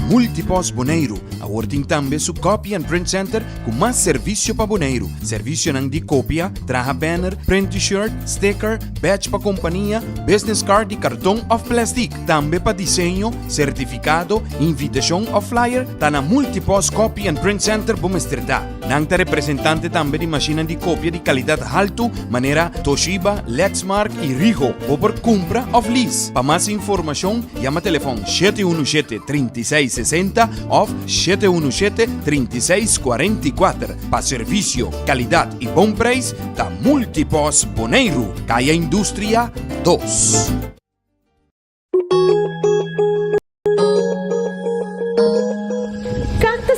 Multipos Bonaire, a working tambe su Copy and Print Center com mais serviço para Bonaire. Serviço nang di copia, traha banner, print t-shirt, sticker, badge pa companhia, business card e cartão of plastic. Tambe pa desenho, certificado, invitação of flyer, ta na Multipos Copy and Print Center bumesterdá. Nang ta representante tambe di macina di copia di qualidade alto, maneira Toshiba, Lexmark e Ricoh, ou por compra of lease. Pa mais informação, chama telefone 717-3660 ou 717-3644. Pa serviço, qualidade e bom preço, da Multipos Bonaire, Caia Indústria 2.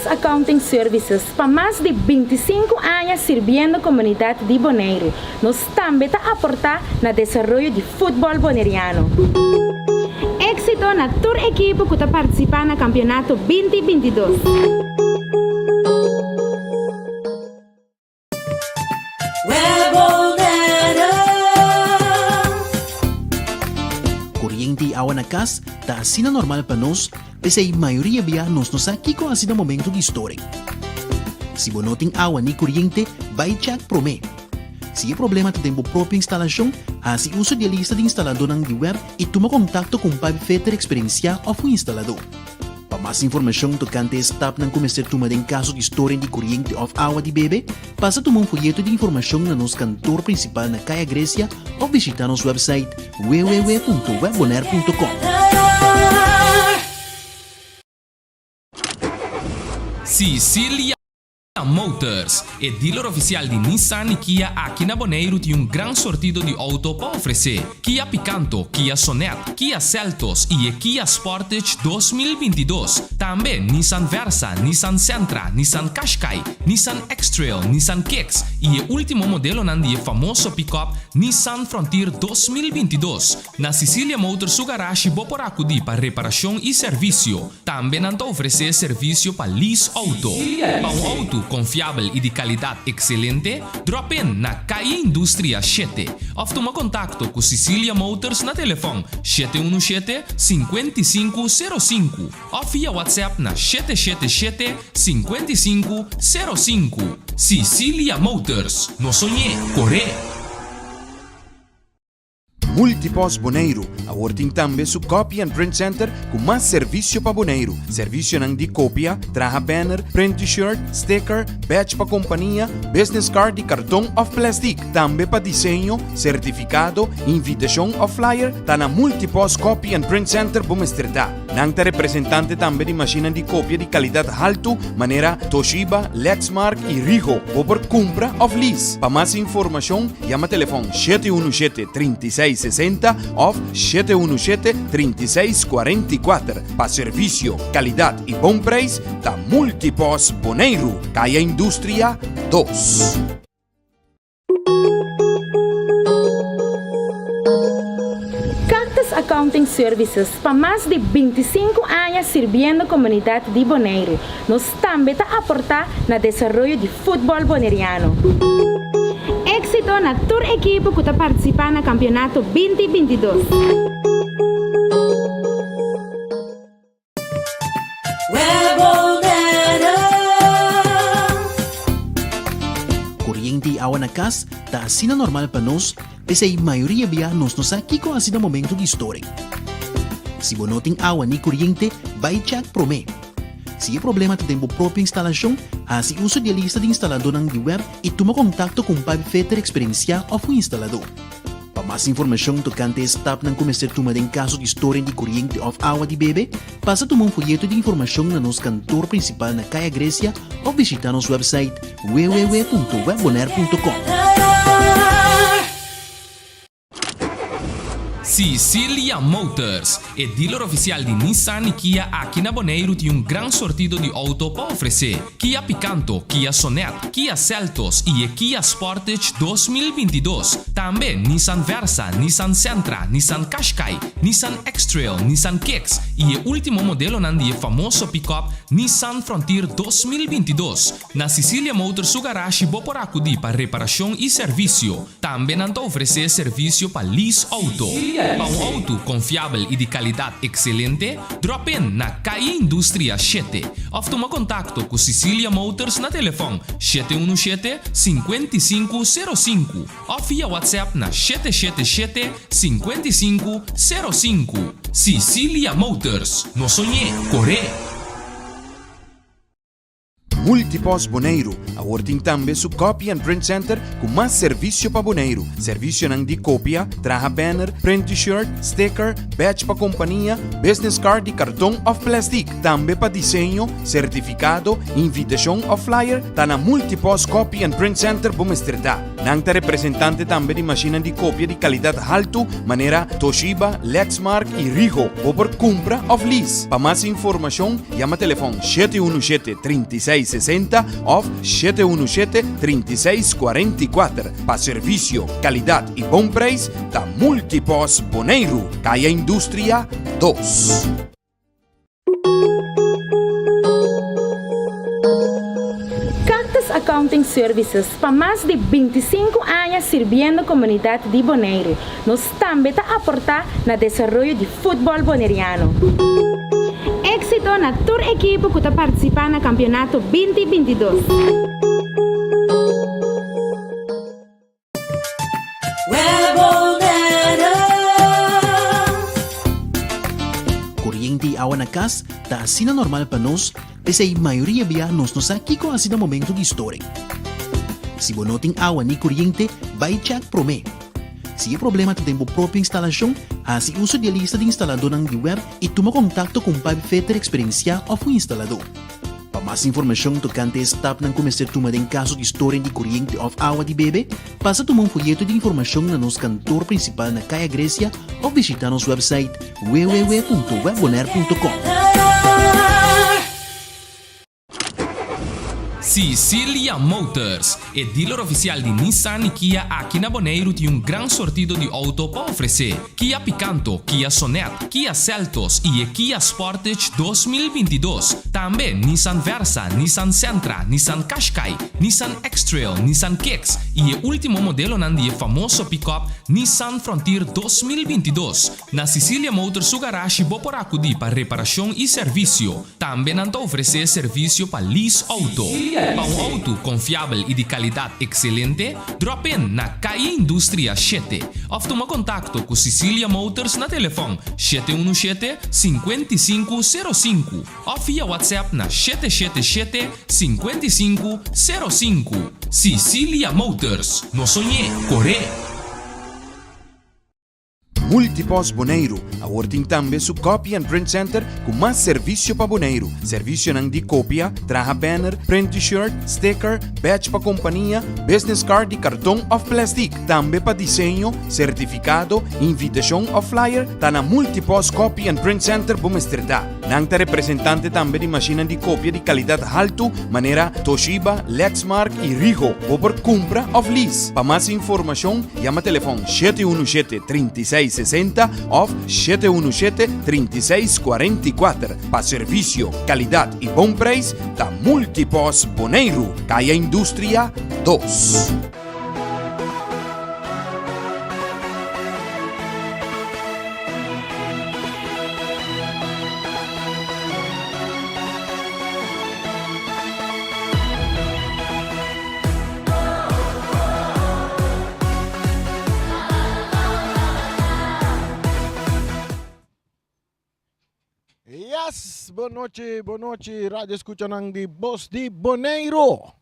Accounting Services para mais de 25 anos servindo a comunidade de Bonaire. Nós também está aportar no desenvolvimento do futebol bonaireano. Éxito na tour equipe que está participando no campeonato 2022. Kuryente awa na kas, ta asina normal pa nos, pese a maioria biya nos aqui com asina momento de história. Se bonoting awa ni kuryente, vai check prome. Se é problema te tempo própria instalação, assim uso de lista de instalador ng web e toma contato com Pabi Fetter Experiencia ou um instalador. Para mais informação tocante a step ng começar tomar em caso de história de kuryente of awa de bebê, passa tomar folheto de informação na nosso cantor principal na Caia Grécia ou visitar nosso website www.webbonaire.com. Sicilia Motors é dealer oficial de Nissan e Kia aqui na Bonaire tem grande sortido de auto para oferecer. Kia Picanto, Kia Sonet, Kia Seltos e Kia Sportage 2022. Também Nissan Versa, Nissan Sentra, Nissan Qashqai, Nissan X-Trail, Nissan Kicks e o último modelo nandi famoso pick-up Nissan Frontier 2022. Na Sicilia Motors o garagem bo por acudir para reparação e serviço. Também nanta oferecer serviço para lease auto. Para auto confiável e de qualidade excelente, drop in na Caia Indústria 7. Ou toma contato com Sicilia Motors na telefone 717-5505 ou via WhatsApp na 777-5505. Sicilia Motors, no sonhé, corre! Multipos Bonaire, a working tambe su Copy and Print Center com mais serviço para Bonaire. Serviço nang di copia, traha banner, print t-shirt, sticker, badge pa companhia, business card e cartão of plastic. Tambe pa desenho, certificado, invitação of flyer, ta na Multipos Copy and Print Center bumesterdá. Nang ta representante tambe di macina di copia di qualidade alto, maneira Toshiba, Lexmark e Ricoh, ou por compra of lease. Pa mais informação, chama telefone 717-3660 ou 717-3644. Pa serviço, qualidade e bom preço, da Multipos Bonaire, Caia Indústria 2. Accounting Services para mais de 25 anos servindo a comunidade de Bonaire. Nós também está aportar no desenvolvimento do futebol bonaireano. Éxito na tour equipe que está participando no campeonato 2022. Kuryente awa na kas, ta asina normal pa nos, pese a maioria biya nos aqui com asina momento de história. Se bonoting awa ni kuryente, vai check prome. Se é problema te tempo própria instalação, assim uso de lista de instalador ng web e toma contato com Pabi Fetter Experiencia ou um instalador. Para mais informação tocante a step ng começar tomar em caso de história de kuryente of awa de bebê, passa tomar folheto de informação na nosso cantor principal na Caia Grécia ou visitar nosso website www.webbonaire.com. Sicilia Motors é dealer oficial de Nissan e Kia aqui na Bonaire tem grande sortido de auto para oferecer. Kia Picanto, Kia Sonet, Kia Seltos e Kia Sportage 2022. Também Nissan Versa, Nissan Sentra, Nissan Qashqai, Nissan X-Trail, Nissan Kicks e o último modelo nandi famoso pick-up Nissan Frontier 2022. Na Sicilia Motors o garagem bo por acudir para reparação e serviço. Também nanta oferecer serviço para lease auto. Para um auto confiável e de qualidade excelente, drop in na Caia Indústria 7 ou toma contato com Cecilia Motors na telefone 717-5505 ou via WhatsApp na 777-5505. Cecilia Motors, no sonhé, corre! Multipos Boneiro, a working tambe su copy and print center com mais serviço para Boneiro. Serviço nang di copia, traha banner, print t-shirt, sticker, badge para companhia, business card e cartão of plastic. Tambe para desenho, certificado, invitação ou flyer, tá na Multipos Copy and Print Center Bumestrita. Nang ta representante tambe di macchina di copia di qualidade alto, maneira Toshiba, Lexmark e Rigo, ou por compra of lease. Para mais informação, chama telefone 717-3660 ou 717-3644. Para serviço, qualidade e bom preço, da Multipos Boneiro, Caia Indústria 2. Cactus Accounting Services, para mais de 25 anos servindo a comunidade de Bonaire, nós também está aportar no desenvolvimento de futebol boneriano. Éxito na tour equipe que está participando no campeonato 2022. Kuryente e água na casa está assim normal para nós, pese a maioria biyanos nos aqui com assim momento de história. Se você não tem água nem corrente, vai check prome. Se o problema tem a própria instalação, assim uso de lista de instalador na web e toma contato com o Pai Fetter Experiencia ou o instalador. Para mais informação tocante esse etapa não começar a tomar em caso de história de corrente ou água de bebê, passa a tomar folheto de informação na nosso cantor principal na Caia Grécia ou visitar nosso website www.webbonaire.com. Cecilia Motors é dealer oficial de Nissan e Kia aqui na Bonaire tem grande sortido de auto para oferecer. Kia Picanto, Kia Sonet, Kia Seltos e Kia Sportage 2022. Também Nissan Versa, Nissan Sentra, Nissan Qashqai, Nissan X-Trail, Nissan Kicks e o último modelo nandi famoso pick-up Nissan Frontier 2022. Na Cecilia Motors su garagem por acudir para reparação e serviço. Também não oferecer serviço para lease auto. Para um auto confiável e de qualidade excelente, drop in na Caia Indústria 7 ou toma contato com Cecilia Motors na telefone 717-5505 ou via WhatsApp na 777-5505. Cecilia Motors, no sonhé, corre! Multipos Boneiro, a working tambe su copy and print center com mais serviço para Boneiro. Serviço nang di copia, traha banner, print t-shirt, sticker, badge para companhia, business card e cartão of plastic. Tambe para desenho, certificado, invitação ou flyer, tá na Multipos Copy and Print Center Bumestrita. Nang ta representante tambe di macchina di copia di qualidade alto, maneira Toshiba, Lexmark e Rigo, ou por compra of lease. Para mais informação, chama telefone 717-3660 ou 717-3644. Para serviço, qualidade e bom preço, da Multipos Boneiro, Caia Indústria 2. Yes, boa noite, rádio escucha ng di Boss di Bonaire.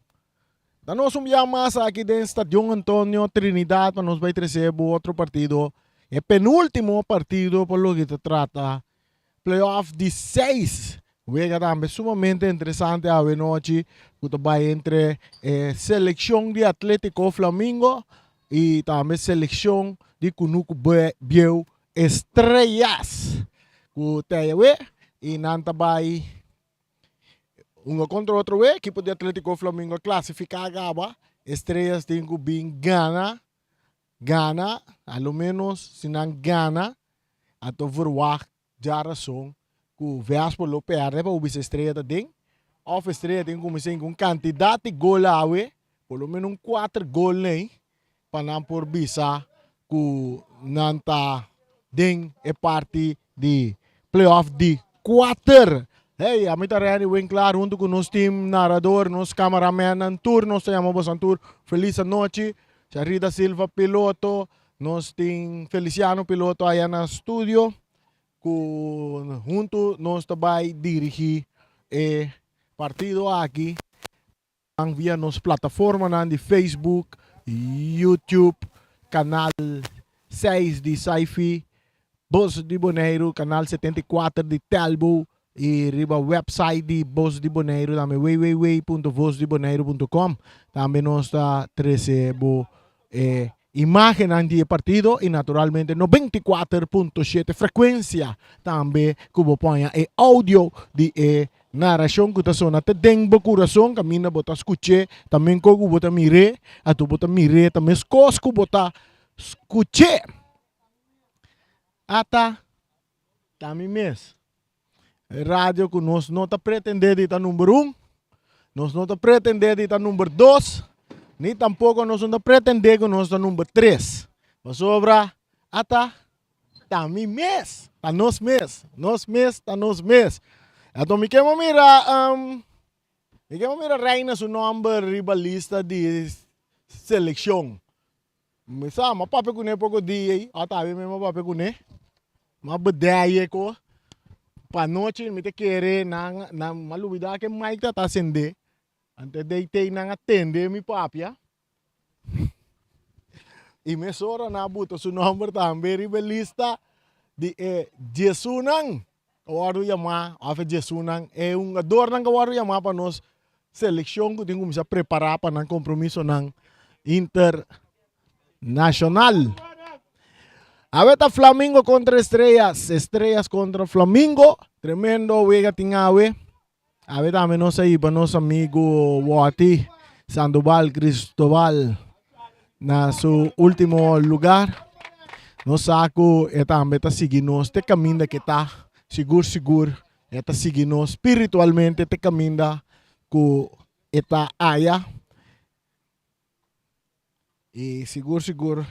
Danos llama aqui dentro do Estadio Antonio Trinidad, para nos vai receber outro partido. É penúltimo partido por lo que se trata. Playoff de 6. Juega também sumamente interessante a noite. Que vai entre seleção de Atlético Flamengo e também seleção de Kunuku Biel Estrellas. Que tem e nantabay contra outro equipo de Atlético Flamengo classificado Estrellas tem que bem gana ao menos se não gana a to verwacht já razão que o Vespo lo perde para o Estrela também of Estrela tem como assim com quantidade de gol awe pelo menos 4 gol nem para não por bisa que não tá den é parte de playoff de 4. Hey, a mim tá ready bem claro, junto com o nosso time, narrador, nosso cameraman, em tour, nós chamamos em tour. Feliz noite, Charida Silva, piloto, nós tem Feliciano, piloto aí no estúdio, junto nós também dirigir o partido aqui, via nos plataformas de Facebook, YouTube, canal 6 de Saifi, Voz de Boneiro, canal 74 de Telbo, e riba website de Voz de Boneiro, também www.vozdeBoneiro.com. Também nós está recebo imagem do partido e naturalmente 94.7 frequência também que vou pôr áudio de narração que está sonando até dentro do coração, caminha bota escutar, também que eu bota mirar, a tu bota mirar, também escos que bota escutar. Ata também mesmo. Rádio que nós não está pretendendo estar número 1, nós não está pretendendo estar número 2, nem tampouco nós não está pretendendo que nós está número 3. Mas sobra, ata, também mesmo, está nós mesmo, está nós mesmo. Então, me quero mirar reina su nome riba lista de seleção. Me sabe, mas papai com pouco dia aí, ata mesmo papai com mas bedaia ko. Pa noite me te querer na malubida que mais tá acender antes de ter na atender mi papia e me sora na buta su nome também ribelista de Jesunang kawaru yama afe Jesunang ador nang kawaru yama para nós seleção que tem que preparar para um compromisso nang internacional. Aveta Flamengo contra Estrellas, Estrellas contra Flamengo, tremendo wega tingawe. Aveta menos aí para nosso amigo Wati Sandoval Cristobal na su último lugar. Nos saco eta ambeta seguinos te caminda que tá seguro eta seguinos espiritualmente te caminda ku eta aya. E seguro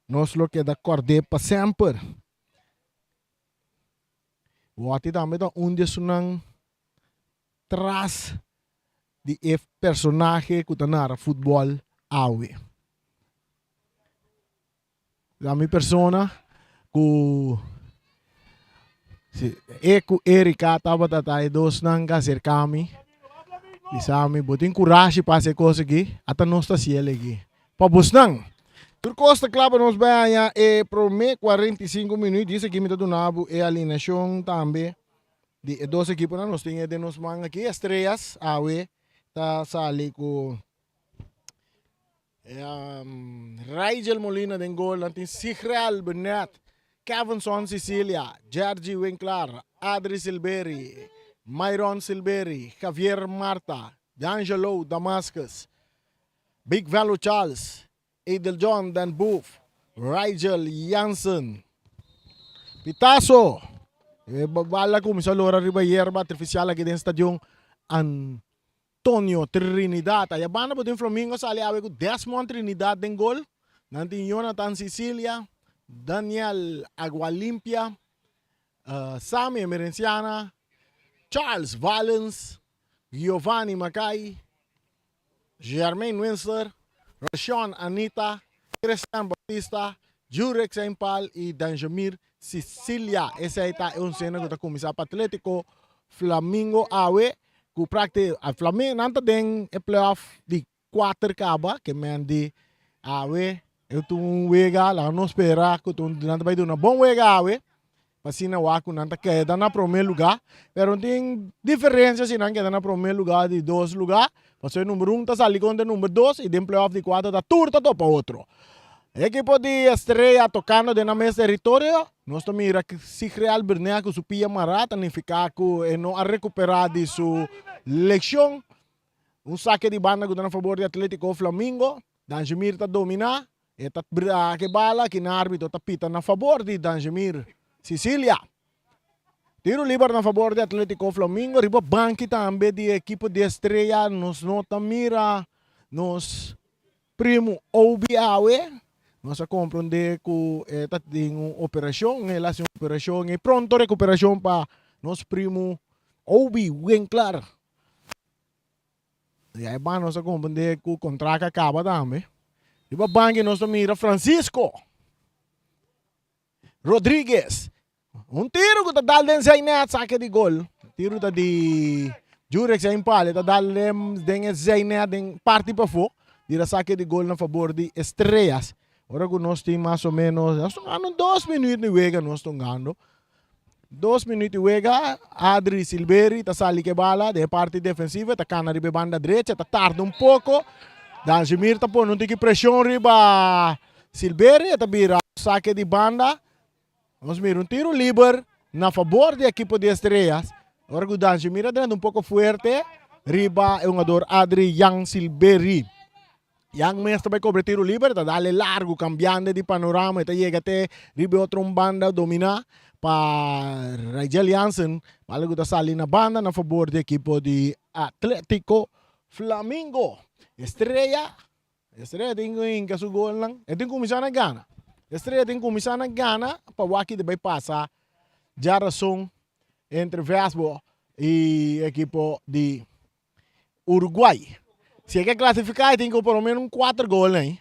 nós lo que da acordé para sempre. O ati também da sunang tras de personagem que tá na futebol awe. Da minha persona ku ku Erika tava tatay dos nang kasir kami. Isami buting coragem para fazer coisa aqui, até nós tá cielo aqui. Pabos nang. Turcosta Club nos vai pro 45 minutos. Diz aqui me tá donado a alineação também de dois equipos nós temos de nos manga aqui Estrellas awe tá sali com Rigel Molina den gol nanti Sigreal Bernat, Kevinson Sicilia, Georgie Winkler, Adri Silberi, Myron Silberi, Javier Marta, D'Angelo Damascus, Big Valo Charles, Edel John Dan Booth, Rigel Jansen, Pitaso, bala ko sa Lora Ribayerba artificial aqui dentro do estádio Antonio Trinidad. Ayabana po din Flamingo sa aliawe ko Desmond Trinidad den gol. Nanti Jonathan Sicilia, Daniel Agualimpia, Sammy Emerenciana, Charles Valens, Giovanni Macay, Jermaine Winsler, Rashawn Anita, Christian Bautista, Jurek Sempal e Danjamir Sicilia. Essa aí tá um cena que tá começando para Atlético Flamingo awe ku prakte a Flamengo nanta den e playoff di 4 kaba que mendi awe eu tu wega lá não espera que tu nanta vai dar uma bom wega awe pasina waku nanta queda na primeiro lugar pero tem diferença se não queda na primeiro lugar de 2 lugar você número 1 tá sali contra número 2 e den playoff di 4 tá turta para outro. Equipo de Estrella tocando de na mesmo território, nós mira que se Real Bernet com su pia marata, nem ficar com não a recuperar de sua leção. Saque de banda que dá a favor de Atlético Flamingo, Danjamir tá dominar, e tá que bala que na árbitro tá pita na favor de Danjamir Sicilia. Tiro livre na favor de Atlético Flamingo, riba banque também de equipo de Estrella, nos nota mira, nos primo Obiawe. nós compreender que esta tem uma operação, ela é uma operação e pronto recuperação para nosso primo Obi Winkler. E aí nós compreender que o contrato acaba também. E para banque nós mira Francisco Rodrigues. Um tiro que está dando sa net saque de gol. Tiro tá de Jurex sa impale, tá dando den sa net den parte para fora. Dira saque de gol na favor de Estrellas. Ora que nós temos mais ou menos, nós estamos ganhando 2 minutos de wega, nós estamos ganhando. 2 minutos de wega, Adri Silveri, tá sali que bala, de parte defensiva, tá cana de banda direita, tá tarde um pouco. Danjimir tá pondo, não tem que pressão riba Silveri, tá vira saque de banda. Vamos ver um tiro livre na favor da equipe de Estrellas. Agora o Danjimir é um pouco forte, riba é um jogador Adri Yang Silveri. Yang mesmo vai cobrar tiro livre, tá dale largo, cambiando de panorama, tá chega até riba outro banda dominar para Rigel Jansen, algo da sali na banda na favor da equipe de Atlético Flamingo. Estrela tem que su gol lang, tem que começar na gana. Estrela tem que começar na gana para o aqui de vai passar já razão entre Vesbo e equipe de Uruguai. Se quer classificar, tem que pelo menos 4 gols, hein?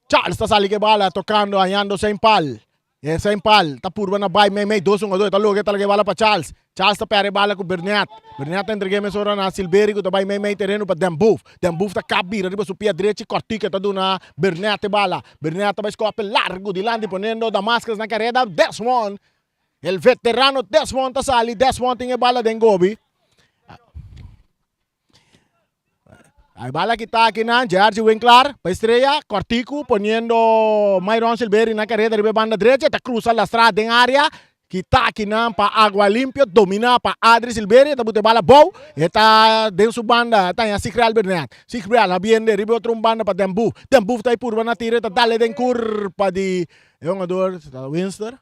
Charles está sali que bala, tocando, ganhando sem pal. Sem pal, está purba na bay, may 2-1-2, está logo que bala para Charles. Charles está pere bala com Bernat. Bernat entregue mais hora na Silveri, que está may terreno para Dembuf. Dembuf está cabira, riba su pia direita, cortica, está dando Bernat bala. Bernat vai escope largo, dilante, ponendo Damascus na carreira, Desmond. El veterano Desmond está sali, Desmond tem bala de Ngobi. Hay bala que está aquí na George Winkler, para Estrella, Cortico, poniendo Myron Silveri na carrera de banda derecha, está cruza la estrada en área, que está aquí na para Agua Limpio, domina para Adri Silveri, está bute bala bow, está de su banda, está en Sikreal Bernat, Sikreal, habiendo ribe otro banda para Dembuf, Dembuf está ahí purba na tira, está dale den curva de, es un jugador, está Winster.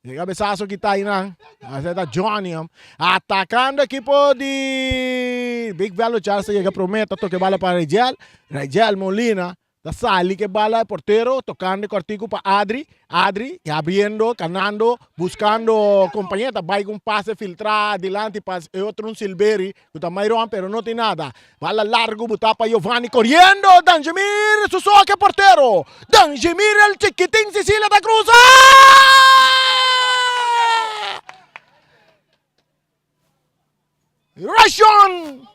El cabezazo que está ahí, está Johnny, atacando el equipo de Big Velo Charles, llega promete, toque bala para Rigel Molina, da sali que bala el portero, tocando el cortico para Adri, y abriendo, ganando, buscando compañera, va un pase filtrado adelante para otro un Silveri, que está Myron, pero no tiene nada, bala largo, buta para Giovanni, corriendo, Danjimir, su soque portero, Danjimir el chiquitín, Sicilia da Cruz. Ration!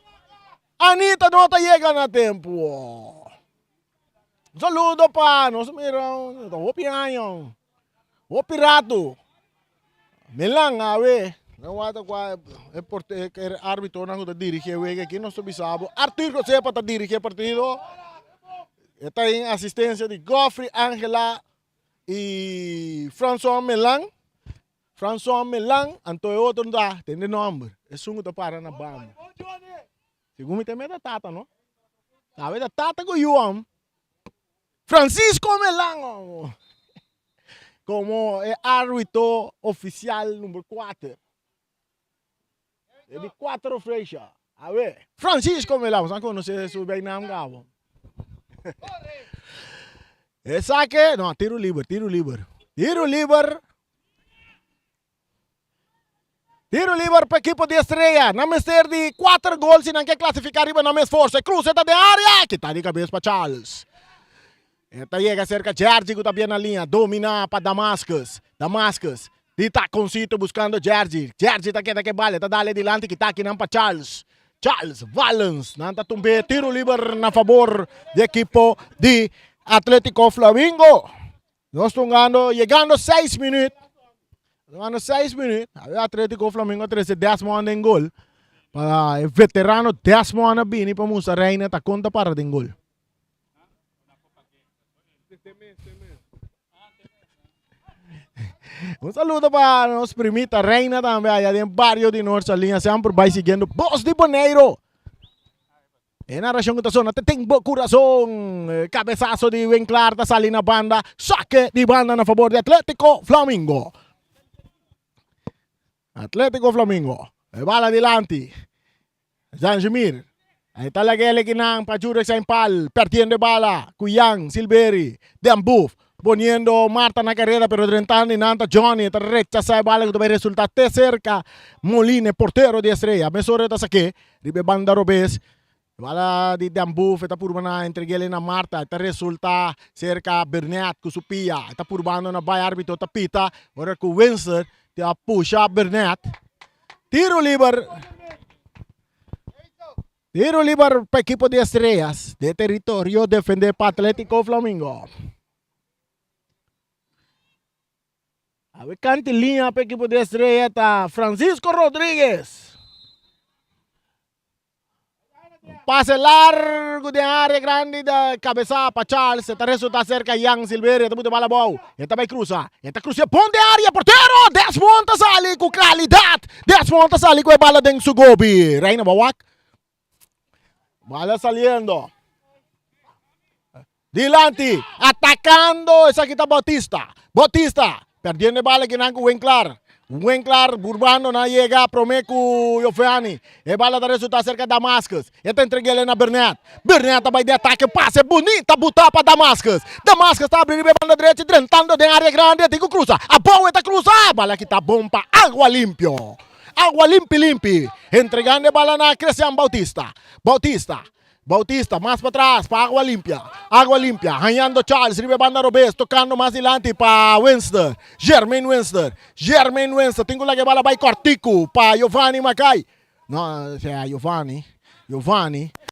Anita não está chegando a tempo. Saludo para nós miramos, o pianho, o pirato. Melang ave, não há qual é árbitro não está dirigindo aqui nós sabemos. Arthur José para dirigir o partido. Está em assistência de Goffrey Angela e François Melang. François Melang, Antônio outro não tem nome. É sungo da para na banda. Segundo também da tata, não? Sabe da tata com Yuam. Francisco Melang. Como é árbitro oficial número 4. É de 4 flechas. A ver. Francisco Melang. Você conhece seu bem nome, Gabo? É saque. Não, tiro livre. Tiro livre para a equipe de Estrella. Na mister de 4 gols e não quer classificar riba na minha força. Cruzeta de área. Que está de cabeça para Charles. Esta chega cerca de George que está bem na linha. Domina para Damascus. Está com Cito buscando George. George está que bala. Está dale adiante que está aqui para Charles. Charles Valens. Não está tumbe. Tiro livre na favor da equipe de Atlético Flamingo. Nós estamos chegando 6 minutos. Ano 6 minutos, o Atlético Flamengo 13 Desmond em gol. Para o veterano Desmond na bini para Musa Reina tá conta para den gol. Um saludo para nosso primita Reina também, aí em barrio de nossa linha, sempre vai seguindo Voz de Boneiro. E na região da zona tem bom coração, cabeçaço de Winkler da Salina banda, saque de banda na favor de Atlético Flamengo. Atlético Flamingo, bala adelante, Danjimir, Ahí está la gele kinang Pajure Saimpal, perdiendo bala, Kuyang, Silveri, Dambuf, poniendo Marta na carrera, pero Drentani, Nanta, Johnny, rechaza bala que vai resultar até cerca, Moline, portero de Estrella, mesura está aqui, ribe banda Robes, bala di Dambuf, está por na entreguele na Marta, está resulta cerca Bernat, Kusupia, está por banda na vai árbitro, tapita, ora com Winston, está puxa Bernat, tiro livre. Tiro libre para equipo de Estrellas de territorio defender para Atlético Flamingo. A ver, cante linha para equipo de Estrellas está Francisco Rodríguez. Pase largo de área grande de cabeça para Charles. Está resulta cerca Yang Silveira. Está muito bala boa. Está vai cruza. Está cruza bom de área. Porteiro. Desmonta ali com qualidade. Desmonta ali com a bala dentro do gobi. Reina Bawak. Bala saliendo. Dilanti. Atacando. Esa aquí está Bautista. Bautista. Perdiendo bala que nanco Winklar. Winklar, Burbano na llega. Promeco Yofeani. E bala da resulta cerca de Damascus. Está entreguele na Bernat. Bernat vai de ataque. Passe bonita. Botar para Damascus. Damascus está abrindo a banda direita. Trentando de área grande. Tem que cruzar. A boa está cruzar. Bala que está bom para Água Limpio. Água limpi. Entregando a bala na Cristian Bautista. Bautista, mais para trás, para Água Limpia. Água Limpia, ganhando Charles, ribe banda Robes, tocando mais adiante para Winston. Germain Winston. Tenho lá que bala vai Cortico, para Giovanni Macai. Não, é Giovanni.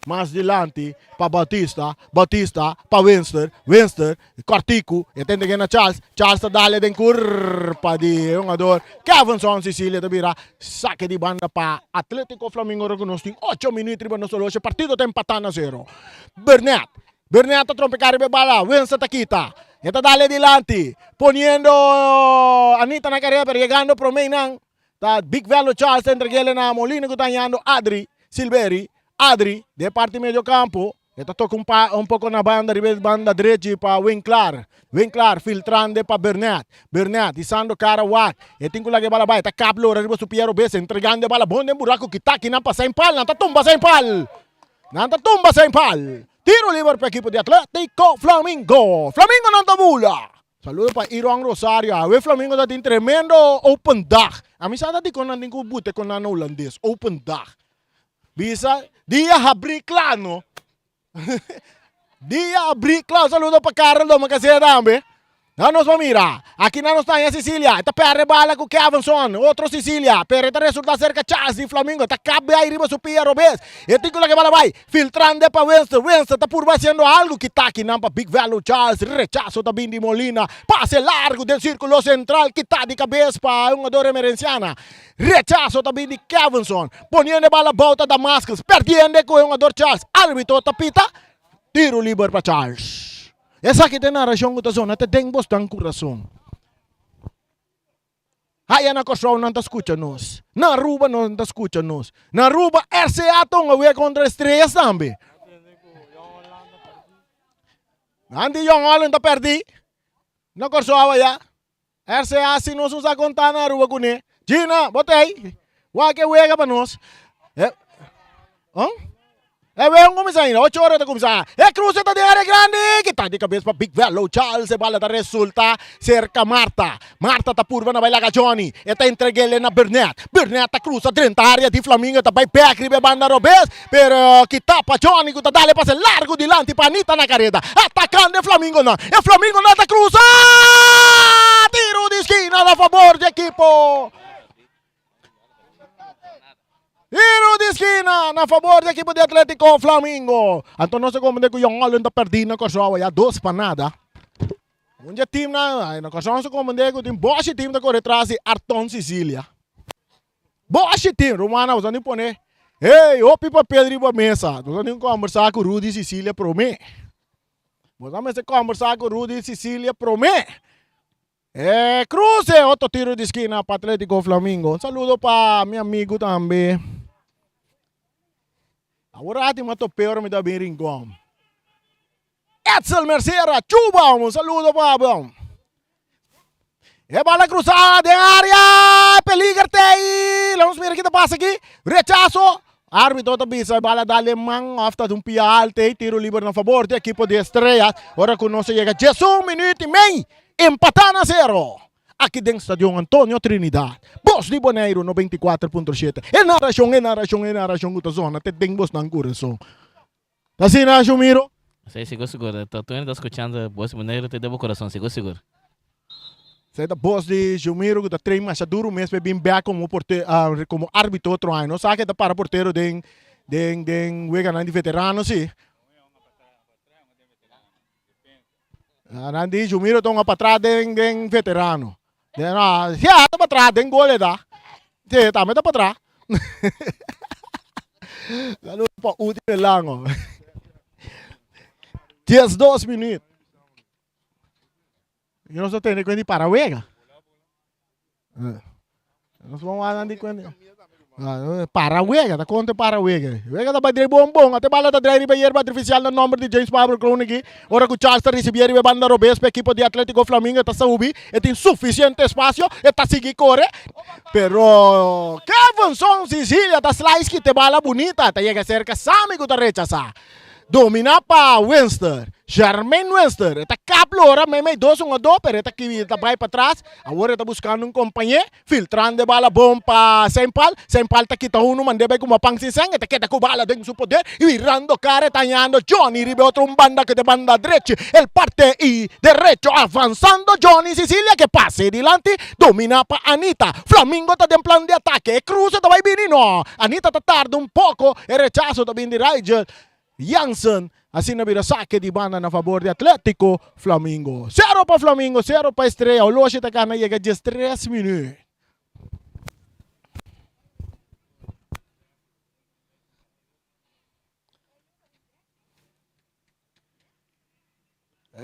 Mais adiante para Bautista, para Winston, Cortico, e tende que na Charles está dali den curpa di jogador, Kevinson Sicilia tabira, saque di banda para Atlético Flamingo reconoscido, 8 minutos riba no solo, o partido está empatando a 0. Bernat a trompecare be bala, Winston Takita, está dali adiante, poniendo Anita na carrera, llegando pro Mainang, ta Big Velo Charles, entreguele na Molina, gutanyando Adri, Silveri, de parte medio campo, está toca un poco na banda, banda direita para Winklar, filtrando para Bernat, isando cara Watt, e tem que lá que bala vai, está Cablo, arriba su Piero Bessa, entregando a bala, bom de buraco que tá aqui, não passa em pal, não tá tumba sem pal, tiro livre para a equipe de Atlético Flamingo não tá mula. Saludo para Irong Rosario, o Flamingo tá tem tremendo open dag, a mim sabe que quando ninguém bute com nano holandês, open dag. Bisa, dia abrir claro. Dia abrir claro. Saludo para Carlos, magkasira tambe. Nos mira. Aqui não está em Sicilia. Está perre bala com Kevinson. Outro Sicilia. Perre está resulta cerca Charles de Flamingo. Está cabe aí riba supia Robes. E tem que bala vai. Filtrando para Winston. Está por fazendo algo que está aqui não para Big Velo Charles. Rechazo também de Molina. Passe largo del círculo central que está de cabeça para um jogador emergenciana. Rechazo também de Kevinson. Poniendo bala volta Damascus. Perdiendo com um jogador Charles. Árbitro tapita. Tiro livre para Charles. Essa aqui tem na região da zona, até tem bastante coração. Aí na Costa não está escutando-nos. Na Aruba não está escutando-nos. Na Aruba, RCA tonga ué contra Estrelas também. Andi Young Holland está perdido. Na Costa já. RCA se nós usar contar na Aruba com ele. Gina, botei. Ué ué para nós. Vamos começar ainda, 8 horas de começar. Cruza de área grande, que está de cabeça para Big Velo Charles, bala da resulta cerca Marta está purva na bailaga Johnny, está entreguele na Bernat cruza dentro da área de Flamingo, está vai pé, ribe banda Robes, pero que tapa Johnny, que está dale passe largo dilante para Anita na careta, atacando Flamingo não, Flamingo não está cruza, tiro de esquina a favor de equipo. Tiro de esquina na favor da equipe de Atlético Flamingo. Então não se comanda que o Young Holland está perdendo com a sua, já 2 para nada. Um dia time na Costa não se comanda que tem boa time da correr atrás de Arton Sicilia. Boa time, Romana, você não põe. Ei, o pipa Pedro para mesa. Você não conversar com o Rudy Sicilia para mim. Você não conversar com o Rudy Sicilia para mim. Cruze, outro tiro de esquina para Atlético Flamingo. Um saludo para meu amigo também. Agora tem uma topeira me dá bem rincón. Edsel Mercera, Chuba, um saludo para bom. Bala cruzada de área, peligra-te. Vamos ver o que passa aqui. Rechazo. Árbitro também sai bala da alemão, after de pia alte, tiro livre na favor do equipo de Estrela. Ora conosco chega 11 minutos e meio, empatar a 0. Aqui dentro do estádio Antônio Trinidad. Boss de Boneiro 94.7. É narração da zona, até tem boss na coração. Tá assim, né, Jumiro? Sei, seguro. Tô ainda escutando Boss Boneiro, te devo coração, seguro. Sei da boss de Jumiro, que tá treino mais duro mesmo, bem back como árbitro outro ano. Sabe que tá para porteiro den wega de veterano, sim. Nandi Jumiro tonga para trás den veterano. Ya, tá para trás, den gole da. Sim, tá para trás. Lalo pa útil lang, oh. 12 minutos. Eu não sou tendo coisa de Paraguega. Nós vamos lá de coisa. Paraguega, tá conta Paraguega. Vega da badre bombom, até bala da drive bayer artificial no número de James Pablo Croniki. Ora que Charles tá recebendo a banda Robes para equipo de Atlético Flamengo tá saubi, e tem suficiente espaço, e tá seguir corre. Pero Kevin Son Sicilia tá slice que te bala bonita, tá chega cerca Sami que tá rechaça. Domina pa Winster, Jermaine Winster, eta caplora, may 2-1, pero eta que vai para trás, agora está buscando um companheiro, filtrando bala bom para Sempal tá kita uno, mande vai com uma pangsisang, eta queda com bala dentro do poder, e virando cara, tañando Johnny, ribe outro banda que de banda derecha, el parte y derecho, avanzando Johnny Sicilia, que pase delante, domina pa Anita, Flamingo está en plan de ataque, cruza, vai virino, Anita está tarde un poco, e rechazo também de Rigel, Jansen, assim na vira saque de banda na favor de Atlético Flamengo. 0 para Flamengo, 0 para Estrela. O Loche está cá na chega de 3 minutos.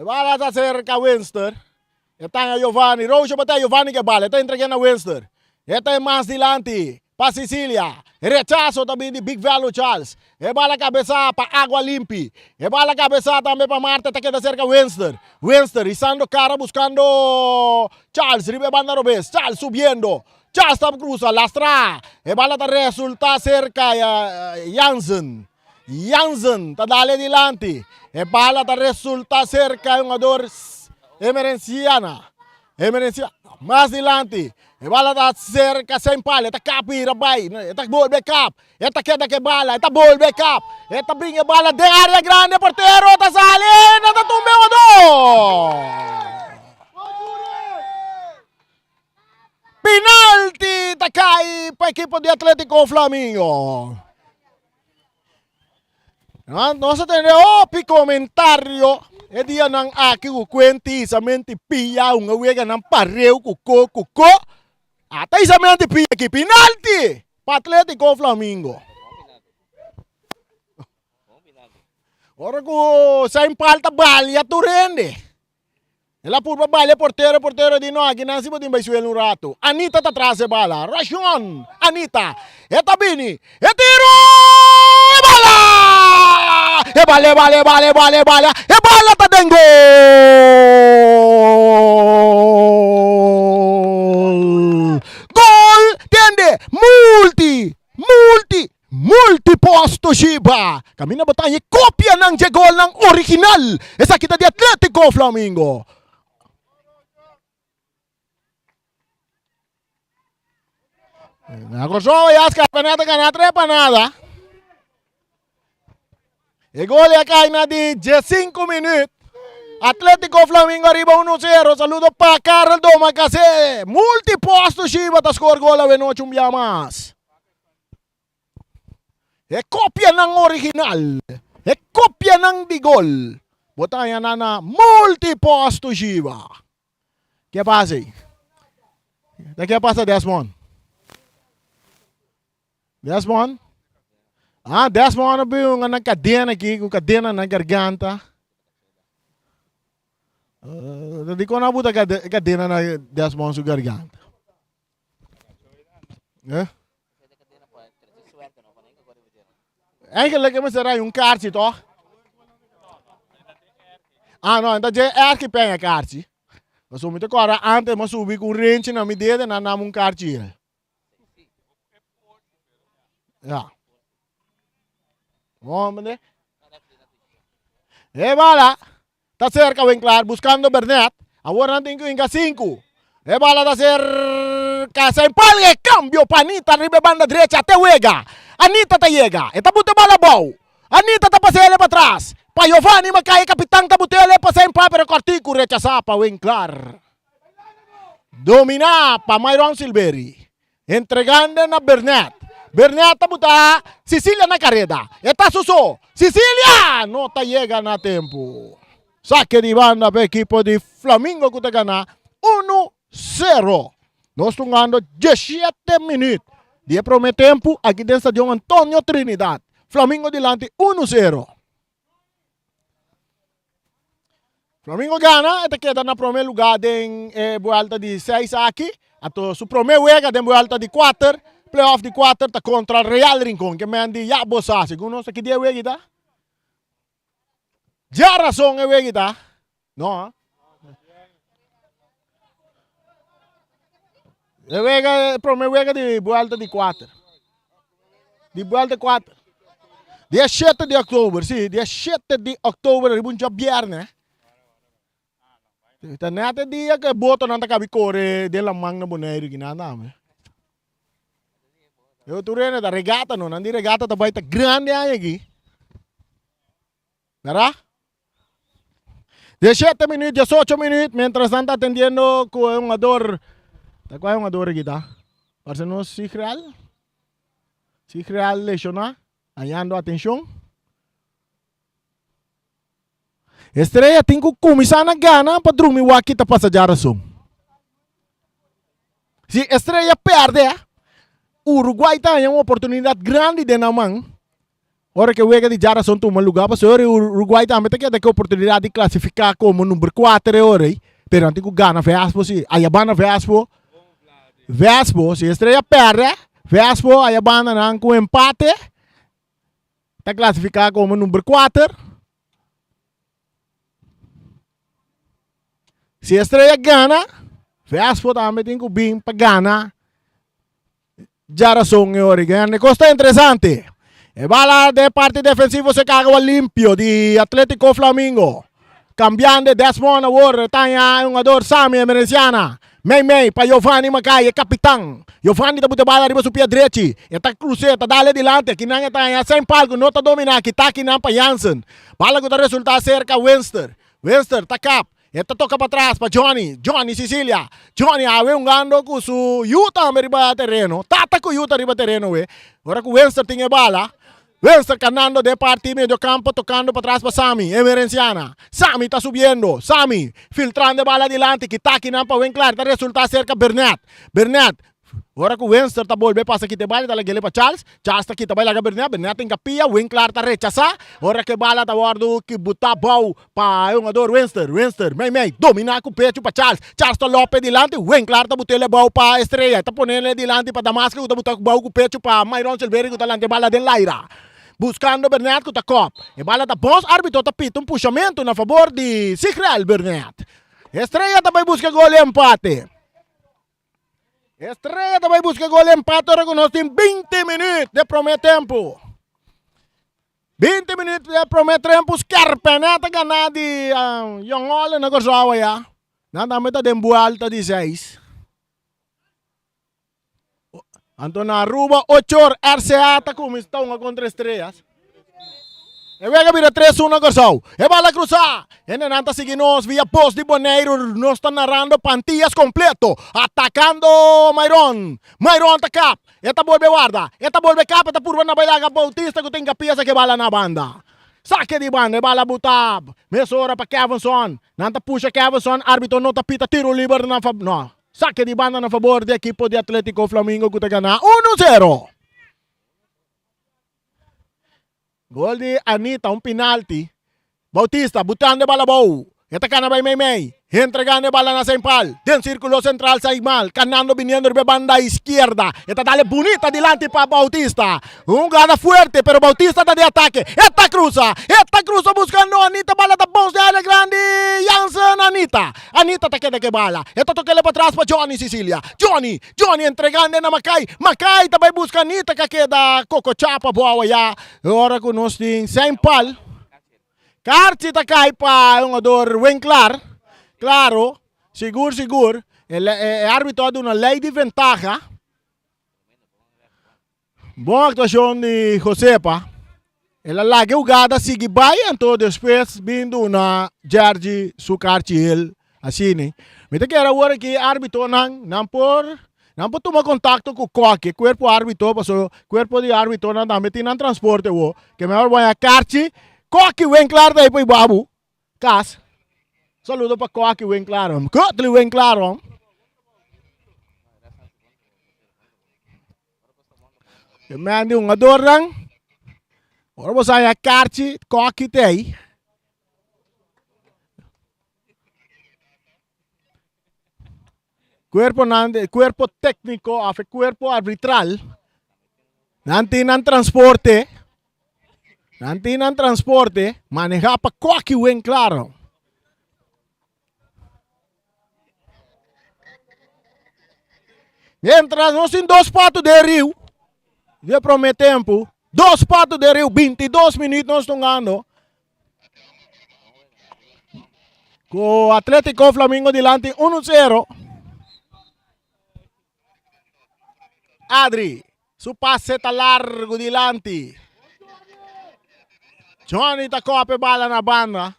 Bala está cerca a Winster. Está a Giovanni. Rocha bate Giovanni que bala. Está entregando a Winster. Está é mais delante. Para Sicilia, rechazo também de Big Value Charles. E bala cabeça para Água Limpi. E bala cabeça também para Marta, tá queda cerca Winster. Winster, izando cara, buscando Charles, ribe banda Robes. Charles subiendo. Charles está cruza, lastra. E bala tá resulta cerca Jansen. Jansen, tá dale delante. E bala tá resulta cerca jogador Emerenciana. Mais delante. E bala tá cerca sem palha, tá capira vai, tá ball back up, tá queda que bala, tá ball back up, tá brinca bala de área grande, porteiro, tá salindo, tá tumbando. Penalti, tá cai para a equipe de Atlético Flamengo. Nós temos comentário. E dia nang aqui o quenti somente pia um wega nang pareu cuco. Até somente pia aqui penalti para Atlético Flamengo. Ora que sem palta balia tu rende. Ela por balia porteiro de nós aqui não se pode embaixar no rato. Anita tá atrás de bala. Rachon, Anita. Eta bini. E tiro! E bala! E bala! E bala tá dentro! Gol! Tende! Multiposto Shiba! Kami na batanya kopya ng gol ng original! Esa kita di Atlético Flamengo! Nagosó ya escapanata gana trepa nada. E gol ya cae na di 5 minutos. Atlético Flamengo arriba 1-0. Saludo para Carl Doma kasi multiposto Shiba ta score gol a Venoch mas. E kopya ng original. E kopya ng di gol. Botanya na multiposto Shiba. Que pasa? Daqui passa Desmond. Desmond? Desmond na ba yung nagkadena aqui, com cadena na garganta? Hindi ko nabuta cadena na Desmond sa garganta. Ay, kalagay mo sara yung karsi to? No, então é que pega karsi. Mas o mito agora antes mas subi com range na medida na namung karsi. Yeah. Hombre. Bala. Está cerca, Winkler, buscando Bernet. Ahora natin ko yung 5. Bala está cerca. Sa empalgue. Cambio pa Anita. Arriba banda derecha. Te juega. Anita te llega. Esta buta bala bow. Anita te pasele para atrás. Pa Giovanni Macay, capitán tabutele. Pasa empalgue. Pero Cortico rechaza pa Winkler. Domina pa Myron Silveri. Entregando na Bernet. Bernet tabuta. Sicilia na carrera. Esta suso. Sicilia. No te llega na tempo. Saque de banda para o equipo de Flamengo que gana 1-0. Nós estamos ganhando 17 minutos. De primeiro tempo, aqui dentro do estádio Antônio Trinidad. Flamengo delante 1-0. Flamengo gana, esta queda na primeiro lugar em volta de 6 aqui. Ato su primeiro wega em volta de 4. Playoff de 4 tá contra Real Rincón, que me de Yabosa. Segundo nós aqui de wega tá. Já razão é wega, não? É wega, primeiro wega de volta de 4. De volta de 4. Dia 7 de outubro, sim, dia 7 de outubro, ribun já viernes. Então, nada dia que boto não tá cabe corre de la manga boneiro que nada, né? Eu tô rena da regata, não andi regata tá baita grande aí aqui. Verá? 17 minutos, 18 minutos, mientras tanto atendiendo con un jugador. ¿Cuál es un jugador aquí? Parece no Sigreal. Sigreal lesionado, hallando atención. Estrella tem que começar na gana para dormir o aqui tá passar razão. Se Estrella perde, o Uruguai tem uma oportunidade grande de na mão. Ora que o de Jara são tomando lugar, mas o Uruguai também tem que oportunidade de classificar como número 4 ora. Pero antes que gana Vespo, se Ayabana Vespo, se Estrella perde, Vespo, Ayabana não com empate, está classificado como número 4. Se Estrella gana, Vespo também tem que vir para ganhar. Jara são ora, ganha. Costa interessante. E bala de parte defensivo se caga limpio de Atlético Flamengo. Cambiando Desmond agora, tanya um jogador Sami Emerenciana. Mei para Giovanni Macay, capitão. Giovanni da bala riba su pia direito. E tá cruzeta, dale dilante, que não tanya sem palco, não tá dominar, que tá aqui não para Jansen. Bala que tá resultado cerca Winster. Winster tá cap. Esta toca para trás para Johnny Sicilia. Johnny ave un gando com su Utah riba terreno. Tata com Utah riba terreno we. Agora que o Winster tinha bala. Winster canando de parte medio campo, tocando para trás para Sami, Emerenciana. Sami está subiendo, Sami filtrando bala adelante, que está aqui não para Winkler, está resultado cerca Bernet. Agora que o Winster está volve passa aqui de bala, está lá para Charles está aqui também lá Bernet, Bernet tem capia, Winkler está rechaçar. Agora que bala está guardo que botar bom para um jogador Winster, mei, dominar com o pecho para Charles está Lopes delante, Winkler está botando bom para Estrella, está ponendo delante para Damasco, está botando bom com o pecho para Myron Silveri, que está lá de bala de Laira. Buscando Bernet com a cop. E bala da bons, árbitro tapita puxamento na favor de Sigreal Bernet. Estrella também busca gol e empate. Estrella também busca gol e empate. Agora nós temos 20 minutos de primeiro tempo. 20 minutos de primeiro tempo. Scarpeneta ganhar de Yongole na Gorzawa ya. Nada meta de alta de 6. Antônio Aruba, 8 horas, RCA está como estão contra Estrelas. E vai vir a 3-1 na Gorsal. E vai lá cruzar. E não está seguindo via post de Boneiro. Nós está narrando Pantias completo. Atacando Myron. Myron está cap. Esta volve guarda. Esta volve cap. Esta purva na bailaga Bautista que tem pieza que bala na banda. Saque de banda. E bala butab. Meia hora para Kevinson. Não está puxa Kevinson. Árbitro não está pita tiro livre na não. Saque de banda na favor do equipo de Atlético Flamengo que gana 1-0. Gol de Anita, um penalti. Bautista, botando de bala boa. Esta cana by May. Entregando bala na Sempal. Den círculo central sa Igmal. Canando viniendo de banda izquierda. Esta dale bonita delante para Bautista. Jugada fuerte, pero Bautista está de ataque. Esta cruza buscando a Anita. Bala da box de área grande. Jansen, Anita. Anita te queda que bala. Esta toquele para atrás para Johnny Sicilia. Johnny entregando na Macay. Macay também busca Anita que queda Coco Chapa boa ya. Agora com nós tem Sempal. Karchi ta cai pa un ador Winkler. Claro, seguro. El árbitro de una ley de ventaja. Boa actuação de Josepa. Ela larga jogada, sigue bem, então depois vindo na Jardim Sukarchi ele assim. Mita que era hora que árbitro não por tomar contato com qualquer corpo árbitro, passo corpo de árbitro não dá meti na transporte o que melhor vai a Karchi. Koki Winkler daí para babu. Cas. Saludo para Koki Winkler. Kotli Winkler. Que mande um adorang. Ora você a Karchi Koki tei. Cuerpo técnico, afe cuerpo arbitral. Nanti nan transporte. Nanti ng transporte, maneja pa Koki Winkler. Mientras nós em 2 patos de rio, de prometempo, 2 patos de rio, 22 minutos nós estamos com o Atlético Flamengo delante 1-0. Adri, su passe está largo delante. Johnny tacou a bala na banda.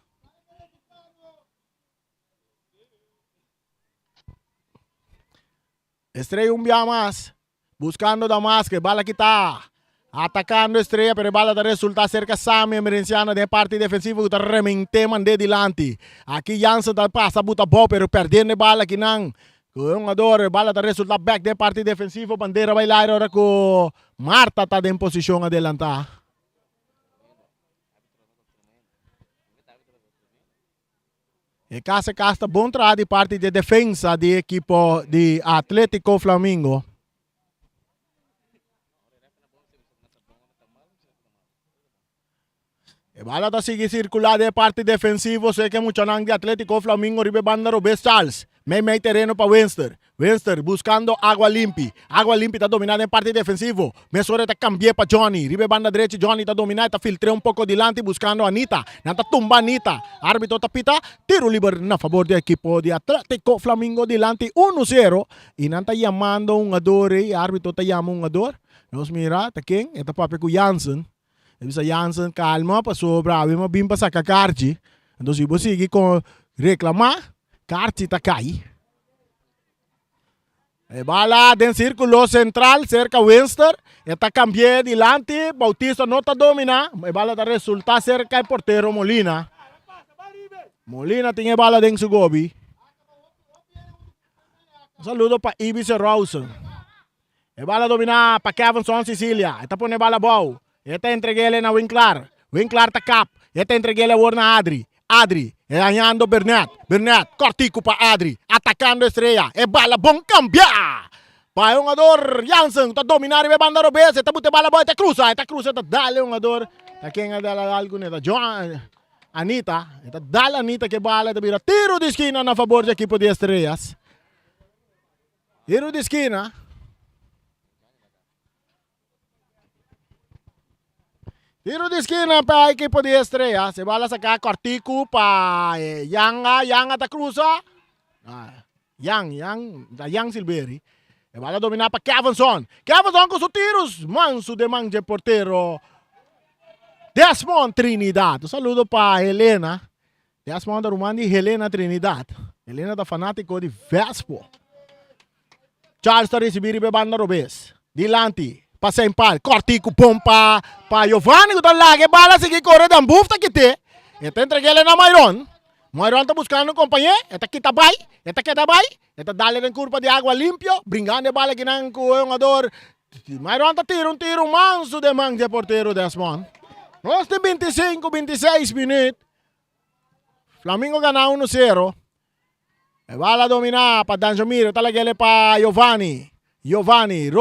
Estrella un día más. Buscando Damas, que bala que está. Atacando Estrella, pero bala da resulta cerca Sami Emerenciano de parte defensiva que está remente mande delante. Aqui Jansen da passa, buta bola, pero perdendo bala que não. Com ador, bala da resulta back de parte defensiva, bandeira vai lá agora com Marta está em posição adelantada. E casa casta bom trabalho de parte de defesa de equipo de Atlético Flamengo. E bala da sigue circular de parte defensivo, sei que muito nang de Atlético Flamengo ribe banda Robes Charles. Meio terreno para Winster. Winster buscando Água Limpi. Água Limpi está dominando em parte defensivo. Mesore está cambiando para Johnny. Ribe banda derecha, Johnny está dominando, está filtrando um pouco delante buscando Anita. Nata tumba Anita. Árbitro está pita. Tiro livre na favor do equipo de Atlético Flamengo delante 1-0. E não está chamando um ador. Árbitro está chamando um ador. Nós mira, está quem? Está papi com Jansen. Bisa Jansen calma, passou bravo, mas bim para sacar Karchi. Então se você seguir com reclamar, Karchi está cai. E bala den círculo central, cerca Winster. Está cambiando delante, Bautista não está dominando. E bala está resulta cerca do porteiro Molina. Molina tem bala den su gobi. Saludo para Ibis Rosen. E bala domina para Kevin Son Sicilia. Está pone bala bow. Esta entreguele na Winkler. Winkler ta cap. Esta entreguele na Adri. Adri. Ganhando Bernat. Bernat. Cortico para Adri. Atacando Estrella. E bala bom cambiar. Pa yung ador Jansen. Ta dominar e banda Robes. Esta bute bala boy. Esta cruza. Ta dale yung ador. Ta quem dala algo neta. Anita. Esta dala Anita que bala. Ta bira tiro de esquina na favor do equipo de Estrellas. Tiro de esquina. Tiro de esquina para a equipo de Estrella. Se bala sacar Cortico para Yang ta cruza. Yang Silveri. Se bala dominar para Kevinson. Kevinson com seus tiros. Manso de manje portero. Desmond Trinidad. Un saludo para Helena. Desmond da Rumandi Helena Trinidad. Helena da fanático de Vespo. Charles está recebendo banda Robes. Dilante. Passa em par, Cortico, pompa para Giovanni, que está lá, que bala, se que corre da bufta que tem. Está entregue na Myron. Myron está buscando um companheiro, está aqui tabai, está dando em curva de água limpio, brincando bala que não com o jogador. Myron está tiro manso de manga de porteiro Desmond. Nós temos 25, 26 minutos. Flamengo gana 1-0. E bala domina para Danjomiro, talagele para Giovanni. Giovanni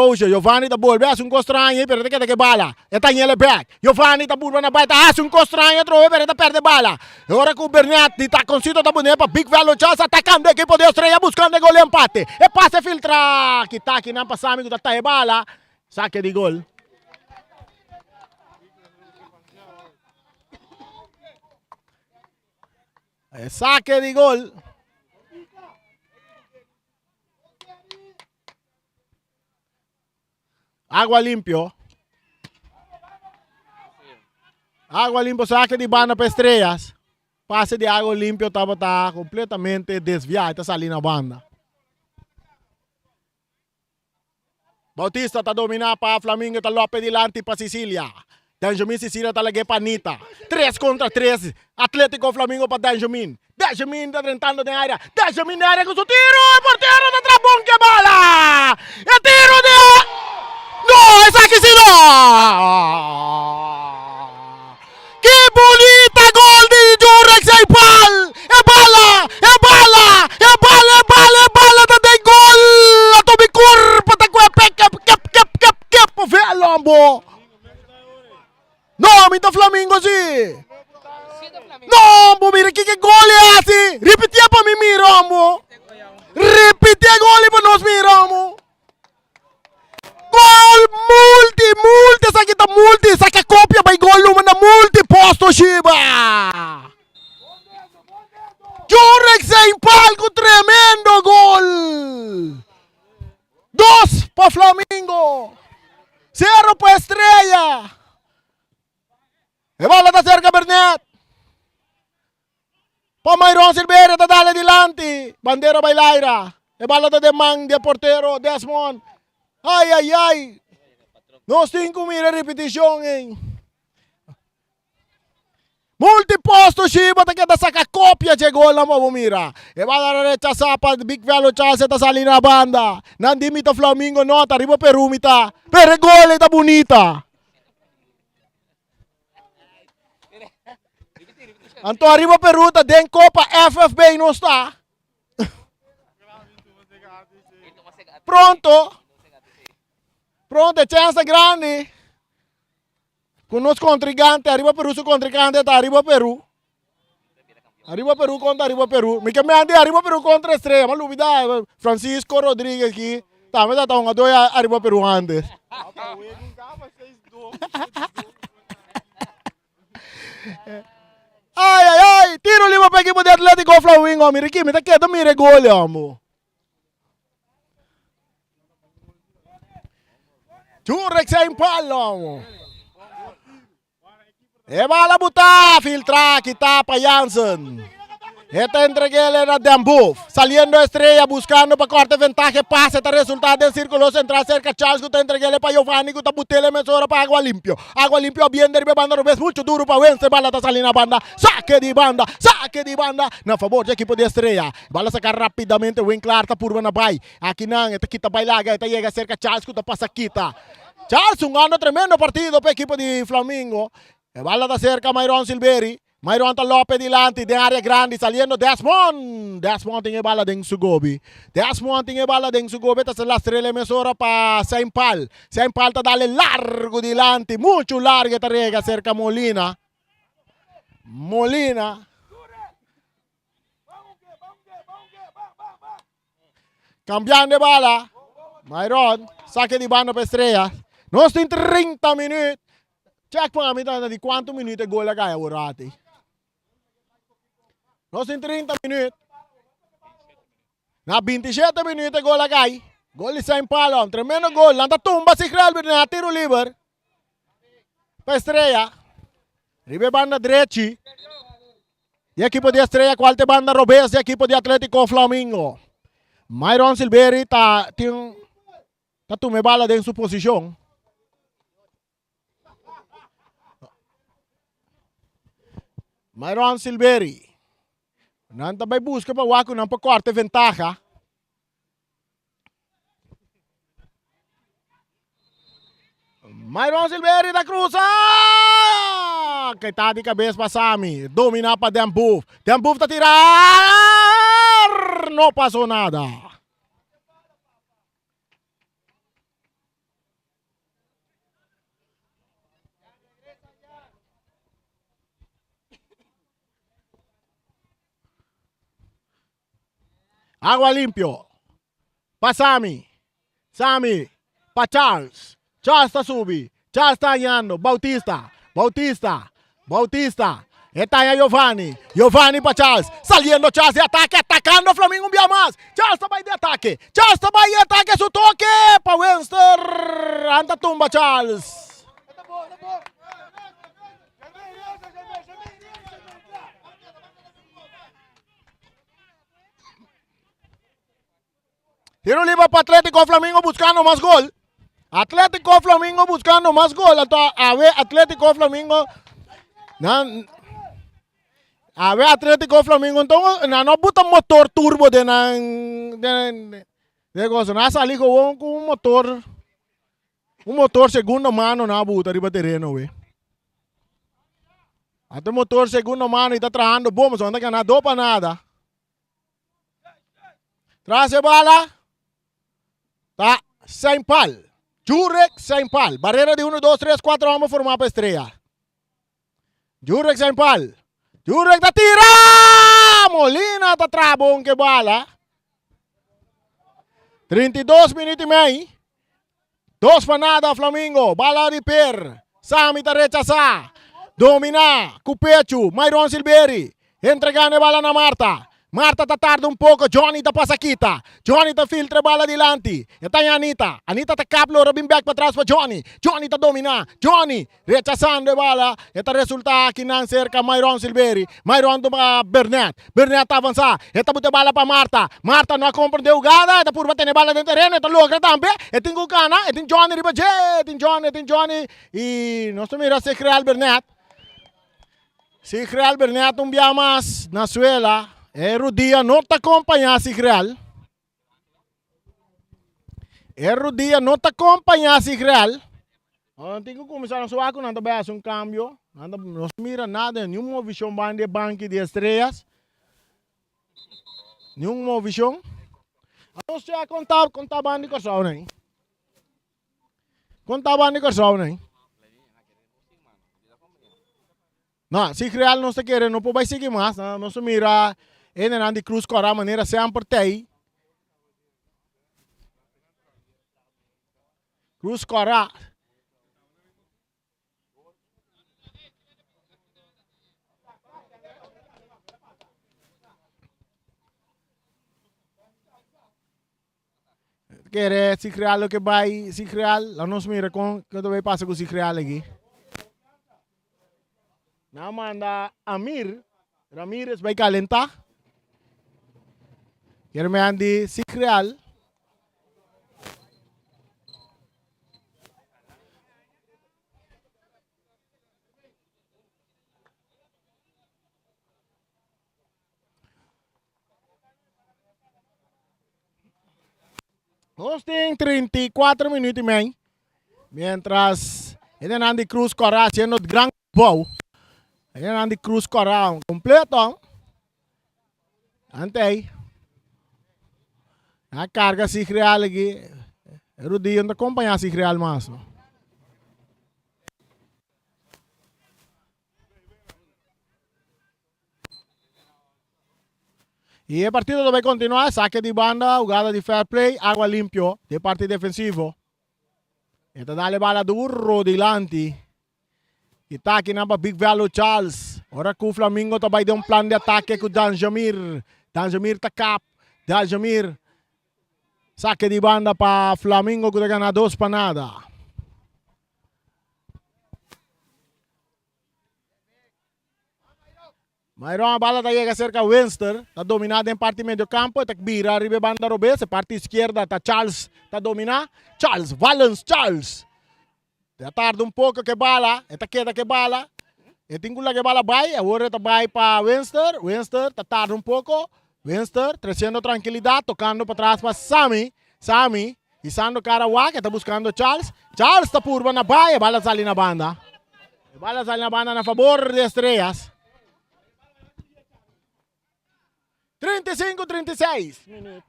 tá bol, beas un costranho, perde que bala. E tá ele back. Giovanni tá bol na baita, um costranho, trove, perde perde bala. Agora com o Bernat, tá consciente tá bonito para Big Velo Charles atacando a equipe de Estrela buscando gol empate. E passe filtra, que tá aqui na passami do tá bala. Saque de gol. E saque de gol. Agua limpio. Agua limpio, saque de banda para Estrellas. Pase de agua limpio estaba completamente desviado. Está saliendo a banda. Bautista está dominando para Flamengo. Está López delante para Sicilia. Danjomin Sicilia está lagi para Anita. 3 contra 3. Atlético Flamengo para Danjomin. Danjomin está tentando de área. Danjomin de área con su tiro. El portero de Trabón que bala. El tiro de... ¡No! ¡Esa que sí no! ¡Qué bonita gol de Jurex Aipal! ¡Es bala! ¡Es bala! ¡Es bala! ¡Es bala! ¡Es bala! ¡Te gol! ¡A tu mi curva! ¡Te cuepe! ¡Kep! ¡Velo, ambo! ¡No! ¡Mito Flamengo, sí! ¡No, ambo! ¡Mira qué gol es así! ¡Repetía para mí, miro, ambo! ¡Repetía gol y para nos miro, ambo! Gol multi, saca copia by gol lumana multi posto Shiba. Jurex en palco, tremendo gol. 2 para Flamengo, 0 para Estrella. E bala está cerca Bernat. Pa Mayron Silveira está dale adelante. Bandera bailaira. E bala está de man de portero Desmond. Ay. Nos 5 mira repetición en. Multiposto Shiba te queda saca copia llegó la movo mira. E va a la derecha Zapa, Big Velo Charles está saliendo a banda. Nandimita Flamengo nota, arriba Perú mita. Pero gol está bonita. Anto arriba Perú está den Copa FFB no está. Pronto, chance grande. Con los contrincantes, arriba Perú, su contrincante está arriba Perú. Arriba Perú contra arriba Perú. Me quedé arriba Perú contra Estrella. Mas olvidar, Francisco Rodríguez aquí. También está un dois arriba Perú antes. Ay. Tiro livre para equipo de Atlético Flamengo. Mira aqui, me está quieto, mire gol, amor. Jurex em palo, amor. E bala botar, filtrar, quitar para Jansen. Esta entreguele era Dembuf. Saliendo Estrella, buscando para corte ventaja, pase, está resultado del círculo central cerca Charles, que está entreguele para Giovanni, que está butele mesora para Agua Limpio. Agua Limpio bien derribe banda, ves mucho duro para vencer, bala está saliendo a banda. Saque de banda. Na favor del equipo de Estrella. Bala sacar rápidamente, buen claro, está por una bay. Aquí nan, esta quita bailaga, esta llega cerca Charles, que está pasa quita. Charles, un gano tremendo partido para el equipo de Flamengo. Bala está cerca Mayron Silveri. Mayron está López delante de área grande, saliendo Desmond. Desmond tiene bala de Sugobi. Esta es la estrella emisora para Saint Paul. Saint Paul está dale largo delante, mucho largo esta rega cerca Molina. Cambiando de bala. Mayron, saque de banda para Estrella. No está en 30 minutos. Check para mí de cuántos minutos el gol acá ahora. No está en 30 minutos. Na 27 minutos el gol acá. Gol de Saint Paul. Tremendo gol. Lanta tumba si Krelber. Tiro libre. Para Estrella. Ribe banda derecha. Y equipo de Estrella. Cuarta banda Robes. Y equipo de Atlético Flamengo. Mayron Silveri está tomando bala en su posición. Mayron Silveri. Nanta vai busca para Waco, não para corte ventaja. Mayron Silveri da cruza. que está de cabeza para Sammy. Domina para Dan Booth. Dan Booth está tirar. No pasó nada. Agua limpio. Pa Sammy. Sammy. Pa Charles. Charles está subi. Charles está guiando. Bautista. Bautista. Bautista. Está ahí Giovanni. Giovanni para Charles. Saliendo Charles de ataque. Atacando Flamengo un día más. Charles está ahí de ataque. Charles está ahí de ataque. Su toque. Para Webster. Anda tumba Charles. Tiro libre para Atlético Flamengo buscando más gol. Atlético Flamengo buscando más gol. A ver, Atlético Flamengo. A ver, Atlético Flamengo. Entonces, no bota motor turbo de cosa. No sali con un motor. Un motor segunda mano na buta arriba terreno, we. Até motor segunda mano e está trabajando bom, só anda que nada para nada. Traz a bala. Tá sem pal. Jurek sem pal. Barreira de 1, 2, 3, 4. Vamos formar para estrela. Jurek sem pal. Jurek tá tira! Molina tá trabom que bala. 32 minutos e meio. 2 para nada Flamengo. Bala de per. Sammy tá rechazar. Domina. Cupecho. Myron Silveri. Entregando a bala na Marta. Marta tá tarde um pouco, Johnny tá passa quita. Johnny tá filtra bala adiante. Está aí Anita. Anita tá caplo, Robin back para trás para Johnny. Johnny tá domina. Johnny rechazando a bala. Está resulta aqui na cerca Myron Silveri. Myron para Bernat. Bernat tá avançar. Está botando bala para Marta. Marta não compreendeu jogada. Está por bater bala dentro do terreno. Está logra também. E tem o cana. E tem Johnny riba. Tem Johnny. E nós mira se crear Bernat. Se crear Bernat dia mais na suela. Rudia não te acompanhar, Sigreal. Rudia não te acompanhar, Sigreal. Tem que começar a suar com nada bem, um cambio. Nada, não mira nada, nenhuma visão de banco de estrelas. Nenhuma visão. Não sei a contar banda de coração, né? Contar banda de coração, né? Não, Sigreal não se quer, não pode seguir mais. Não se mira. En Andy Cruz corre a maneira sempre tem. Cruz corre. Quer se criar o que vai se criar, lá não se mira com que vai passar com se criar aqui. Na manda Amir, Ramírez vai calentar. Quero me andi si real. Nós temos 34 minutos e meio. Mientras ele Andy Cruz corre haciendo gran bow. Ele Andy Cruz corre completo. Ante aí. A carga se real aqui. Rudia não acompanhar se real mais. E o partido vai continuar. Saque de banda, jogada de fair play, água limpio de parte defensivo. Esta dale bala duro dilante. E tá aqui na Big Value Charles. Ora que o Flamengo vai dar um plano de ataque com o Danjamir. Danjamir tá cap. Danjamir. Saque de banda para Flamengo que ganha 2 para nada. Mayroon a bala tayo cerca Webster. Está dominada em parte medio campo. Está vira arriba banda Robes. A parte esquerda está Charles. Está dominada. Charles. Valence Charles. Está tarde um pouco que bala. Está queda que bala. E tem que bala vai. Agora está vai para Webster. Webster está tarde um pouco. Webster, trazendo tranquilidade, tocando para trás para Sammy. Sammy, pisando cara que está buscando Charles. Charles está por na baia, bala sali na banda. Bala sale na banda na favor de Estrellas. 35-36 minutos.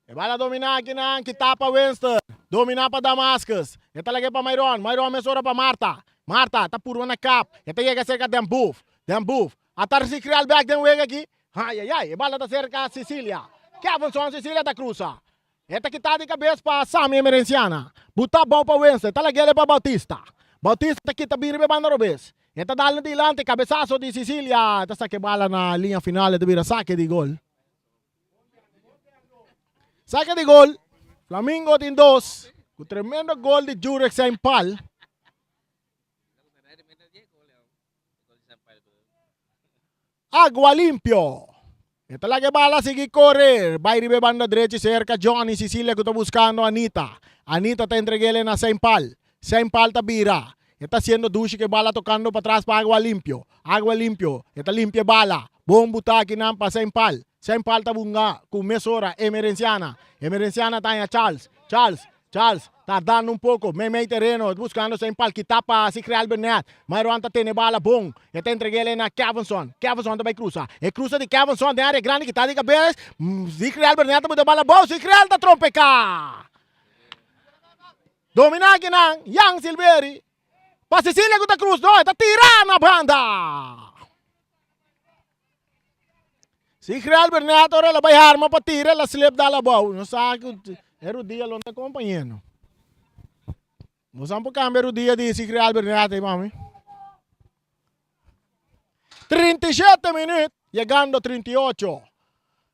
E bala domina aqui na Kitapa Winston. Domina para Damascus. Esta lagi para Myron. Myron mesura para Marta. Marta, tá puro na cap. Esta chega cerca de Ambuf. Atar si Crial back den wega aqui. Ai, ai, ai. E bala tá cerca a Cecília. Kevinson, Cecília da Cruza. Esta que tá de cabeça para Sami Emerenciana. Buta bom para Winston. Esta lagi para Bautista. Bautista que tá biribe banda robes. Esta dal na dilante, cabeçazo de Cecília. Esta sa que bala na linha final de vira saque de gol. Saque de gol. Flamingo tem 2. Com tremendo gol de Jurek Saint Paul. Agua limpio. Esta la que bala sigue correr. Va a ir banda derecha cerca Johnny Cecilia que está buscando a Anita. Anita está entregando a Saint Paul. Saint Paul está vira. Está haciendo dushi que bala tocando para atrás para agua limpio. Agua limpio. Esta limpia bala. Bom buta aqui na para Saint Paul. Saint Paul está bunga com mesora Emerenciana. Emerenciana está em Charles. Charles está dando um pouco. Meio terreno. Buscando Saint Paul que tapa si Crial Bernat. Myron está tendo bala bom. Está entregando na Kevinson. Kevinson também cruza. E cruza de Kevinson de área grande que está de cabeça. Si Crial Bernat está bala bom. Si Crial está trompeca. Domina aqui na Yang Silveri. Para Cecília Guta Cruz, não, está tirando a banda. Si Crial Bernat, ora ela vai arma para tirar, ela slip da boa. Não sabe que era o dia lá na companheiro. Não sabe porque era o dia de Si Crial Bernat, mami. 37 minutos, chegando a 38.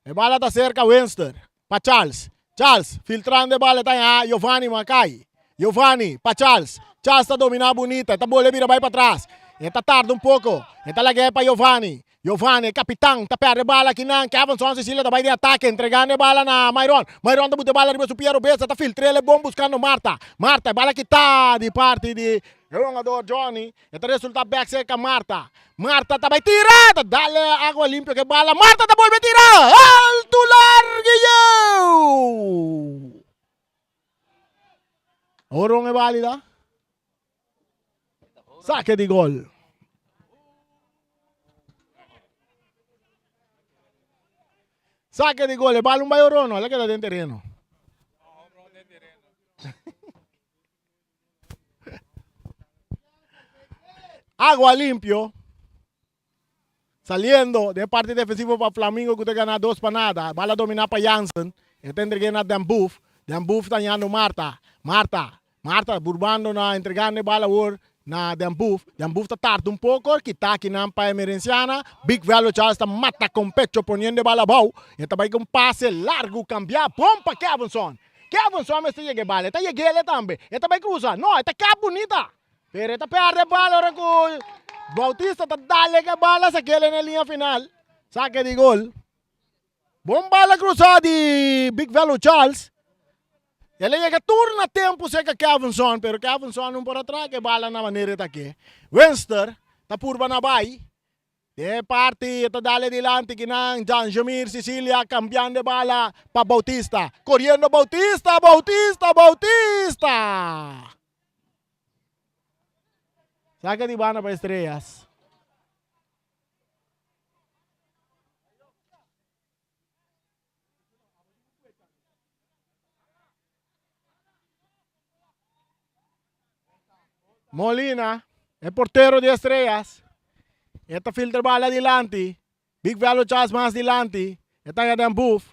E bala está cerca Winston, para Charles. Charles, filtrando a bala, está a Giovanni Macai. Giovanni, para Charles. Charles está dominando bonita, está boa, vira vai para trás. Está tarde um pouco. Está lá para Giovanni. Giovanni, capitão, está perde bala aqui na Kevinson, Cecília, está vai de ataque, entregando a bala na Myron. Myron está botando bala de Piero Bessa, está filtrando, é bom buscando Marta. Marta, bala que está de parte de jogador Johnny. Está resultado back seca Marta. Marta está vai tirar, dá-lhe água limpa que bala. Marta está volve tirar. Alto larguillo. Orong é válida. Saque de gol. Saque de gol. El balón va a oro, no, la queda dentro terreno. Agua limpio. Saliendo de parte defensivo para Flamingo que usted gana 2 para nada. Bala dominar para Jansen. Está entregando a Dambuf. Dambuf está ganhando Marta. Marta, burbando na entregando a bala na Dambuf. Dambuf está tarde um pouco, que está aqui na Emerenciana. Big Velo Charles está mata com pecho, poniendo bala bau. E está com um passe largo, cambiar. Bom para Kevinson. Kevinson me está chegando bala. Está chegando também. Está vai cruzar. Não, está cá bonita. Pero está perde bala ahora com Bautista. Está dale a bala, saque na linha final. Saque de gol. Bom bala cruzada de Big Velo Charles. Ele chega turno a tempo seca Kevinson, pero Kevinson não por atrás que bala na maneira tá aqui. Winston tá por banabay. De parte está dale dilante que não Jamir Cecilia cambiando de bala para Bautista. Correndo Bautista. Saca de bana para Estrellas. Molina, el portero de Estrellas. Esta filtra bala adelante. Big Velo Charles más adelante. Esta é Dambuf.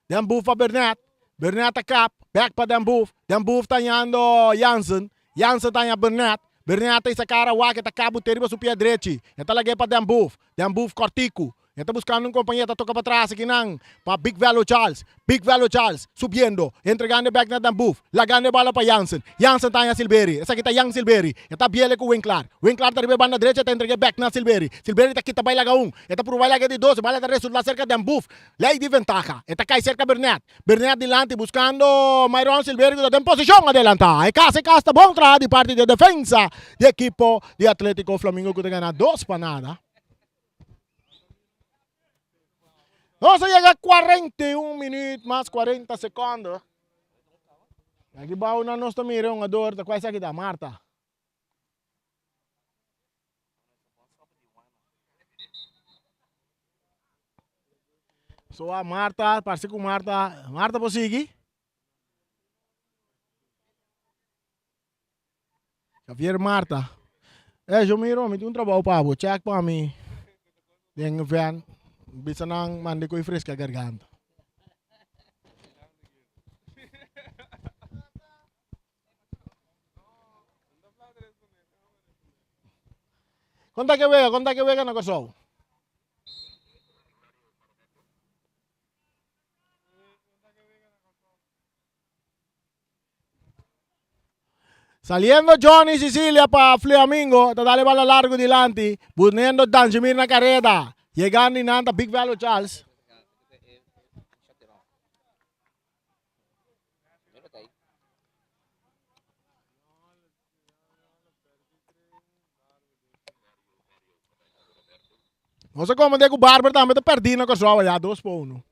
Dambuf a Bernat. Bernat a cap. Back para Dambuf. Dambuf está ganhando Jansen. Jansen está ganhando Bernat. Bernat tem essa cara que está cabo teriba su pé direito. Esta lagi para Dambuf. Dambuf cortico. Está buscando un compañero, está toca para atrás aquí para Big Velo Charles. Big Velo Charles subiendo, entregando back na Dambuf, lagando bala para Jansen. Jansen está en Silveri. Essa aqui está Yang Silveri. Está biele com Winklar. Winklar está arriba banda derecha, está entregando back na Silveri. Silveri está aqui, está baila um. Está por baila de 12, bala está resultado cerca de Dambuf. Lei de ventaja. Está cai cerca Bernat. Bernat delante buscando Myron Silveri, está en posición adelante. E casa está bom tra de parte de defensa de equipo de Atlético Flamingo que gana 2 para nada. Vamos a llegar a 41 minutos más 40 segundos. Aqui va una nostra mira, un ador, da qual aqui da Marta. So a Marta, parece com Marta. Marta, prossegue. Javier Marta. Eu miro, me tem trabalho para você, check para mim. Tem van, bisa nang mandi ko fresca a garganta. Conta que vega na Kosovo. Saliendo Johnny Sicilia para Flamingo, te dale bala largo delante, buscando Danjamir na carreta, llegando inanta Big Value Charles. Não sei como é que o Barber também está perdendo com a sua, já 2-1.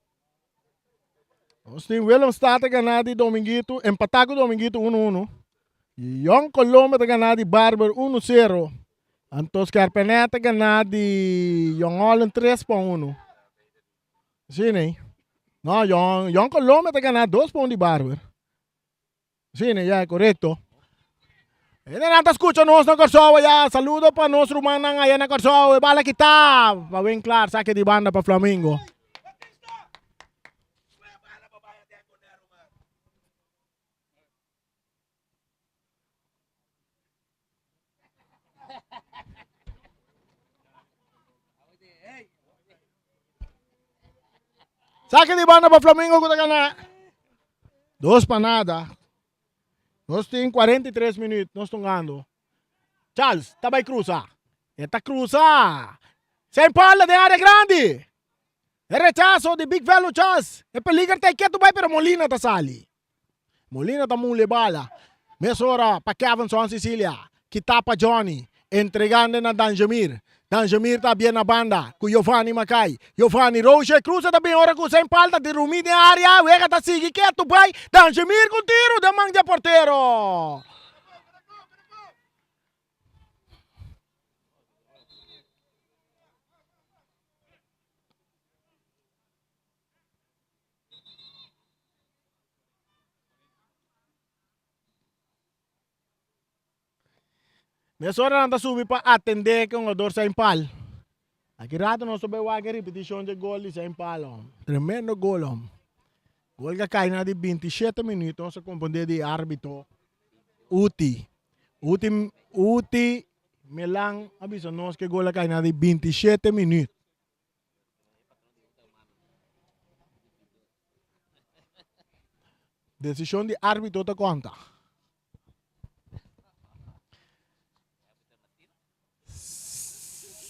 Nós temos Willem Stata ganhado de Dominguito, empatado com Dominguito 1-1. Young Colombo ganhado de Barber 1-0. Antos Carpeneta ganhado de Young Holland 3-1. Sim, né? Não, Young Colombo ganhado 2 de Barber. Sim, né? Já é correto. E nanta escucha nós na Kosovo já. Saludo para nós rumanang ayan na Kosovo. Bala kita. Pa bem claro, saque de banda para Flamingo. Saque de banda para Flamingo que tá 2 para nada. Nós temos 43 minutos, nós estamos ganhando. Charles, tá vai cruzar. Está cruzar. Sem pala de área grande. É rechazo de Big Value Charles. É peligar tá quieto vai, pero Molina tá sali. Molina tá mule bala. Mesora para Kevin Son Sicilia. Que tapa Johnny. Entregando na Danjamir. Danjamir tá bem na banda. Com Giovanni Macai. Giovanni Roche cruza também hora com sem palta de Rumi de área. Vega tá sigue quieto vai. Danjamir com tiro da mão de porteiro. Mesora anda subir para atender com o dor sem pal. Aqui rato nós soube a repetição de gol sem pal. Tremendo gol. Gol que cai na de 27 minutos. Nós compreender de árbitro. Uti Melang aviso nós que gol que cai na de 27 minutos. Decisão de árbitro te conta.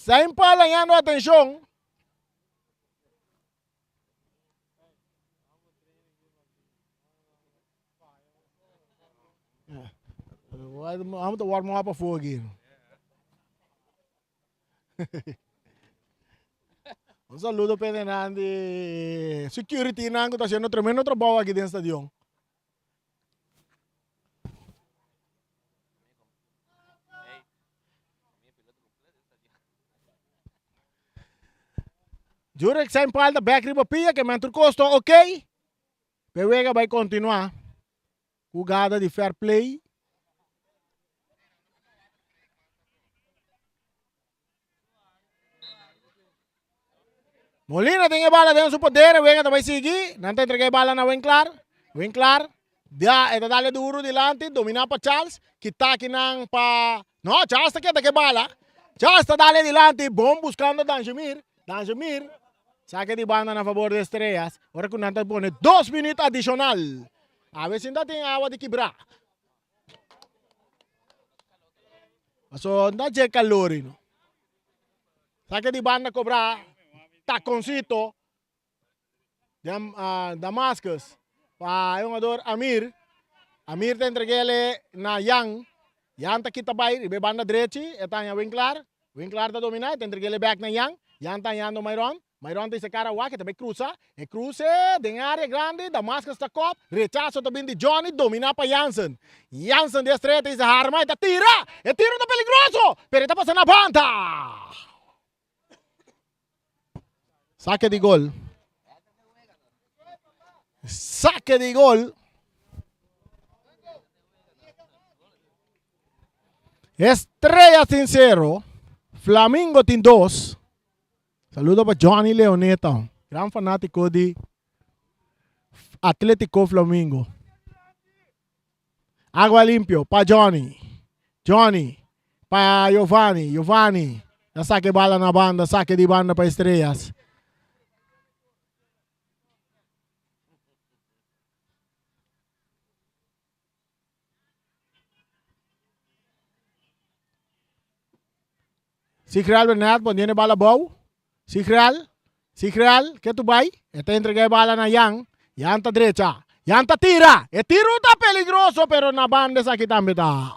Sem palangando atenção. Vamos te warm up voor aqui. Un saludo para Nandi. Security nango está haciendo tremendo trabajo aquí dentro del estadio. Jurek sem palda back riba pia que mentor costo ok. Pewega vai continuar. Jogada de fair play. Molina tem a bala dentro do poder, Wenga vai seguir. Não tem entregue a bala na Winklar. Winklar. Dia, ito dali duro dilante, domina pa Charles. Kita kinang pa... No, Charles está que bala. Charles está dali dilante, bom buscando Danjamir. Danjamir. Saque de banda na favor de Estrellas. Ahora que Nanta pone 2 minutos adicional. A ver si ainda tem agua de quebrar. So, não tem calor. No? Saque de banda cobrar. Taconcito. Damascus. Para yung ador Amir. Amir te entreguele na Yang. Yang ta kita bay. Ibe banda direchi. Eta yung Winklar. Winklar ta domina. Te entreguele back na Yang. Yang ta yando Mayron. Mayroon tayo sa Karawa, kita may cruza. E cruce, de área grande, Damascus ta cop, rechazo também de Johnny, domina pa Jansen. Jansen de estreta e sa arma, e tira! E tiro ta peligroso! Pero ita pasa na banda! Saque de gol. Saque de gol. Estrellas en 0. Flamingo en 2. Saludo para Johnny Leoneta, gran fanático de Atlético Flamingo. Agua limpio para Johnny. Johnny para Giovanni. Giovanni. Ya saque bala na banda, saque de banda para Estrellas. Sigreal Bernat, poniendo bala bow. Sigreal, que tu vai? Este entrega bala na Yang. Yang ta derecha. Yang ta tira. El tiro está peligroso, pero na banda aquí también está.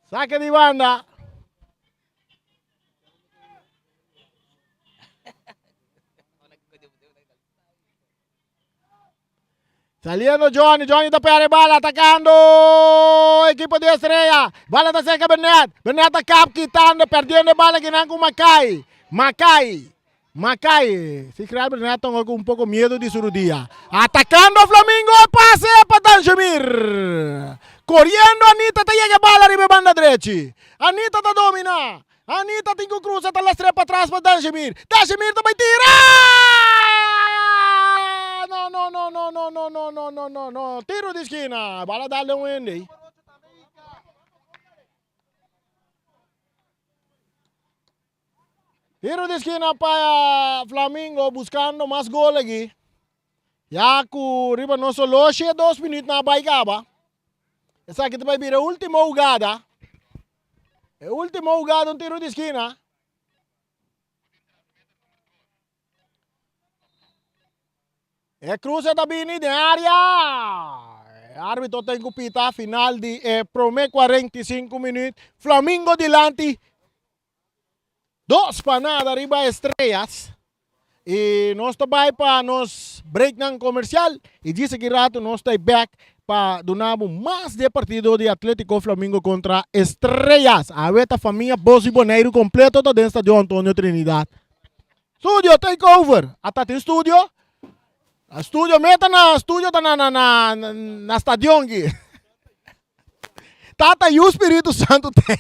Saque de banda. Saliendo Johnny está pegando bala, atacando equipo de Estrella. Bala está cerca Bernat. Bernat está cap quitando, perdiendo bala que con Macay. Si crear Bernat tengo un poco miedo de su día. Atacando Flamingo, pase para Danjemir. Corriendo Anita te llega bala arriba banda derecha. Anita te domina. Anita tengo cruz hasta las 3 para atrás para Danjemir. Danjemir te va a tirar. No. Tiro de esquina. Bala darle un ende. Tiro de esquina para Flamingo buscando más gol aquí. Ya que arriba no solo 2 minutos na baigaba. Essa aqui vai vir a última jugada. A última jugada, um tiro de esquina. É cruza da Bini de área. Árbitro tem que pitar final de Promé 45 minutos. Flamingo delante. 2 para nada arriba Estrellas. E nós também para nos break ng comercial. E diz que rato nós estamos back para donamos mais de partido de Atlético Flamingo contra Estrellas. A ver a família Bosi Boneiro completo dentro do estádio Antônio Trinidad. Studio take over. Até tem estúdio. A studio meta na studio na stadion aqui. Tata e o Espírito Santo tem.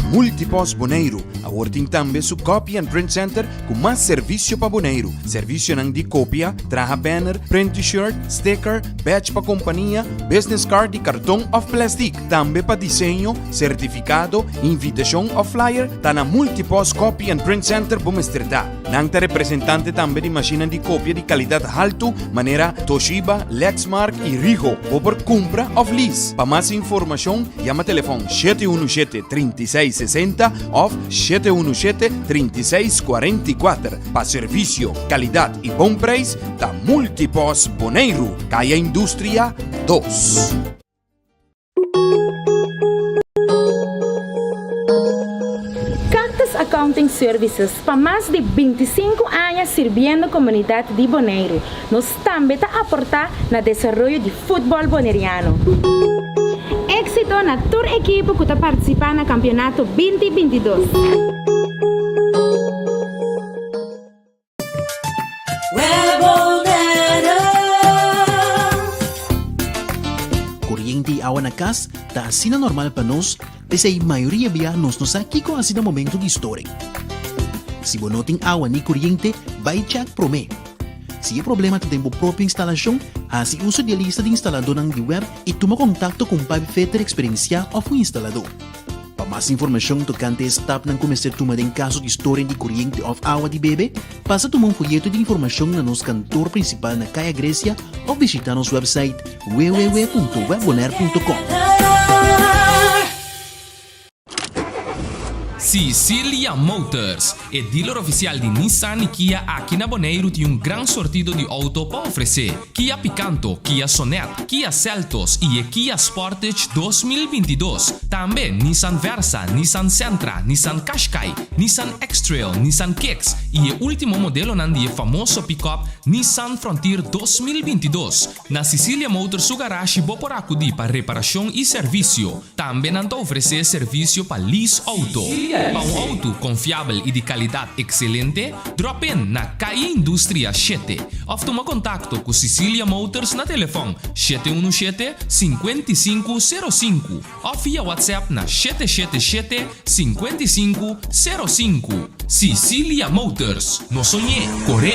Multipos Boneiro, awarting tambe su copy and print center com mais serviço para Boneiro. Serviço nang di copia, traha banner, print t-shirt, sticker, badge pa companhia, business card di cartão of plastic, tambe pa diseño, certificado, invitation of flyer, ta na Multipos copy and print center bumestrita. Nang ta representante tambe di macina di copia di qualidad alto, manera Toshiba, Lexmark e Rigo, o por compra of lease. Pa mais informação, llama telefone 717-3660 of 717-3644. Pa servicio, calidad y bom preço, da Multipos Boneiro, Calle Industria 2. Cactus Accounting Services, para mais de 25 anos servindo a comunidade de Boneiro, nós também está a aportar no desenvolvimento de futebol boneriano. Éxito na tour equipe que está participando no campeonato 2022. Kuryente e awa na kas, ta asina normal pa nos, pese a maioria biyanos nos aqui com asina momento de história. Si bonoting awa ni kuryente, vai Jack Prome. Se é problema tem a própria instalação, assim uso de lista de instalador na web e toma contato com o Pipe Fitter experienciado ou um instalador. Para mais informação tocante a esta etapa, começar a tomar em caso de história de corrente ou água de bebê, passa a tomar um folheto de informação no nosso cantor principal na Caia Grécia ou visitar nosso website www.webbonaire.com. Sicilia Motors, é dealer oficial de Nissan e Kia aqui na Bonaire tem grande sortido de auto para oferecer. Kia Picanto, Kia Sonet, Kia Seltos e Kia Sportage 2022. Também Nissan Versa, Nissan Sentra, Nissan Qashqai, Nissan X-Trail, Nissan Kicks e o último modelo de famoso pick-up Nissan Frontier 2022. Na Sicilia Motors, su garagem por acudir para reparação e serviço. Também não oferecer serviço para lease auto. Para um auto confiável e de qualidade excelente, drop in na Caia Indústria 7. Ou toma contato com Sicilia Motors na telefone 717-5505 ou via WhatsApp na 777-5505. Sicilia Motors, no sonhei, corre!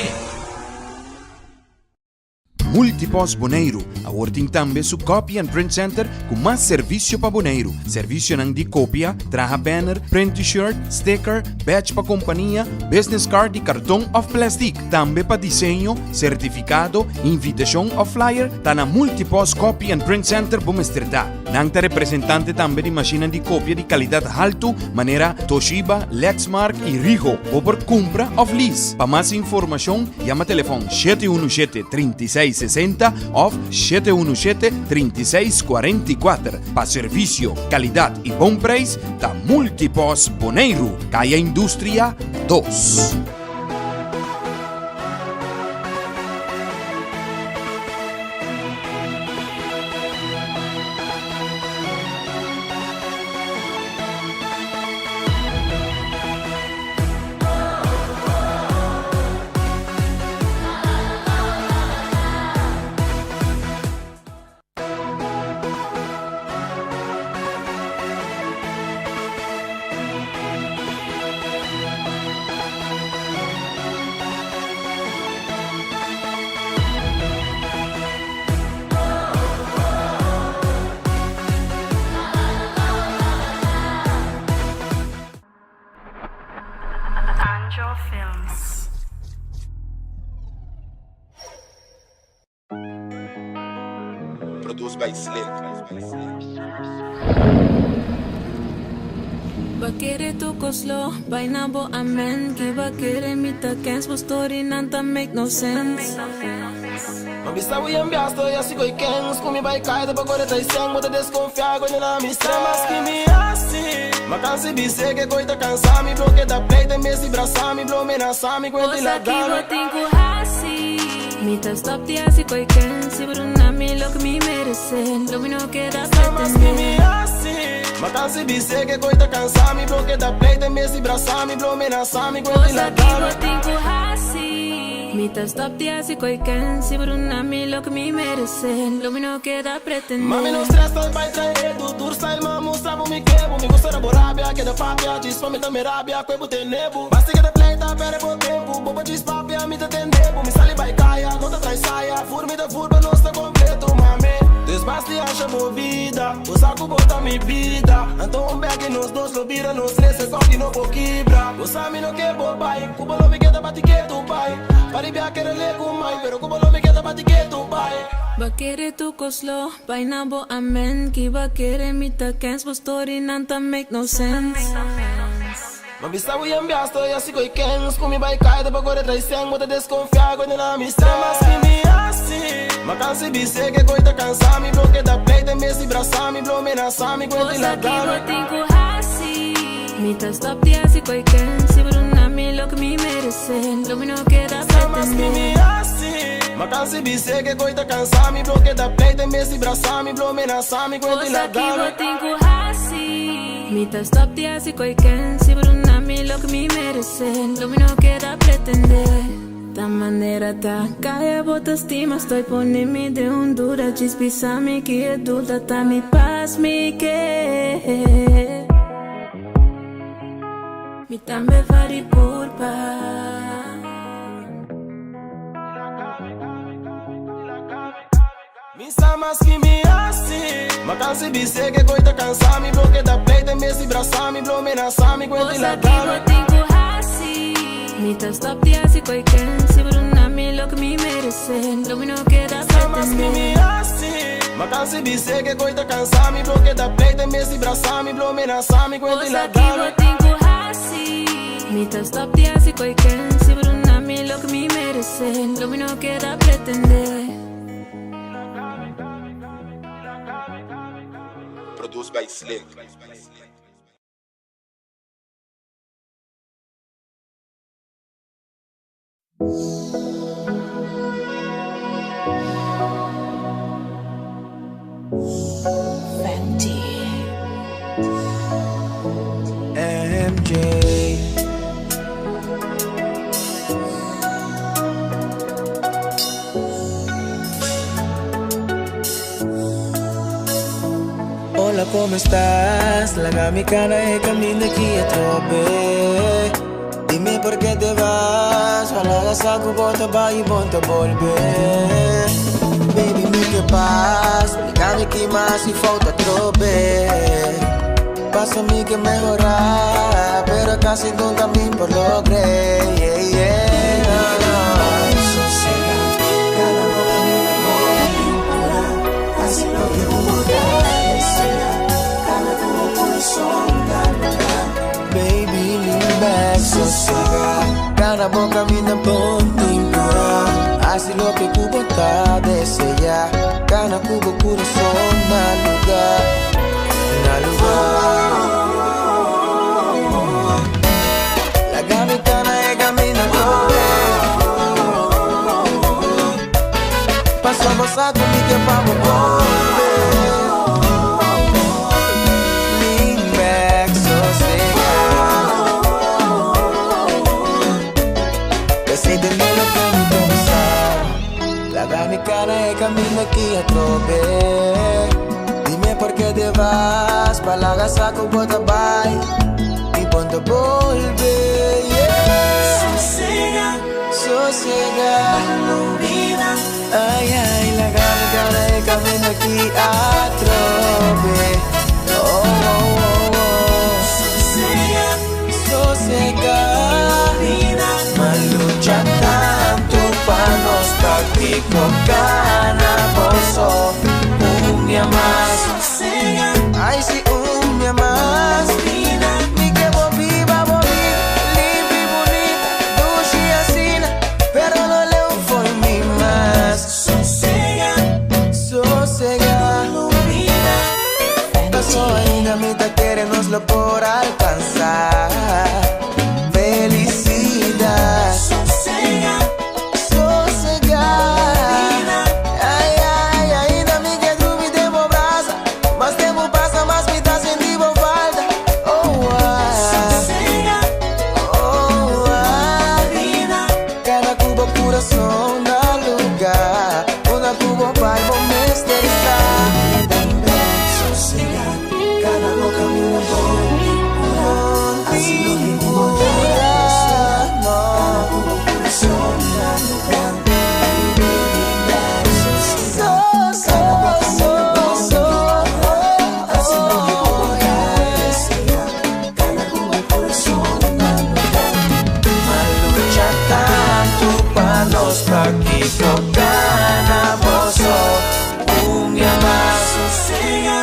Multipos Bonaire, awarting tambe su Copy and Print Center com mais serviço para Bonaire. Serviço nang di copia, traha banner, print t-shirt, sticker, badge para companhia, business card e cartão of plastic. Tambe para desenho, certificado, invitação ou flyer, tá na Multipos Copy and Print Center Bumesterdá. Nang ta representante tambe di macchina di copia di qualidade alto, maneira Toshiba, Lexmark e Ricoh, ou por compra of lease. Para mais informação, chama telefone 717-3660 ou 717-3644. Para serviço, qualidade e bom preço, da Multipos Bonaire, Caia Indústria 2. Films. Produced by Slick. Bakere to koslo, by nabo amen. Ki bakere mita kens, but story nanta make no sense. Mabista we ambiasto, ya sigo e kens. Come by kaida, bagore traição, muda desconfiar, quando na missão. Mas que me assim. Ma cansi bise che coita cansami, bloque da play, te mesi braçami, blow me nasami, quenti la dana. Osa ki botin ku hasi. Mita stop ti asi koi ken, si brunami lo que me merece. Lo mino queda Mas que me assim. Ma cansi bise che coita cansami, bloque da play, te mesi braçami, blow me nasami, quenti la Osa ki dana. botin ku hasi. Mita stop ti asi koi ken, si brunami lo que me merece. Lo mino queda pretender. Mami non stressa, vai traer do tour style, ma mostravo mi quebo. Mi gusta da borabia, che da papia, ci spami da me rabbia, quei bute nebu. Basti che da play, ta pere po tempo, bobo ci spapia, mi te tendebu. Mi sali vai caia, non te trai saia, furmi da furba, non sta completo, mami. Desbasti acha movida, o saco bota mi vida. Então bag nos dois, lo vira, nos três, só que não vou quebrar. O sami não que bobai, cuba lo me queda bati que tu pai. Paribia quer lego mai, pero cuba lo me queda bati que tu pai. Bakere tu koslo, by nabo amen. Ki bakere mita kens, but story nanta make no sense. Mabista we ambiasto, ya sigo e kens. Come by kaida, bagore traição, muda desconfiar, quando na missão. Mas que me assim. Ma cansi bise che coita cansami, bloque da play, te mesi braçami, blow me nasami, quenti la Osa ki dana. botin ku hasi. Mita stop ti asi koi ken, si brunami lo que me merece. Lo mino queda Mas que me pretender. assim. Ma cansi bise che coita cansami, bloque da play, te mesi braçami, blow me nasami, quenti la Osa ki dana. botin ku hasi. Mita stop ti asi koi ken, si brunami lo que me merece. Lo mino queda pretender. Da maneira tá, caia bota estima, estoy ponendo de dura, pisami que é dura, tá me paz me que. Me também vari culpa. mas que me assim. Mas canse de ser que coita cansar me bloque da pleita, me se braçar me blow me na sami, quente la cara. Mi ta stop ti así coi ken si bruna mi lo que mi merece lo no queda Mas que me assim. Mas canse de ser que coita cansar me bloque da pleita, me se braçar me blow me na sami, quente la cara. Mi ta stop ti así coi ken si bruna mi lo que mi merece lo no queda pretender. Produced by Slick. MJ. Hola, ¿cómo estás? Laga mi cara y camino aquí a trope. Dime por qué te vas. Halaga saco, bota, va y ponte a volver. Baby, me que paz. Explícame que más si falta trope. Pasa a mí que mejorar, pero casi nunca me por logré. Yeah, yeah, cada boca mi amor, así lo que hubo desea, cada como corazón baby, lean back, sosega, cada boca mi amor, así lo que cubo está desea, cada cubo corazón na lugar. La gamitana e caminatore. Passo a passar comigo que vamos volver. Lean back, sossegado. Pensei de mim lo que me pensar. La gamitana e camina aqui a trobe. Dime por qué te vas, palaga saco, bota bye y ponte a volver, yeah. Sosega, sosega, no vida. Ay, ay, la gana y camino aquí a trobe. Oh, oh, oh, oh. Sosega, sosega, vida. Mas lucha tanto pa' nos practico gana, poso. Unia más, ay si unia más, mi que viva, limpa y bonita, dulce y asina, pero no le fue mi más. Sosega, sosega, pasó ainda mitad querenoslo por alcanzar. Felicidad, sosega, sosega. Coração na lugar, una tubo vai bom misterizar. Sossega, cada boca minha boca, assim não me mudar. Cada tubo coração na lugar, aquí gana mozo, unia más, sosega.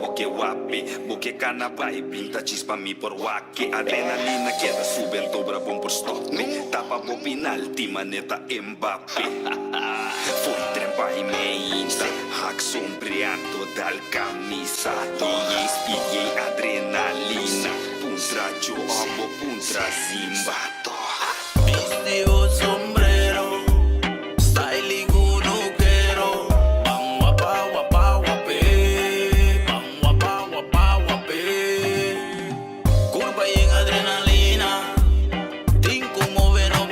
Boke wapi, boke kana vai pinta chispa mi por waki. Adrenalina queda sube dobra bom por stop me. Tapa bo penalti maneta Mbappé. Foi trempa e meinta, hack sombreado dal camisa. E spieghi adrenalina, puntra joabo, puntra zimbato. Viste o sombrero, styling uno quero. Bang wapa wapa wape. Curva y en adrenalina, tin como ven o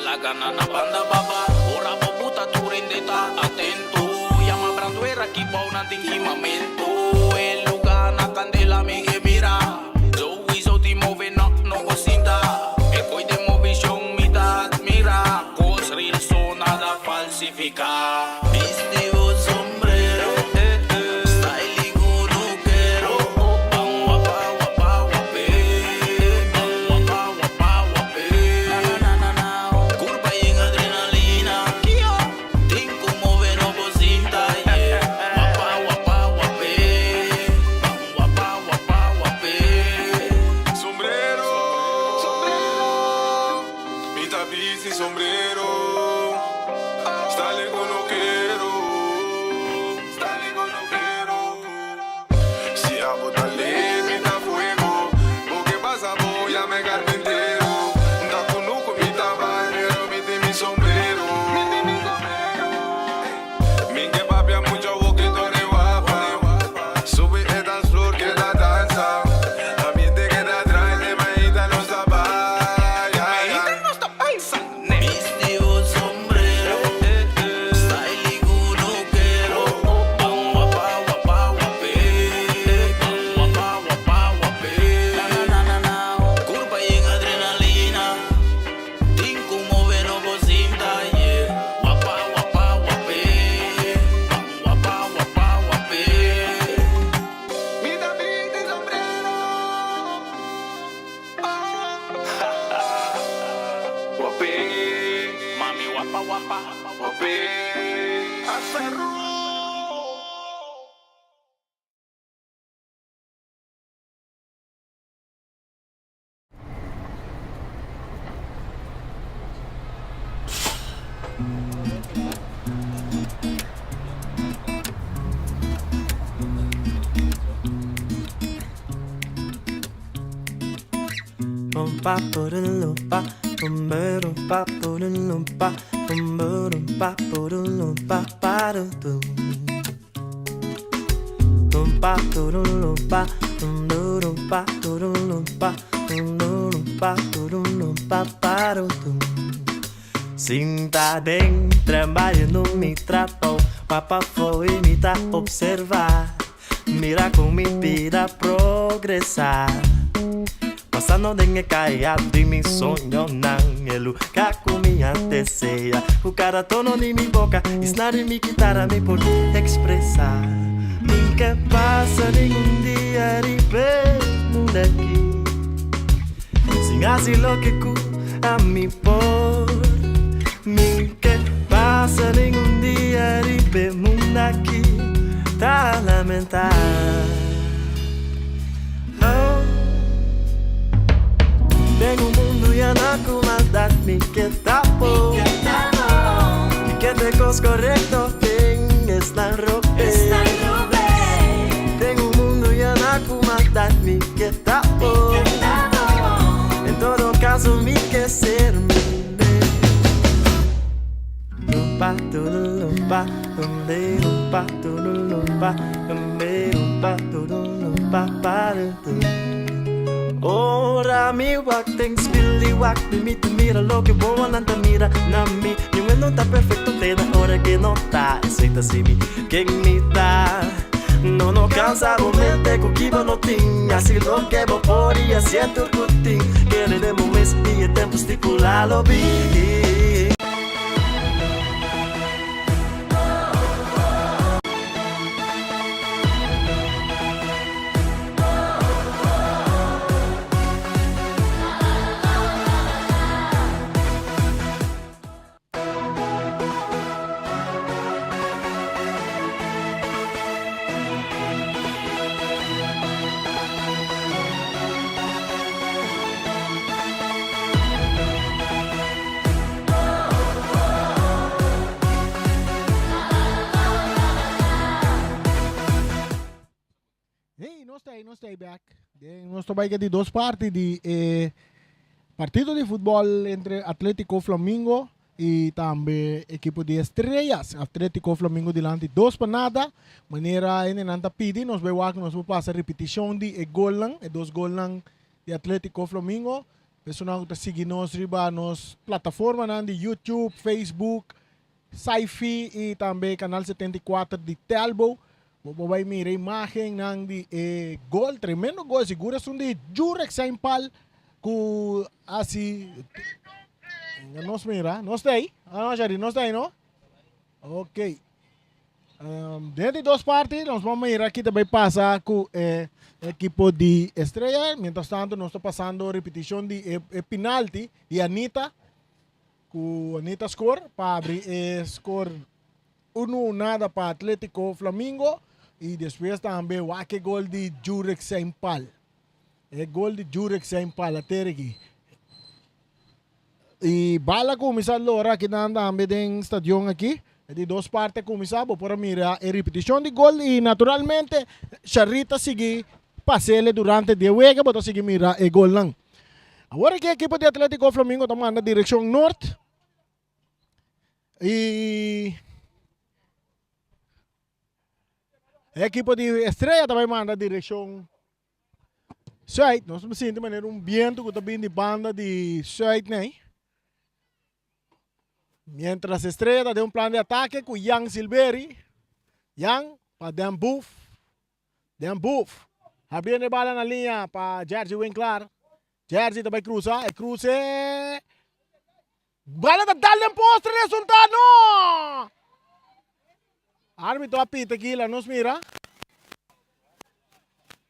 la gana na banda baba. Ora bobuta turindeta atento. Llama branduera aquí pa una tingimamento. El lugar na candela me que mira. Lo hizo ti move no cosinda. E coi de movision mi da admira. Cos real so nada falsifica. Viste o sombrero. Style guruquero. Bang wapa wapa wape. Bang wapa wapa wape. Na na na. Curva y en adrenalina. Tinko move no cosinda. Wapa wapa wape. Bang wapa wapa wape. Sombrero, mi tapiz y sombrero. Style con lo quiero, style con lo quiero. Si amo dale, mi da fuego. Lo que pasa voy a me carpintero. Da tu nuco, mi tabanero, mi sombrero. Mi que papi a mucho boquito de guapa. Sube esta flor que la danza. Ambiente que te atrae, te maíta no está Viste o sombrero. Style guruquero. Bang wapa wapa wape. Bang wapa wapa wape. Na na na. Curva y en adrenalina. Tinko move no cosinda. Wapa wapa wape. Bang wapa wapa wape. Mi tapiz y sombrero. Guapé, Mami wapa wapa. guapé. Aferro. Lumpa lumpa, lumpa lumpa, lumpa lumpa para tu. Lumpa lumpa, lumpa lumpa, lumpa para tu. Sinta bem, trabalho no me tratou. Papa foi me tá observar. Mira com me vida progressar. Passando de caia de mi sonho não é lugar com minha anteseia. O cara tono de minha boca, esnare mi guitarra me por expressar. Nunca passa nenhum dia de mundo aqui. Sem asilo que cu a mi por. Nunca passa nenhum dia de mundo aqui. Tá lamentar. Tengo un mundo y anaco maldad, mi que tapo. Mi que te cos correcto, ten está rope. Tengo un mundo y anaco maldad, mi que tapo. En todo caso, mi que ser lumpa, lumpa, lumpa, lumpa, lumpa, para tu. Ora mi wak things billy wak mi te mira lo que boa não te mira na mi nenhum não tá perfeito te da hora que não tá aceita se mi que me tá não cansa o mente com que não tinha se lo que vou por e assim é tudo cutim querer de momentos e é tempo estipulado bi. Nós estamos back. Nós estamos aqui de duas partes de partido de futebol entre Atlético Flamengo e também equipe de Estrellas. Atlético Flamengo delante 2-0. Maneira em nanta pidi nós vamos passar repetição de gol lang, 2 gol lang de Atlético Flamengo. Peso na kita sige nos riba nos plataforma na de YouTube, Facebook, Sci-Fi e também canal 74 de Telbo. Vai mira imagem ng de gol, tremendo gol. Siguro são de Jurek Saimpal ku asi nos mira, nos tem? Ah, Jari, nos tem, no? Ok. Dentro de duas partes, nós vamos ir aqui também passar com o equipo de Estrela. Mientras tanto, nós estamos passando a repetição de penalti de Anita. Com Anita score, para abrir score 1-0 para Atlético Flamingo. E depois também o gol de Jurek Saimpal. Gol de Jurek Saimpal, até aqui. E bala começar agora aqui na também no estádio aqui. De duas partes começava para mirar a repetição de gol e naturalmente Charita sigue passele durante o jogo para seguir mirar o gol lang. Agora que a equipe de Atlético Flamingo está na direção norte e a equipe de Estrela também manda direção sul. Nós sentimos maneira vento que está vindo de banda de sul, né? Mientras Estrela de un plan de ataque con Yang Silveri. Yang para Dan Buff. Abrindo a bala na linha para Jersey Winkler. Jersey também cruza. Cruze. Bala da dali posto resultado. Árbitro apita aqui, lá nos mira.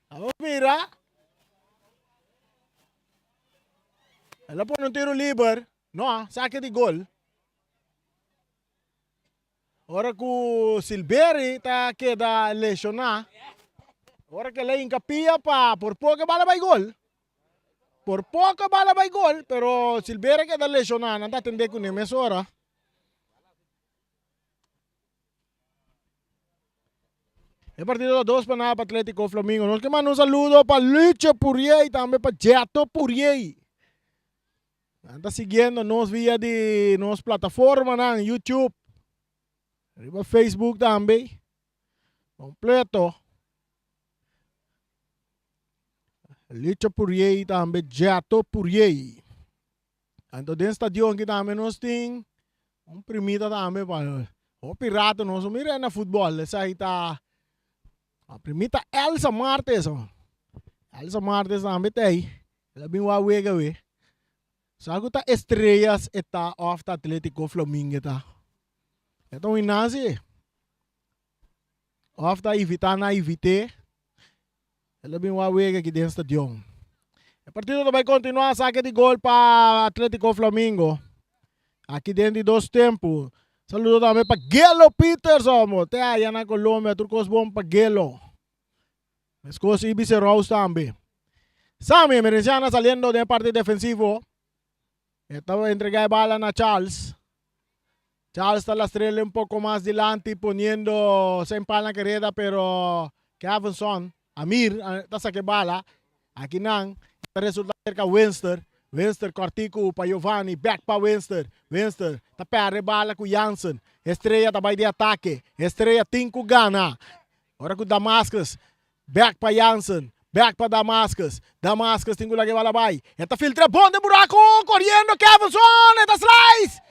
Vamos mira. Ela põe um tiro livre. Não, saque de gol. Ora que o Silveri está queda lesionado. Ora que ele encapia para por pouco bala vai gol. Por pouco bala vai gol, pero Silveri queda lesionado, não está atendendo com ele essa hora. É partido 2 para o Atlético Flamingo. Nós que mandamos saludo para Lucha Purier e também para Jeto Purier. Está seguindo nos via de nos plataforma na YouTube. Arriba Facebook também. Completo. Licha Purier também. Jato Purier. Então dentro do estádio aqui também nós temos primita também para o pirata nós mira na futebol. Essa aí tá a primita Elsa Martes. Elsa Martes também tem. Ela bem o we. Sabe que tá estrelas está off da Atlético Flamingo tá. Então, Inasi, after evitar na evite, ela vem uma wega aqui dentro do estádio. O partido vai continuar, saque de gol para Atlético Flamingo. Aqui dentro de 2 tempos. Saludo também para Gelo Peterson. Até aí na Colômbia, turcos bom para Gelo. As coisas Ibiza Rose também. Sammy Merenciana saliendo de parte defensivo. Estaba entregar a bala a Charles. Charles está la estrella un poco más delante poniendo Saimpal na carrera, pero Cavanson, Amir, está saque bala. Aquí nang, resulta cerca Winster. Winster cortico para Giovanni, back para Winster. Winster, está perde bala com Jansen. Estrella está de ataque. Estrella 5 gana. Agora com Damascus, back para Jansen. Back para Damascus. Damascus tem que lá que bala vai. Está filtra bom de buraco, correndo Cavanson, está slice.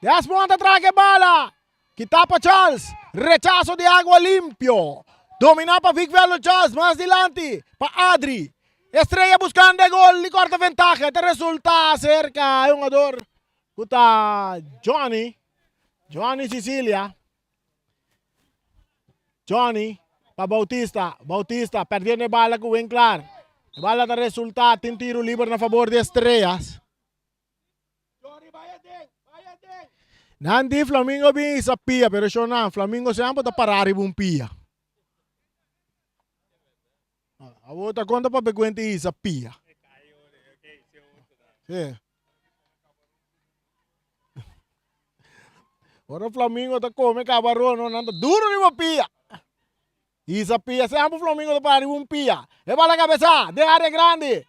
10 pontos atrás que bala. Quita para Charles. Rechazo de agua limpio. Domina para Vic Velo Charles. Más adelante. Para Adri. Estrella buscando el gol. Y corta ventaja. Este resulta cerca. Hay un jugador. Puta Johnny. Johnny Sicilia. Johnny. Para Bautista. Bautista. Perdiendo bala con Winkler. Bala de resultado. Tiene tiro libre a favor de Estrellas. Nandi Flamingo bin sa pia, pero siya na, Flamingo siya pa parari bung pia. Abo ta konta pa bekwenti sa pia. Sí. Ora Flamingo ta come cabarro no nanda duro ni mo pia. Isa pia, siya po Flamingo ta parari bung pia. E bala cabeza, de área grande.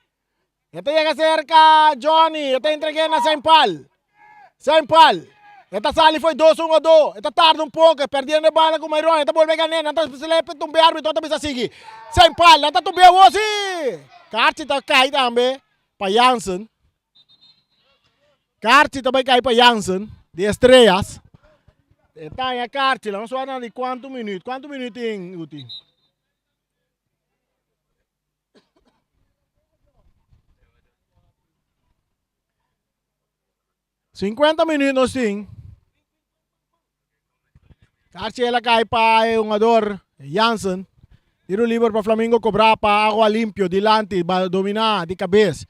Esta llega cerca Johnny, esta entregué na Saimpal. Saimpal. Esta sali foi 2-1-2. Esta tarda pouco, perdendo a bala com o Mairon. Esta volve ganhando. Esta se leva tumbe árbitro, esta bisa seguir. Sem palha, esta tumbe o assim. Carti tá cai também. Para Jansen. Carchi também cai para Jansen, de Estrellas. Está a Carchi, vamos falar de quanto minuto? Quanto minutinho, Uti? $50 minutos, sim. Carchi ela cai para um jogador, Jansen. Tiro livre para Flamengo cobrar para água limpio, dilante, dominar, de cabeça.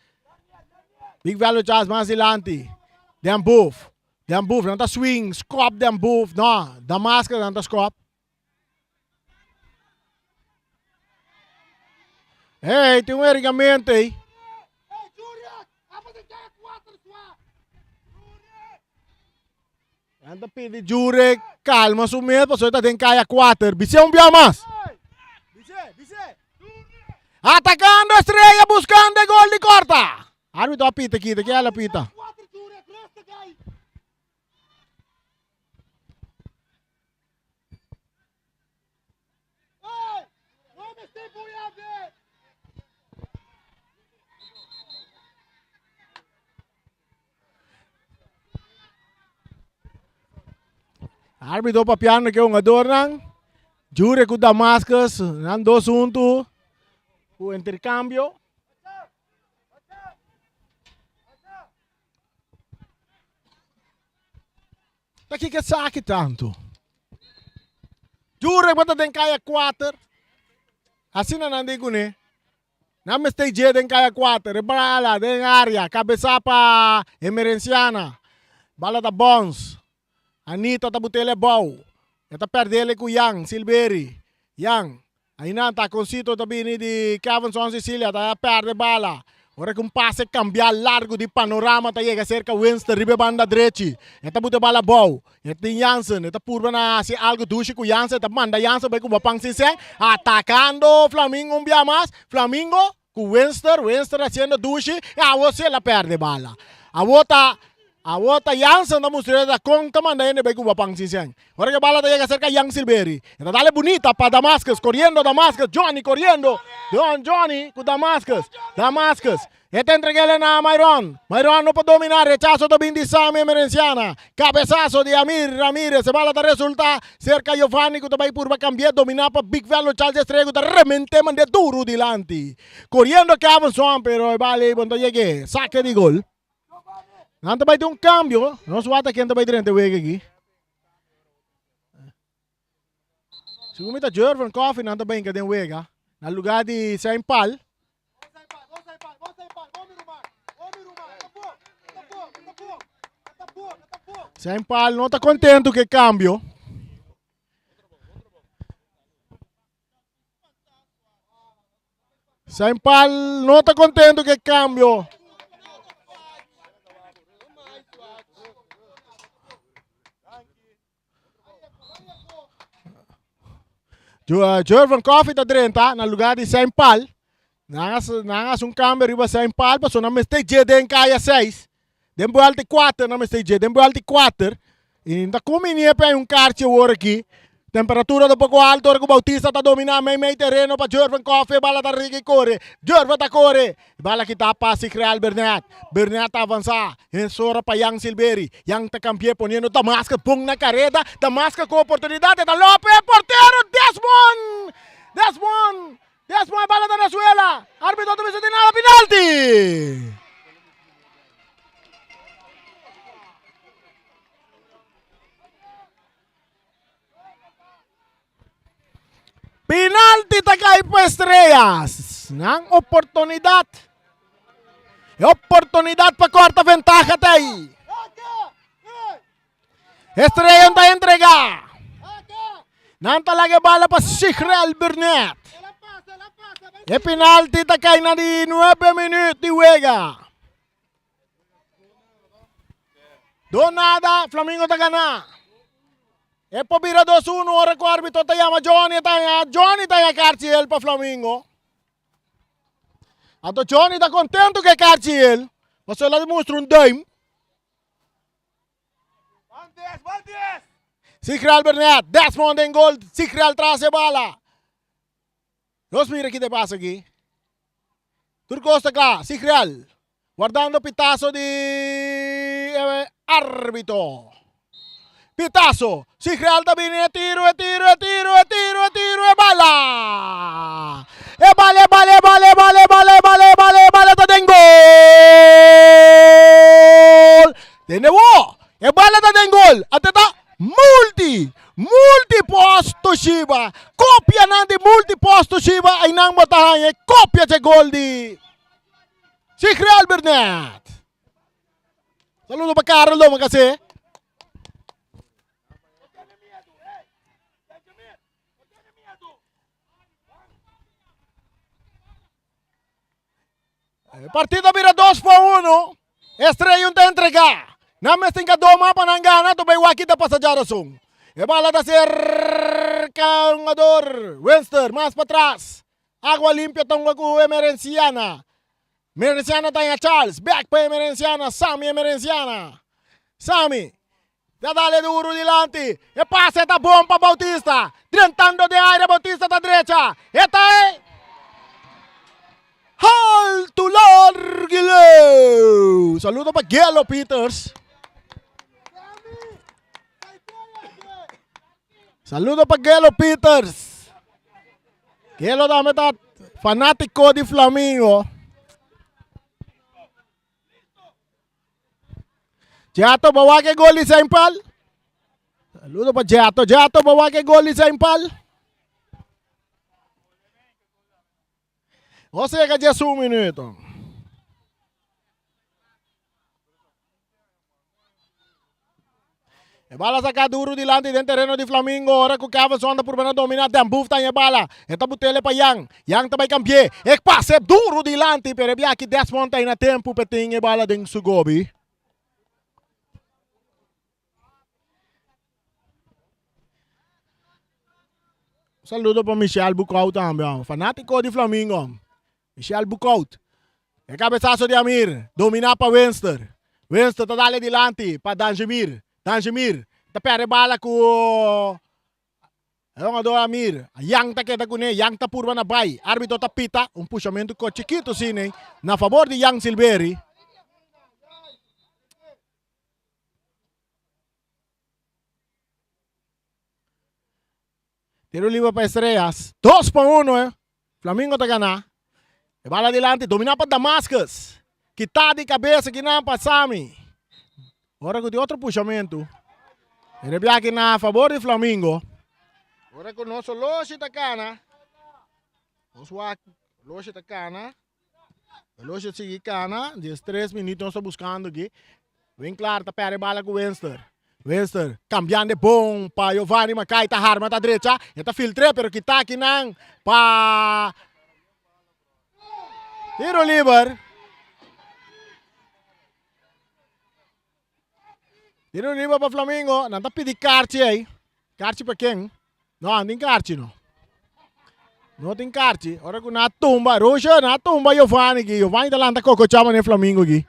Big value chance, mais dilante. Dan Booth, não tá swing, scope Dan Booth, não. Damascus não tá scope. Ei, tem um ergamento aí. Anda pedi Jurek, calma sumit, pasal tá tem kaya 4. Bisa mas. Atacando Estrella, buscando gol de corta. Árbitro apita aqui, que ela apita. Árbitro papiano que um adornan. Jure com Damascus, nan 2-1. O intercambio. Daqui que saque tanto. Jure bota den kaya 4. Assim não andei com ele. Não me esteja den kaya 4. Rebala den área, cabeça para Emerenciana. Bala da Bons. Anita tabutele bau. Eta perdele com Yang Silveri. Yang. Aí não tá com Cito também de Cavanson Sicilia. Tá perde bala. Ora com passe cambiar largo de panorama. Tá chega cerca Winston. Ribe banda direita. Eta bute bala bau. Eta Jansen. Eta purba na se algo duche com Jansen. Eta manda Jansen vai com bapang sinseng. Atacando Flamengo um dia mais. Flamengo com Winston. Winston haciendo duche. A você la perde bala. A wota Jansen na mostrada com comanda ene vai com bapang sinseng. Ora que bala tá chega cerca Yang Silveri. Eta dale bonita para Damascus. Corriendo Damascus. Johnny corriendo. Johnny com Damascus. Damascus. Eta entreguele na Myron. Myron no puede dominar. Rechazo também de Sami Emerenciana. Cabezazo de Amir Ramírez. Se bala da resulta. Cerca Giovanni que também por cambiar. Dominar para Big Value Charles Estrella. Que remente mande duro dilante. Corriendo Cavanson. Pero vale quando llegue. Saque de gol. Nanti vai ter um cambio. Não suata quem vai ter aqui. Se você está Jervan Coffee, nanti vai ter wega. No lugar de Saint Paul. Saint Paul não está contente com o cambio. Saint Paul não está contente com o cambio. Jervan Coffee está dentro, no lugar de Saint Paul. Nangas um câmbio riba Saint Paul, mas não me esteja den kaya 6. Den bualte 4, não me esteja, den bualte 4. E ainda como ninguém para um cartão agora aqui. Temperatura do pouco alto, ora que o Bautista está dominando meio terreno para Jervan Coffee, bala da riga e corre. Jervan está corre. Bala que tapa se criar Bernat. Bernat avançar. Ensora para Yang Silveri. Yang está campeão, ponendo Damascus, pum na careta. Damascus com oportunidade, da Lopes, porteiro, Desmond, bala da Venezuela. Árbitro do Vicente nada, penalti. Penalti tá cai para Estrellas. Nang oportunidade. Oportunidade para corta ventaja tá aí. Estrella não tá entregar. Não tá lagi bala para Sigrel Burnett. E penalti tá cai na de 9 minutos de juega. Do nada, Flamengo tá ganhando. E poi vira 2-1, ora con arbitro tagliamo Johnny taglia Carciel per Flamengo. Ato Johnny sta contento che Carciel, ma se la dimostra un dime. Sigrel Burnett, Desmond en gol, Sigrel tras bala. Los mira che te passa qui. Turco sta qua, Sigrel, guardando pitazo di árbitro. Pitazo, si Realta viene, tiro, e bala. E vale, ta den gol. Tenevo, e bala ta den gol. Ateta, multi posto Shiba. Copia nandi multi posto Shiba ay nang matahan e copia sa gol di si Real Bernat. Saludo pa Carlo mo kasi. Partido mira 2-1. Estrella yung entrega. Namesting ka doma pananggana to bay wakita pa sa Jarasong. E bala da cerca un ador. Wenster mas patras. Agua limpia tong wagu Emerenciana. Emerenciana tayo Charles. Back pa Emerenciana. Sammy Emerenciana. Sammy. Dadale duro dilante. E passa ta bomba Bautista. Tentando de área Bautista da derecha. Eta é Alto Larguileu. Saludo para Gelo Peters. Saludo para Gelo Peters. Gelo dame ta fanático de Flamengo. Jato bawa ke gol sa impal. Saludo para Jato. Jato bawa ke gol sa impal. O sea que ya es un minuto. E bala saca duro dilante dentro terreno de Flamengo. Ora que o Cavas anda por banda dominar. Tem bufta em bala. Eta butele para Yang. Yang também cambié. E passe duro dilante. Pero bia que 10 ponta aí na tempo. Petinha bala dentro do Sugobi. Saludo para Michel Bucau também. Fanático de Flamengo. Michel Bucaut. E cabeçaço de Amir. Dominar para Wenster. Wenster tá dali dilante para Danjemir. Danjemir. Tá pere bala com é um ador Amir. Yang tá kita kune. Yang tá purba na bay. Árbitro tá pita. Puxamento com chiquito sine. Na favor de Yang Silveri. Tiro livre para Estrellas. 2-1, Flamengo tá ganhando. E bala adelante, dominar para Damascus. Quitar de cabeça que não para Sami. Agora com outro puxamento. Ele vem aqui na favor de Flamengo. Agora com o nosso Loche da Cana. Nosso Loche da Cana. O Loche sigue Cana. 3 minutos nós estamos buscando aqui. Bem claro, tá pera bala com o Wenster. Wenster, cambiando de bom para Giovanni Macai. Tá arma da direita. Ele tá filtre, pero quitar aqui não para... Tiro livre. Tiro livre para Flamengo. Não está pedindo carte aí. Carte para quem? Não tem carte não. Não tem carte. Ora que na tumba. Rocha na tumba Giovanni aqui. Giovanni está lá na cocochama no Flamengo aqui.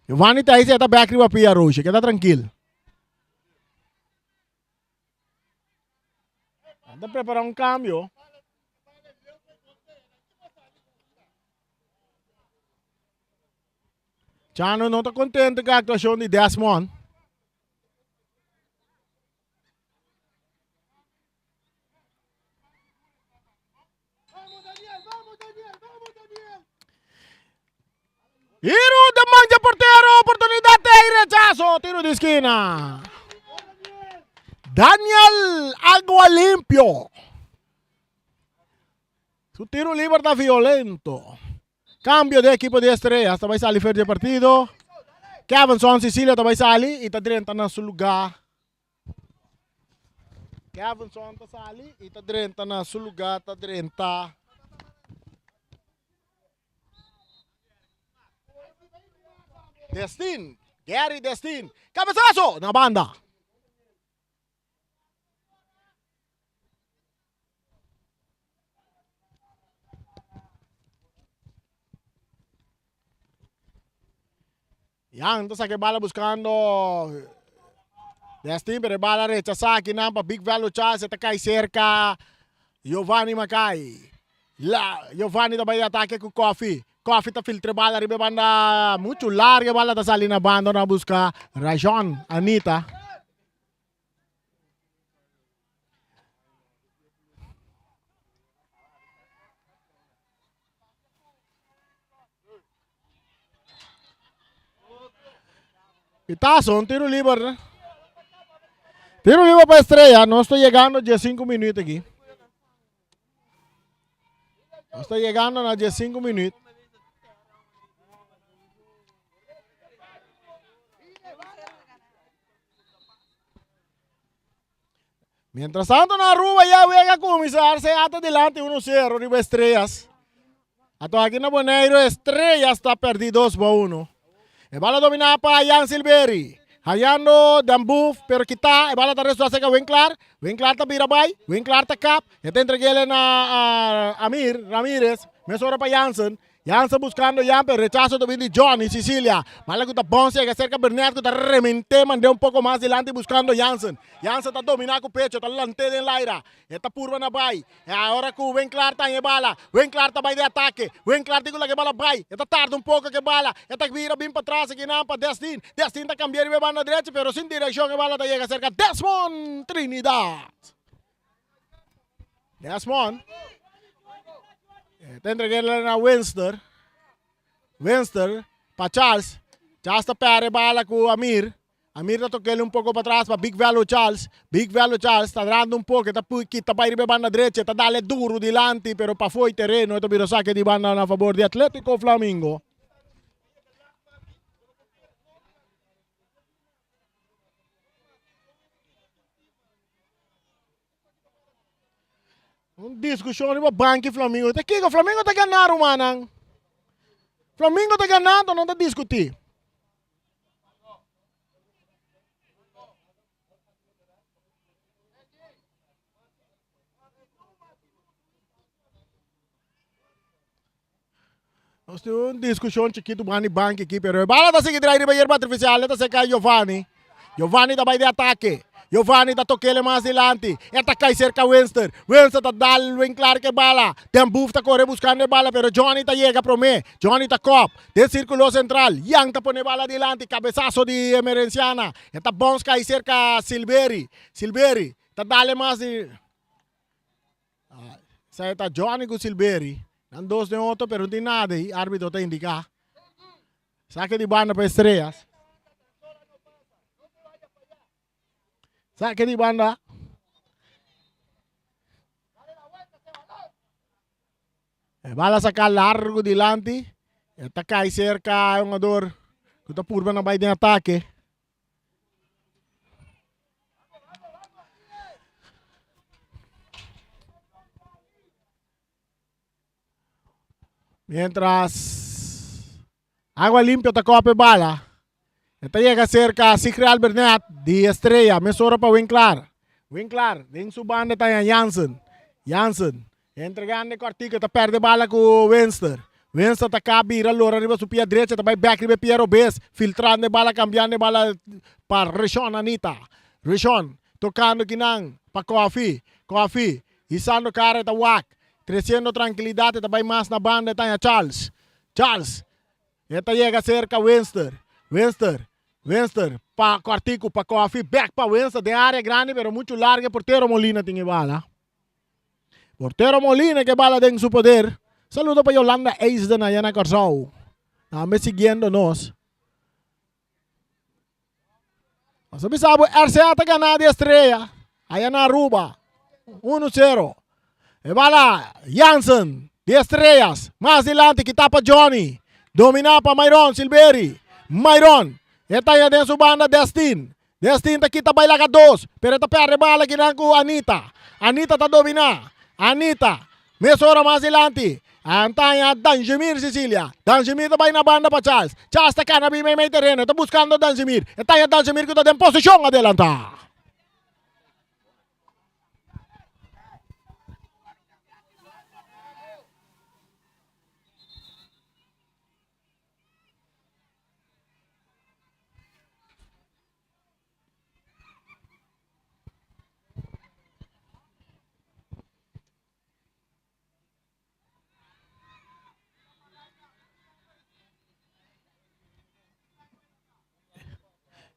Giovanni está aí. Você está back para Pia Rocha. Queda tranquilo. Anda preparar cambio. Chano não está contente com a atuação de Desmond. Tiro de mancha portero, oportunidade de rechazo, tiro de esquina. Daniel Agua Limpio. Su tiro libre está violento. Cambio de equipo de Estrellas, também sali fora de partido. Kevinson Sicilio também sali e tá dentro na seu lugar. Kevinson tá sali e tá dentro na seu lugar, tá dentro. Destin, Gary Destin. Cabeçaço na banda. Yang, entonces que bala buscando Destin, pero bala rechazada aquí para Big Value Charles, está acá cerca Giovanni Macai. Giovanni também ataque com Coffee. Coffee ta filtre bala ribe banda mucho larga bala ta sali na banda na busca Rajon Anita. Pitazo, un tiro libre. Tiro libre para Estrella. No estoy llegando ya 5 minutos aquí. No estoy llegando a 5 minutos. Mientras tanto, na Aruba ya voy a comenzarse hasta adelante 1-0 arriba Estrellas. Hasta aquí na Boneiro, Estrellas está perdido 2-1. El bala dominada para Jan Silveri. Hallando Dambuf, pero kita, el bala está resto hace que Winklar está Birabay, Winklar está Cap, ya te entregué a Amir Ramírez, me sobra para Jansen buscando Jan, pero rechazo de Johnny, Sicilia, mala que está Ponce, que cerca Bernat, que está remente, mandé un poco más adelante buscando Jansen está dominando con pecho, está delante de Laira, está purva na bay, ahora que Winklar está en bala, Winklar está de ataque, Winklar digo la que bala bay, está tarde un poco que bala, está vira bien para atrás, aquí nada para Destin está cambiando y va a la derecha, pero sin dirección que bala te llega cerca, Desmond Trinidad. Desmond. Te entregué a Winster para Charles está pere bala con Amir está tocando un poco para atrás para Big Value Charles está dando un poco está para ir a banda derecha está dale duro delante pero para fuori terreno esto viro saque di banda a favor de Atlético Flamingo. Un discussione con banchi Flamingo. Te chico, Flamingo te gannato, manang. Flamingo te gannato, non te discuti. Questo è un discussione chiquito banchi qui, però bala da seguire di Bayer artificiale, da secca Giovanni da vai di attacchi. Giovanni está tocando mais adelante. Está cai cerca Winston está dando Winklar que bala. Dambuf está corre buscando bala, pero Johnny está llega pro me. Johnny está cop. Del círculo central. Yang está pone bala adelante. Cabezazo de Emerenciana. Está Bons cai cerca Silveri está dale mais de... Sai está Johnny com Silveri. Dan 2 de 8, pero não tem nada. O árbitro está indicar. Saque de banda para Estrellas. Saque de banda. Bala sacar largo delante. Está cai cerca un jogador que está purba na baia de ataque. Mientras Agua Limpia está copa bala. Esta llega cerca a Sigreal Bernat de Estrella. Me sobra para Winklar. En su banda está Jansen. Entregando el artigo. Está perde bala con Winster está acá. Vira lora arriba su pie derecha. Está back arriba Piero Bes. Filtrando bala. Cambiando bala para Rishon Anita. Rishon. Tocando Kinang. Para Coffee. Isando cara está Wak. Creciendo tranquilidad. Está más na banda. Está Charles. Esta llega cerca a Winston, para Quartico, para Coffee, back para Winston, de área grande, pero mucho larga. Portero Molina tiene bala. Portero Molina que bala en su poder. Saludo para Yolanda Ace de Nayana Corzao. Estamos siguiéndonos. Sabi sabo, RCA está ganando de Estrella. Allá en Aruba. 1-0. E bala, Jansen, de Estrellas. Más adelante, que tapa Johnny. Domina para Myron Silveri. Esta ya de su banda Destin está kita baila ka 2. Pero esta perde bala kinang ko Anita está domina. Mesora más adelante. Antanya Danjemir Sicilia. Danjemir está baila na banda para Charles está cá na may terreno. Está buscando Danjemir. Esta ya Danjemir que está en posición adelanta.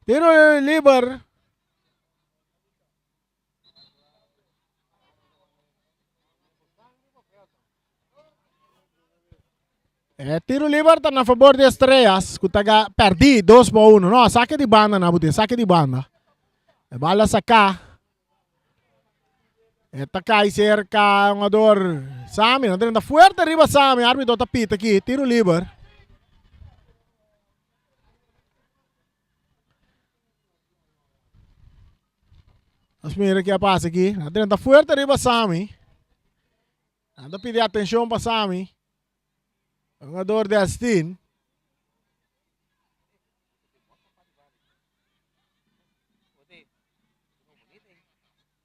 Tiro liber. Tiro liber está a favor de Estrellas. Kutaga perdi 2-1. No, saque de banda na buti, saque de banda. Bala saca. Esta cai cerca um jogador Sami, não tem fuerte arriba Sami, árbitro tapita aqui, tiro liber. Vamos ver o que passa aqui. Não tem fuerte arriba Sami. Anda pedir atenção para Sami. Jogador Destin.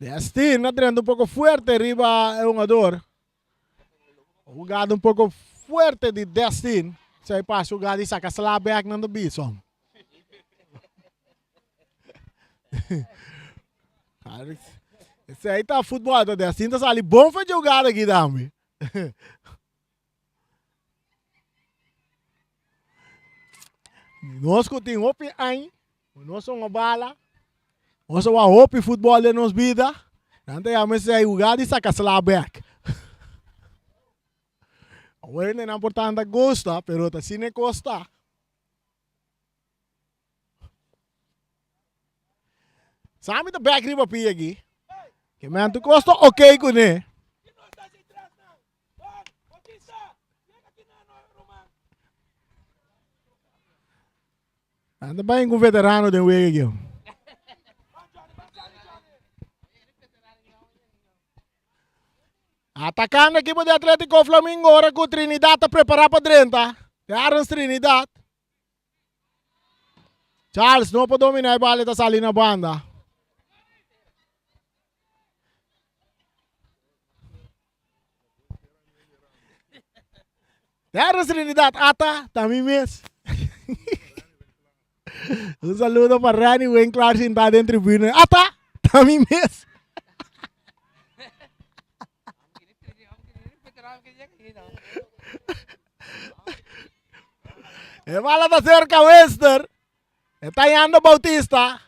Destin, entrando un poco fuerte arriba el jugador. Jugado un poco fuerte de Destin. Sai passa o jugado e saca slap back no biso. Esse aí tá futebol do Destin, tá ali bom foi jogada aqui também. Nós curtimos open aí, nós somos uma bala. Nós somos open futebol de nos vida. Nanti a mesa aí jogada e saca slap back. Agora não é importante gosta, pero tá sem costa. Sabe da back riba pi aqui. Que man tu costa ok com ele. Anda bem com o veterano de Wege aqui. Atacando a equipe de Atlético Flamengo agora com Trinidad a preparar para dentro. Terrence Trinidad. Charles não pode dominar a bola, está saindo na banda. Terrence Trinidad, ata, também mesmo. Um saludo para Rani Winkler sentado em tribuna. Ata, também mesmo. E bala da cerca Wester. Está indo Bautista.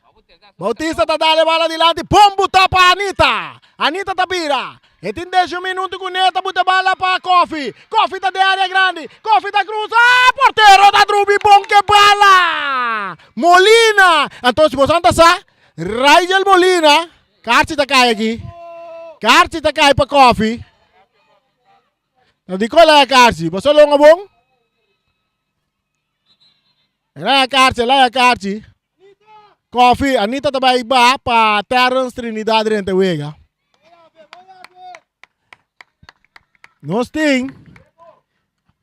Bautista está dando a bola adiante. Pombo tapa Anita. Anita tapira. E tem 10 minutos com Neta. Bota bola para Kofi. Kofi está de área grande. Kofi está cruz. Ah, porteiro da Drubi. Bom que bala. Molina. Então se você anda sa. Rigel Molina. Carci está cai aqui. Carci está cai para Kofi. Não digo lá a Carci. Você longa bom? Lá a Carci. Kofi, Anita também vai para Terrence Trinidad dentro Wega. Nós tem.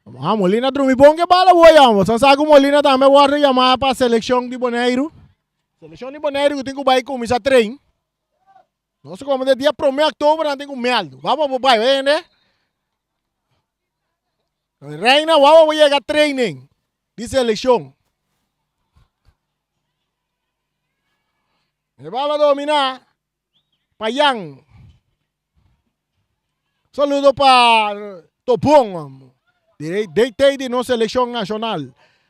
Molina drumi bom que bala voyamos. Só sabe Molina também vai chamar para a seleção de Bonaire. Seleção de Bonaire que tem que vai começar a treinar. Nós como de dia 1 de outubro não tem que meldo. Vamos para o bairro, né? Reina, vamos chegar training de seleção. E bala dominar para Yang. Saludo para Topong. Deitei de nossa seleção nacional.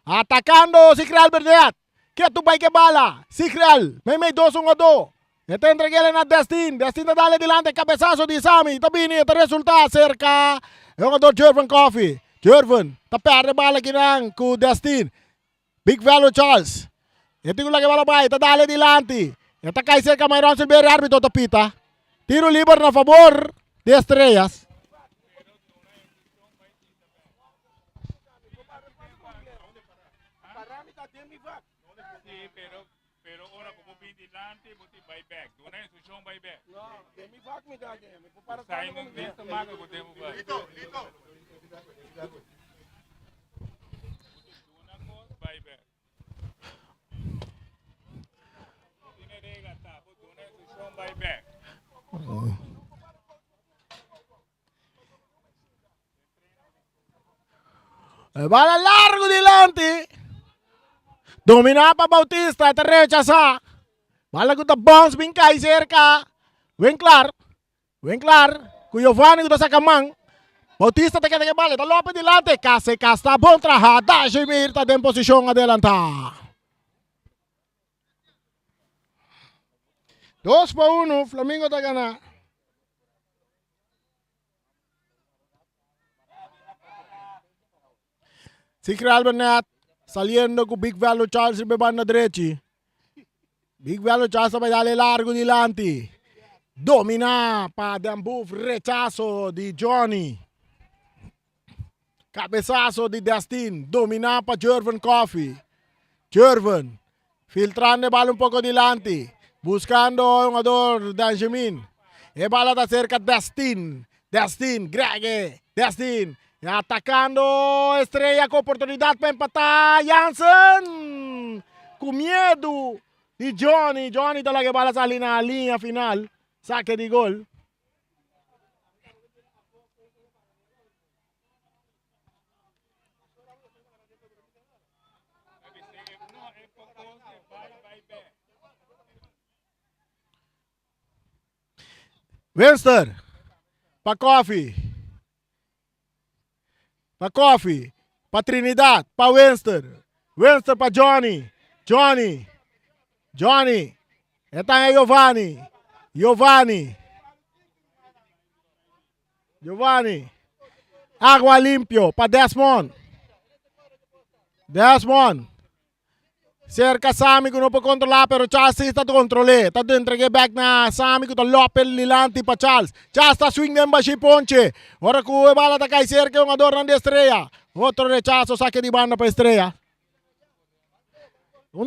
Atacando Sikral Verdeat. Que tu vai que bala. Sikral. May 2-1-2. Esta entrega na Destin. Destin está dale delante. Cabeçazo de Sami. Tabini. Esta resulta cerca. É o jogador Jervin Coffee. Jervin. Tá perde bala aqui com Destin. Big Value Charles. Esta é a bola vai. Está dale delante. Esta cai cerca Mayron Silveira, árbitro tapita. Tiro libre a favor de Estrellas. Sí, pero ahora como vi delante, você vai back. Não é isso, João vai back. Não, tem me vac me dá aqui. Sai no nesta marca que temos vai. Lito. Vai back. Vai back. Bala largo delante. Domina para Bautista. Esta rechaza. Bala com o bounce bem cai cerca. Winkler. Com Giovanni que saca mão. Bautista te queda que bala. Está Lopes delante. Case está bom trabalho. Dajimir está em posição adelantar. 2-1, Flamengo está ganando. Sikri Albernet saliendo con Big Velo Charles bebando derechi. Big Velo Charles vai dare largo di Lanti. Domina para Dambuf, rechazo di Johnny. Cabezazo di Destin, domina para Jervin Coffee. Jervin, filtrando bola un poco di Lanti. Buscando un jugador Benjamin. E bola está cerca Destin. Destin, Greg, Destin. Atacando Estrella com oportunidade para empatar. Jansen com medo de Johnny. Johnny tá lá que bola ali na linha final. Saque de gol. Winster para Coffee. Para Coffee, para Trinidad, para Winster. Winster para Johnny. Johnny. Esta é Giovanni. Água limpio para Desmond. Cerca Sami que não pode controlar, pero Charles está controlando. Está entregue back na Sami que está Lopel Lilanti para Charles. Charles está swing dem baixi ponche. Ora que o bala está cai cerca um adorno de Estrella. Outro rechazo, saque de banda para Estrella.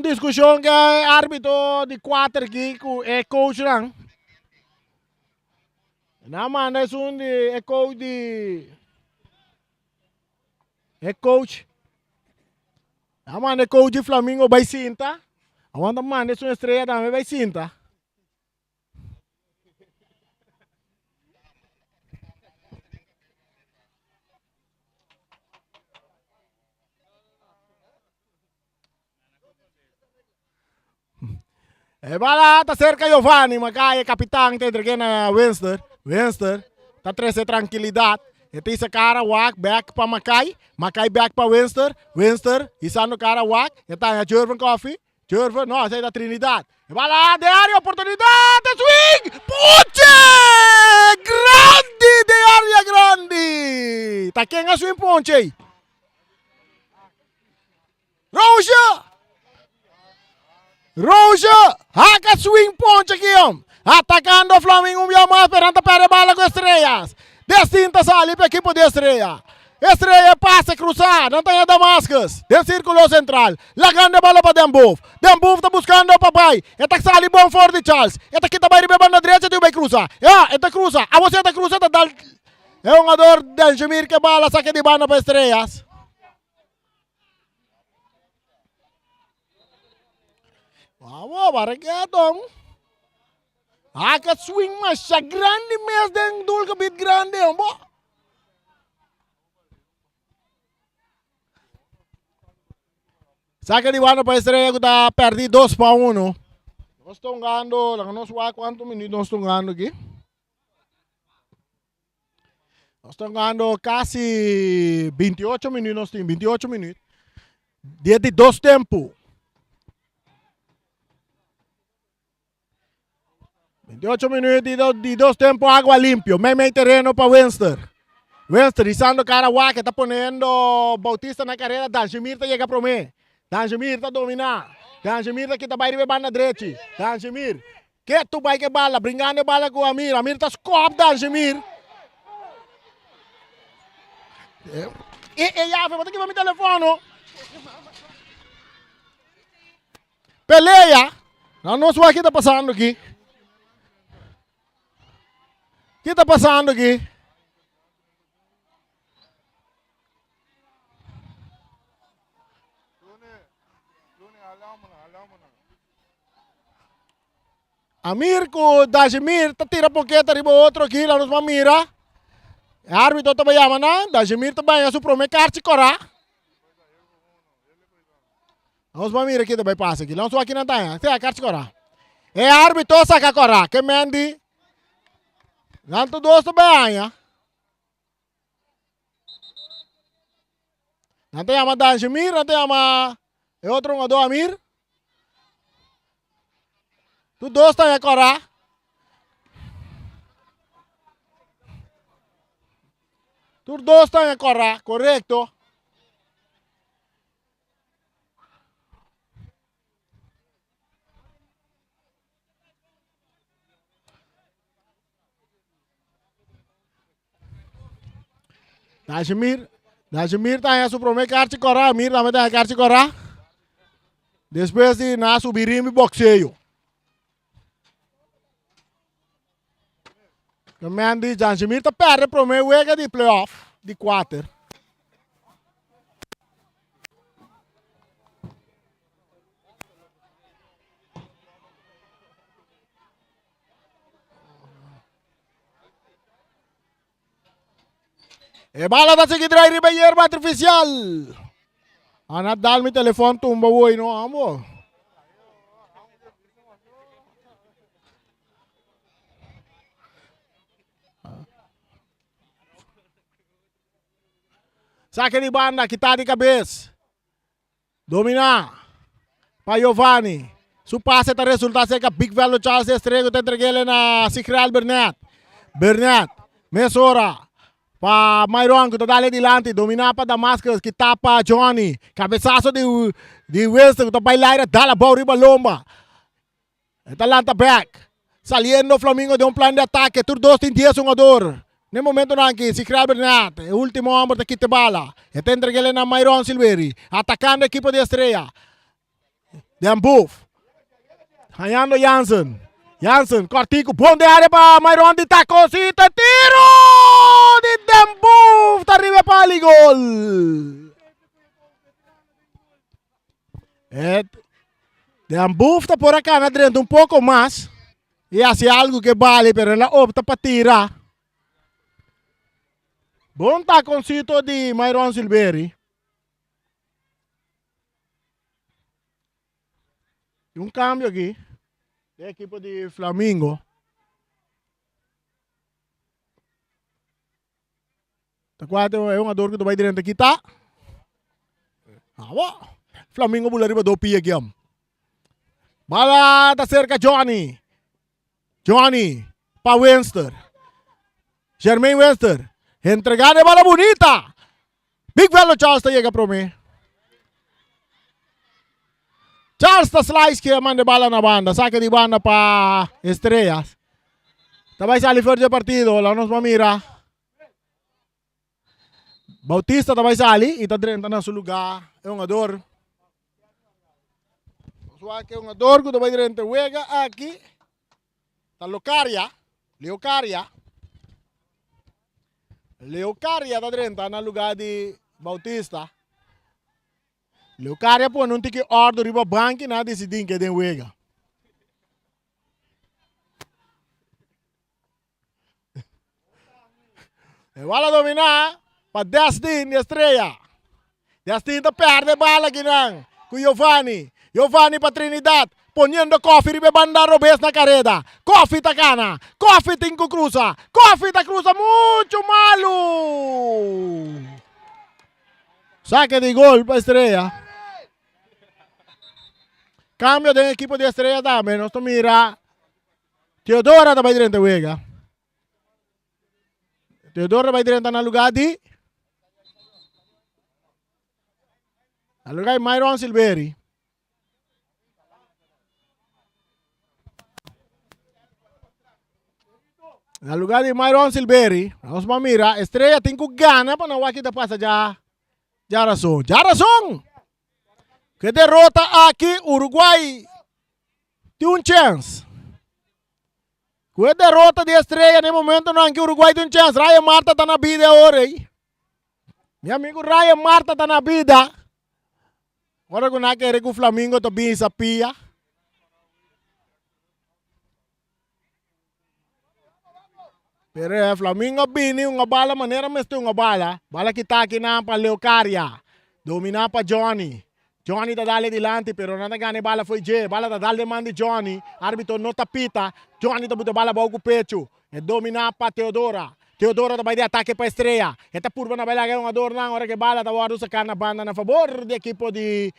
Discussão que é árbitro de 4 aqui é coach lang. Na manda é coach. Aman coach de Flamengo vai cinta. Awan man é uma Estrella também vai cinta. E bala tá cerca Giovanni, Macai capitão te entregue na Winster tá treze tranquilidade. Ito isa cara walk back pa Macai back pa Winster, isando cara walk, ito nga Jervin Coffee, no, sa ita Trinidad. Bala, Diario, oportunidad, swing! Puche! Grande! Taking nga swing ponche. Roja! Haka swing ponche aqui, atacando o Flamengo, mais perante para bala com Estrellas. Destinta sali para a equipe de Estrella. Estrella passa cruzar, não tem Damascus. Del círculo central. Lagando a bola para Dembuf. Dembuf está buscando o papai. Eta sali bom for de Charles. Eta kita vai receber na direita e vai cruzar. Eta cruza. A você está cruzando. É um jogador del Jamir que bala saque de banda para Estrellas. Vamos, barregueto. Aka swing mas siya grande mes den dul ka bit grande mo. Saca de banda para Estrella que tá perdi 2-1. Nós estamos ganhando, não sei quantos minutos nós estamos ganhando aqui. Nós estamos ganhando quase 28 minutos, 28 minutos. Dia de 2 tempos. 28 minutos de 2 tempos, água limpio. Meio terreno para Winster, isando cara que está ponendo Bautista na carreira. Danjemir está chega para mim. Danjemir está dominar. Danjemir que está vai rebebar na direita. Danjemir, que tu vai que bala, brincando bala com Amir. Amir está scop Danjemir. Vou ter que ver meu telefone. Peleia. Não sei o que está passando aqui. O que está passando aqui? Amir com Dajemir, tá tira poqueta riba outro aqui, lá nos mamira. Árbitro tá bayama na, Dajemir tá banha su prome carti cora. Nos mamira aqui também passa aqui, não só aqui não tá, tem a carti cora. É árbitro saca cora, que mendi. Nanto dos tá banha. Nanti ama Dajemir, nanti ama é outro jogador Amir. Tu dois tá agora. Tur dos están correcto. Dashmir está en su primer carche corra, Mir também está en carche corra. Después de na subirim e boxeio. Caminho de Dashmir está perde para o meu wega de playoff de 4. E bala da seguir drive riba hierba artificial. Anak dal mi telefon tumba woy no amo. Saque de banda, quitar de cabeça. Domina. Pa Giovanni. Su passe está resultado ser que Big Velo Charles Estrego te entreguei na Sikral Bernat. Bernat. Mesora. Pa Myron que está ali adiante, dominar para Damascus, que tapa Johnny, cabeçaço de Wilson que está bailar, dá a bola riba lomba. Atalanta back, saliendo Flamengo de um plano de ataque, tur dos tem 10 jogador. No momento não aqui, se crê Bernat, o último homem da quita bala, e tem entregue na Myron Silveri, atacando a equipe de Estrela. Dembuf, ganhando Jansen. Jansen, cortico, bom de área para Myron de tacosita, tiro de Dembuf, está arriba para o gol. Dembuf está por acá na dentro um pouco mais e hace algo que vale, pero ela opta para tirar. Bom taconcito de Myron Silveri. E cambio aqui. Da equipe de Flamengo. Tá quase é um jogador que vai direto aqui, tá? Flamengo bola riba do pia aqui. Bala tá cerca Johnny. Johnny para Wenster. Jermaine Wenster. Entregada bola bonita. Big Velo Charles tá chega para mim. Charles está slice que manda bala na banda, saque de banda para Estrellas. Também sai fora do partido, lá nos mira. Bautista também sai e está dentro no seu lugar, é um jogador. Só que é um jogador que vai dentro, juega aqui. Está Leocaria. Leocaria está dentro no lugar de Bautista. Leocaria pô não tem que ordem riba banco na decidir que tem wega. E bola dominar para Destin de Estrela. Destin tá perde bala aqui não. Com Giovanni. Giovanni para Trinidad. Poniendo Coffee riba banda Robes na carrera. Coffee tá cana. Coffee tem que cruza. Coffee tá cruza muito malo. Saque de gol para Estrela. Cambio de equipo de Estrella também. Nós mira. Teodora vai direto wega. Teodora vai direto no lugar de. No lugar de Myron Silveri. No lugar de Myron Silveri. Nós mira. Estrella tem que ganhar para não aqui da passa já. Já razão. Que derrota aqui, Uruguai tem chance. Que derrota de Estrela no momento não que Uruguai tem chance. Ryan Marta está na vida agora. Meu amigo Ryan Marta está na vida. Agora que não quer que o Flamengo também sabia. Pero o Flamengo bini uma bala maneira mas tem uma bala. Bala que está aqui na para Leocaria. Dominar para Johnny. Johnny tá dale dilante, pero nada gane bala foi J. Bala tá dale mandi Johnny. Árbitro não tapita. Johnny tá botando bala para o pecho. É dominar para Teodora. Teodora tá vai de ataque para Estrela. Esta curva na bala é um ador na hora que bala tá voando sacar na banda na favor do equipo de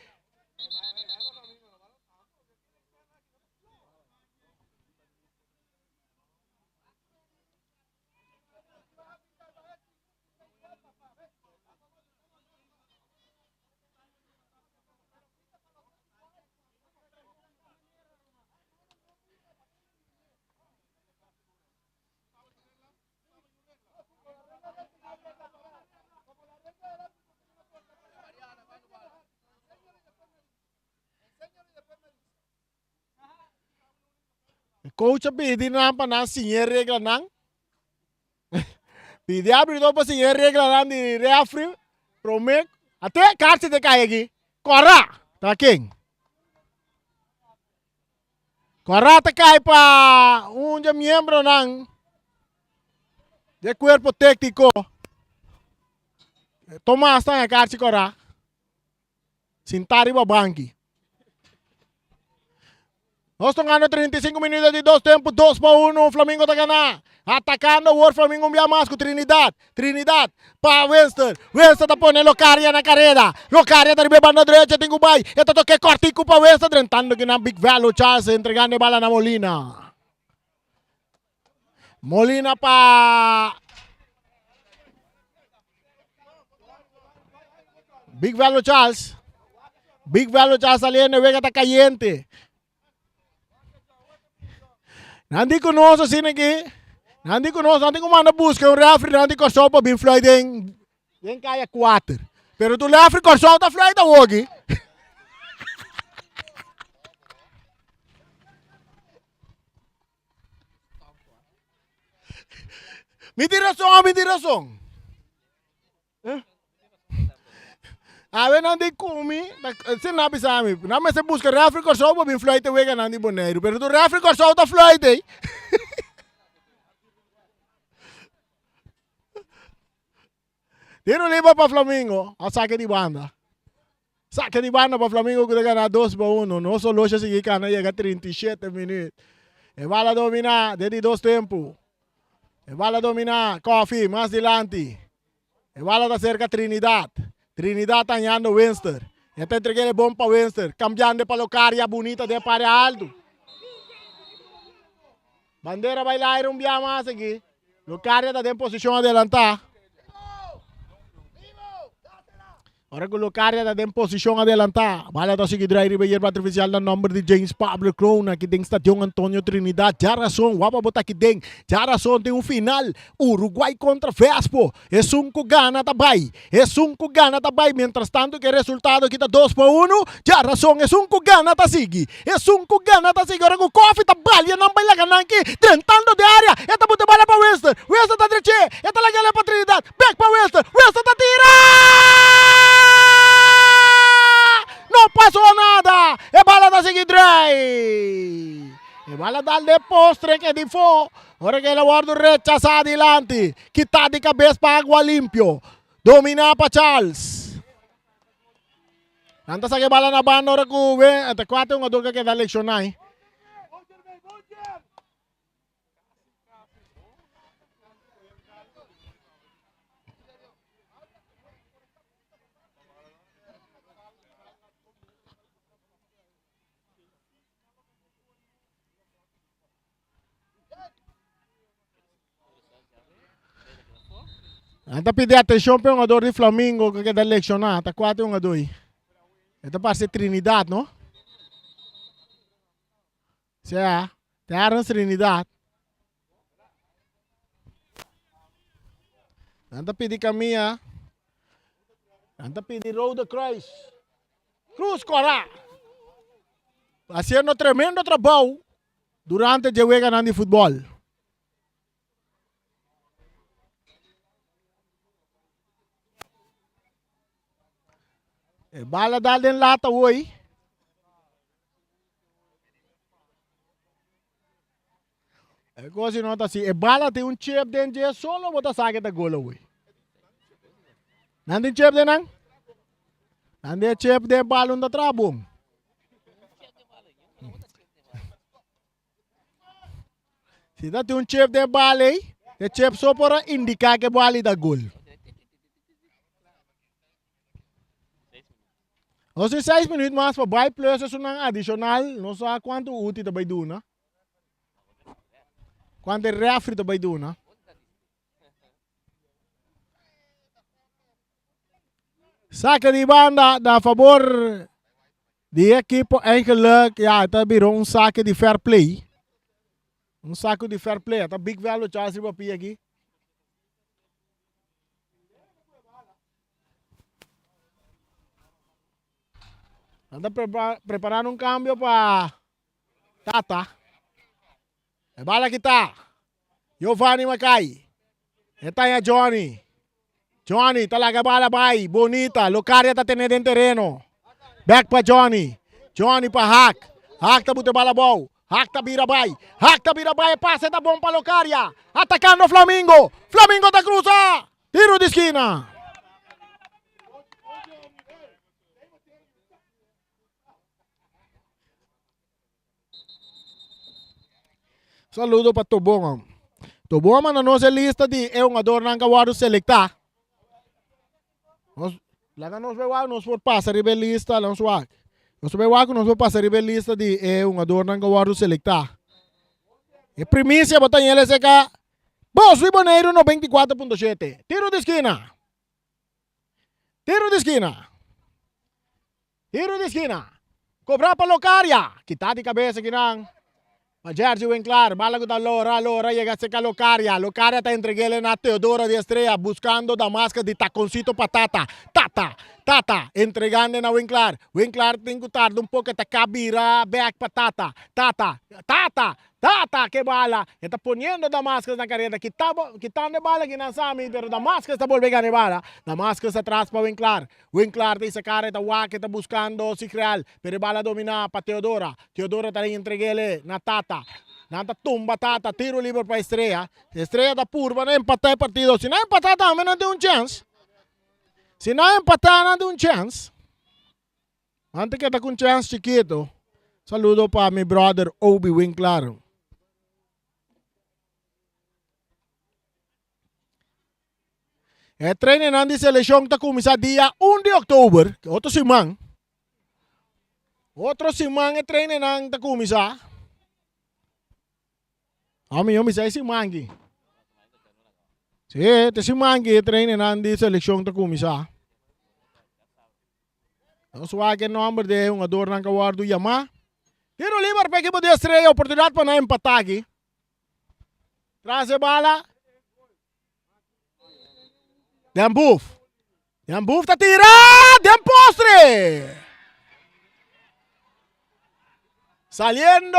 Coach pidi na pa na sinye regla nang. Pidi abri do pa sinye regla nang di referee. Promek. Ate karsi de kayagi. Kora. Taking. Kora ta kay pa un miembro ng de cuerpo técnico. Tomás na karsi kora. Sintari Babangi. Nós estamos ganhando 35 minutos de 2 tempos, 2-1, Flamengo está ganhando. Atacando o Flamengo envia mais com Trinidad. Trinidad para Winston. Winston está pondo Locaria na carreira. Locaria está bebendo na direita, tem o Bai. Está toque cortico para Winston, tentando que na Big Value Charles entregando a bola na Molina. Molina para Big Value Charles. Big Value Charles saliendo, Vega está caliente. Nanti conosco assim aqui. Nanti conosco, nanti comanda busca um referee, nanti corso para bem fly den caia 4. Pero tu referee corso tá fly da hoje. Me tira som. A ver, nanti comi, se não pisami, não me se busca referee corso para bem fly da hoje nanti boneiro. Pero tu referee corso tá fly day. Tiro livre para Flamengo, a saque de banda. Saque de banda para Flamengo que ganha 2-1. Nosso loja seguir cana chega 37 minutos. E vai lá dominar desde 2 tempos. E vai lá dominar Coffee mais adelante. E vai lá da cerca Trinidad. Trinidad tanhando Winston. E até entreguei ele bom para Winston. Cambiando para Locaria bonita de para alto. Bandeira vai lá e um dia mais aqui. Locaria está em posição adelantar. Ora que o Locaria está em posição adelantar. Bala está seguindo a hierba artificial no nome de James Pablo Crona, que tem estação Antônio Trinidad. Já razão, wapa botar aqui tem. Já razão tem um final. Uruguai contra Vespo. É 5 gana tabay. É 5 gana tabay. Mientras tanto que o resultado aqui está 2-1. Já razão, é 5 gana tá sigue. É 5 gana tá sigue. Ora que o Coffee tá balha, não vai lá ganar aqui. Tentando de área. Esta bote bala para Winston. Winston tá direito. Esta lá galera para Trinidad. Back para Winston. Winston tá tirando. Não passou nada. É bala da seguidrei. É bala da postre que de fo. Ora que ele guarda rechaça adelante. Quitar de cabeça para água limpio. Dominar para Charles. Nanta sa que bala na banda ora ko we. Até 4 nga doon ka da leksyon na eh. Anta pedir atenção para um jogador de Flamengo que quer lecionar, tá 4-2. Esta parece Trinidad, não? Se é, tem Trinidad. Anta pedir caminha. Anta pedir Road Cruz. Cruz Corá. Haciendo tremendo trabalho durante o jogo de futebol. E bala dal din lata hoy. E così nota si e bala tem chip den je solo bota saque da gola hoy. Nandin chip den nang? Nandin chip den balon da trabong. Si da tem chip den balei, e chip só para indicar que bali da gol. Os 6 minutos mais para buy plus é um adicional, não sei quanto útil também do, né? Quanto refri também do, né? Saque de banda a favor de equipo eigenlijk, ja, het virou saque de fair play. Saque de fair play, het big value charge para aqui. Anda preparando cambio para Tata. Bala kita. Giovanni Macay. Ito yung Johnny. Johnny, talaga bala bay. Bonita. Locaria ta tenede en terreno. Back pa Johnny. Johnny pa hack. Hack ta bute bala bow. Hack ta birabay. Hack ta birabay. Pase ta bom pa Locaria. Atacando Flamingo. Flamingo ta cruza. Tiro de esquina. Saludo para Tobongan. Tobongan na nossa lista de é um adorno que o selectar. Lá na nossa bewa nós por passar a lista lá nos wak. Nós bewa que nós por passar a lista de é um adorno que o selectar. E primícia botar ele seca. Boss Riboneiro no 24.7. Tiro de esquina. Tiro de esquina. Tiro de esquina. Cobrar para Locaria. Quitar de cabeça que não. Jersey Winkler, bala ko ta Lora llega a Locaria. Locaria está entreguele na Teodora de Estrella buscando Damascus de taconcito patata. Tata, entregando na Winkler. Winkler tem que tarde um pouco ta cabira back patata. Tata, que bala. Está poniendo Damascus na carrera. Quitando bala que não sabe, pero Damascus está volviendo a bala. Damascus atrás para Winkler. Winkler tem essa cara, está buscando Cicreal. Pero bala domina para Teodora. Teodora está entreguele na Tata. Nanta tumba Tata, tiro livre para Estrella. Estrella da purva, não empatar o partido. Se não empatar, também não tem um chance. Se não empatar, não tem um chance. Antes que está com chance chiquito. Saludo para meu brother Obi Winkler. Treino de seleção está começando dia 1 de outubro. Outro semana. Outro semana é treino está começando. Eu me sei semana aqui. Sim, este semana aqui treino de seleção está começando. Nós vamos ver o nome de um adorno que o do Yamaha. Tiro livre para a equipe de Estrella. Oportunidade para não empatar aqui. Traz a bala. Dembuf está tirado. Dem postre. Saliendo.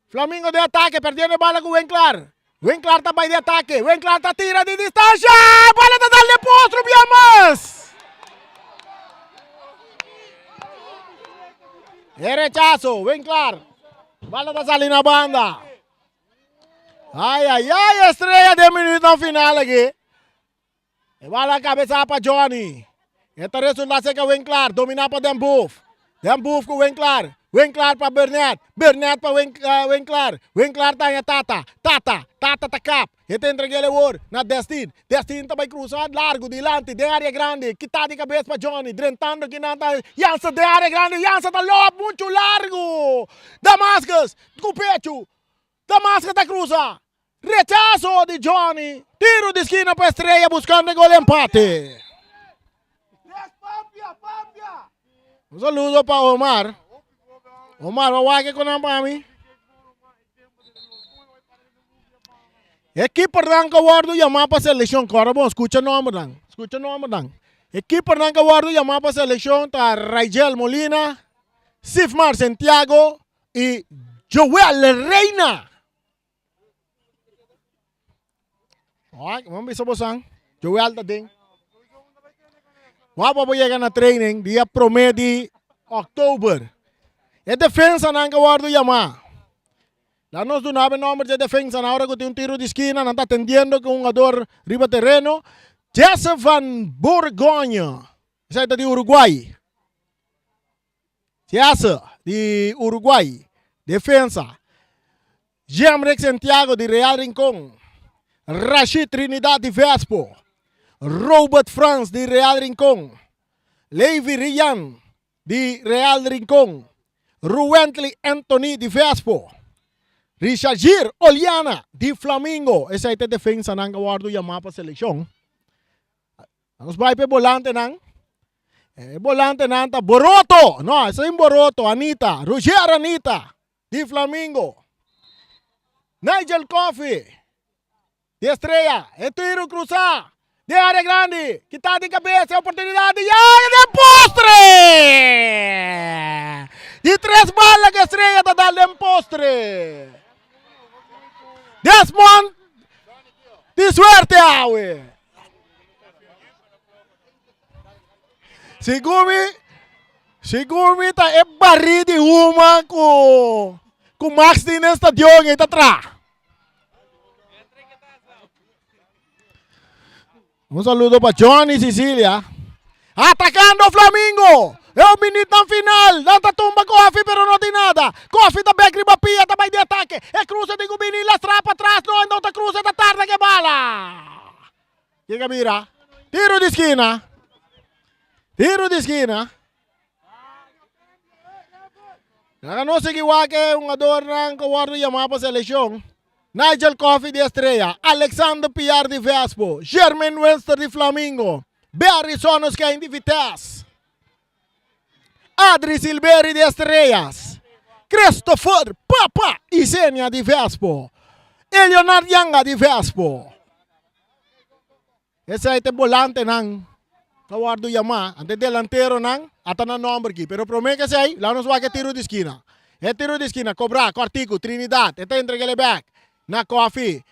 Flamingo de ataque. Perdiendo bala con Winkler. Winkler está de ataque. Winkler está tira de distancia. Bala está dando postre. Bien más. Rechazo, Winkler. Bala está saliendo a banda. Ay, Estrella de minuto final aqui. Bala a cabeça para Johnny. Este resultado seca Winkler. Dominar para Dembuf. Dembuf com Winkler. Winkler para Bernat. Bernat para Winkler. Winkler está em Tata cap. Este entrega ele ouro na Destin. Destin também cruzado largo, dilante, de área grande. Quitar de cabeça para Johnny. Drentando que não está. Jansa de área grande. Jansa está logo, muito largo. Damascus, com pecho. Damascus está cruzado. Rechazo de Johnny. Tiro de esquina para Estrella buscando el gol de empate. Un saludo para Omar. Omar, va a que con para mí. Equipo Ranca Guardo llamar para selección. Ahora vamos, escucha nombre dan. Equipo Ranca Guardo llamar para selección. Está Rayel Molina, Sifmar Santiago y Joel Reina. Vamos a ver Joel Tading. Vamos a llegar a training dia 1 de outubro. É defesa na Guardo Yamaha. Lá nós do nome de defesa na hora que tem tiro de esquina, não está atendendo com jogador riba terreno. Jesse Van Borgonha. Esse é de Uruguai. Jesse de Uruguai. Defesa. Jamrek Santiago de Real Rincón. Rashid Trinidad de Vespo. Robert France de Real Rincón. Levi Rian de Real Rincón. Ruentli Anthony de Vespo. Richard Gir Oliana de Flamingo. Essa é a defesa ng Guardo Yamaha para seleção. Vamos vai para volante nang. Volante nang ta Boroto. No, essa é Boroto. Anita. Roger Anita de Flamingo. Nigel Coffey de Estrella. É tiro cruzar. De área grande. Quitar de cabeça. Oportunidade. E área de postre. De Y 3 balas que Estrella te da en postre. Desmond, de suerte, güey. Sigumi ta é barri de uma com Max din stadion e tá atrás. Um saludo para Johnny Sicilia. Atacando Flamengo. É o minuto na final. Danta tumba Coffee, pero não tem nada. Coffee da back riba pia, também de ataque. É cruza de Gubini, la strapa atrás. Não tá cruza da tarde que bala. Chega mira. Tiro de esquina. Tiro de esquina. Não se equivoque, um adorno que o guarda chamar para a seleção. Nigel Coffee de Estrella, Alexander Piar de Vespo, Germain Webster de Flamengo, Barry Sonoscain de Vitesse, Adri Silveri de Estrellas, Christopher Papa Isenia de Vespo, Leonard Yanga de Vespo. Esse aí tem volante, não. Kawardo Yama, ante delantero nang ata na number aqui, pero promete que sei, lá nos vai que tiro de esquina. É tiro de esquina, Cobra, Cortico, Trinidad, ete entrega ele back. Na Coffee,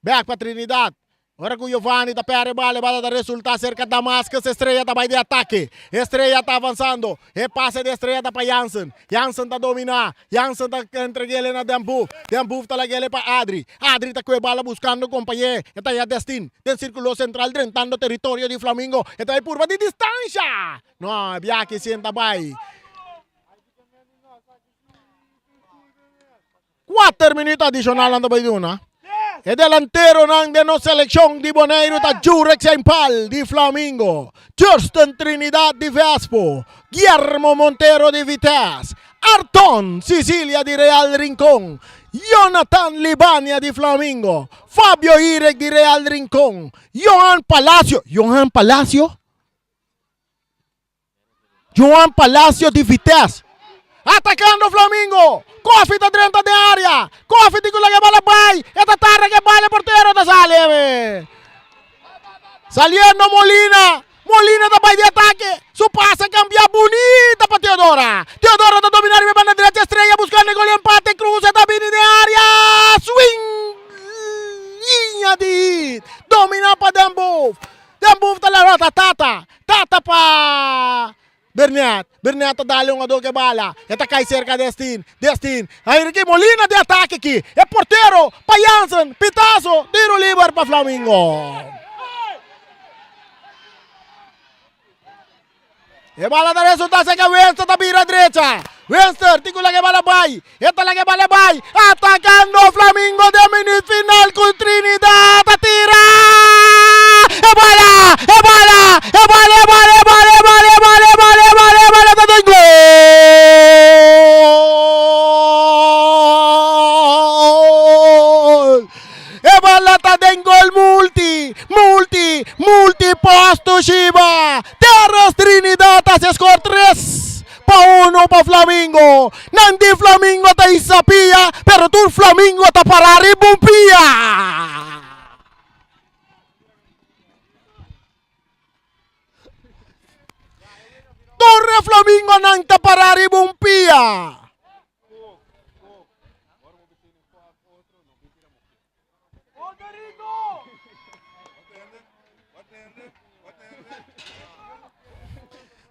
back para Trinidad. Ora com Giovanni da pere bala da resultado cerca da Damascus, Estrella tá vai de ataque. Estrella tá avançando. E passe de Estrella tá para Jansen. Jansen tá dominar. Jansen tá entrega ele na Dembuf. Dembuf tá lá ele para Adri. Adri tá com a bala buscando companheiro. Está aí a Destin. Tem círculo central drentando território de Flamengo. Está aí curva de distância. Não, Biaki senta vai. 4 minutos adicional anda vai duna. E delantero ng de no seleção de Boneiro ta Jurek Sempal de Flamengo, Justin Trinidad de Vespo, Guillermo Montero de Vitesse, Arton Sicilia de Real Rincón, Jonathan Libania de Flamengo, Fabio Irek de Real Rincón, Johan Palacio de Vitesse. Atacando Flamengo. Coffee da dentro de área. Coffee di quella che balla vai. E da tarra che balla portero da sale. Saliendo Molina. Molina da vai di attacco. Su passa cambia bonita para Teodora. Teodora da dominare mi banda derecha Estrella buscando gol empate. Cruza da bini de área. Swing. Linha de domina para Dembuf. Dembuf da la rota. Tata pa Berniat dali um ador que bala. Eta cai cerca Destin. Aí aqui Molina de ataque aqui. É porteiro. Para Jansen. Pitazo. Tiro livre para Flamengo. E bala da resultado que Webster da vira direita. Webster, tico la que bala vai. Esta la que bala vai. Atacando Flamengo de mini final con Trinidad. Tira. E bala. Multi posto Shiba. Terras Trinidad hace score 3-1 para Flamengo. Nandi Flamengo ta isapia, pero tu Flamengo ta parare bumpia. Torre Flamengo nang ta parare bumpia.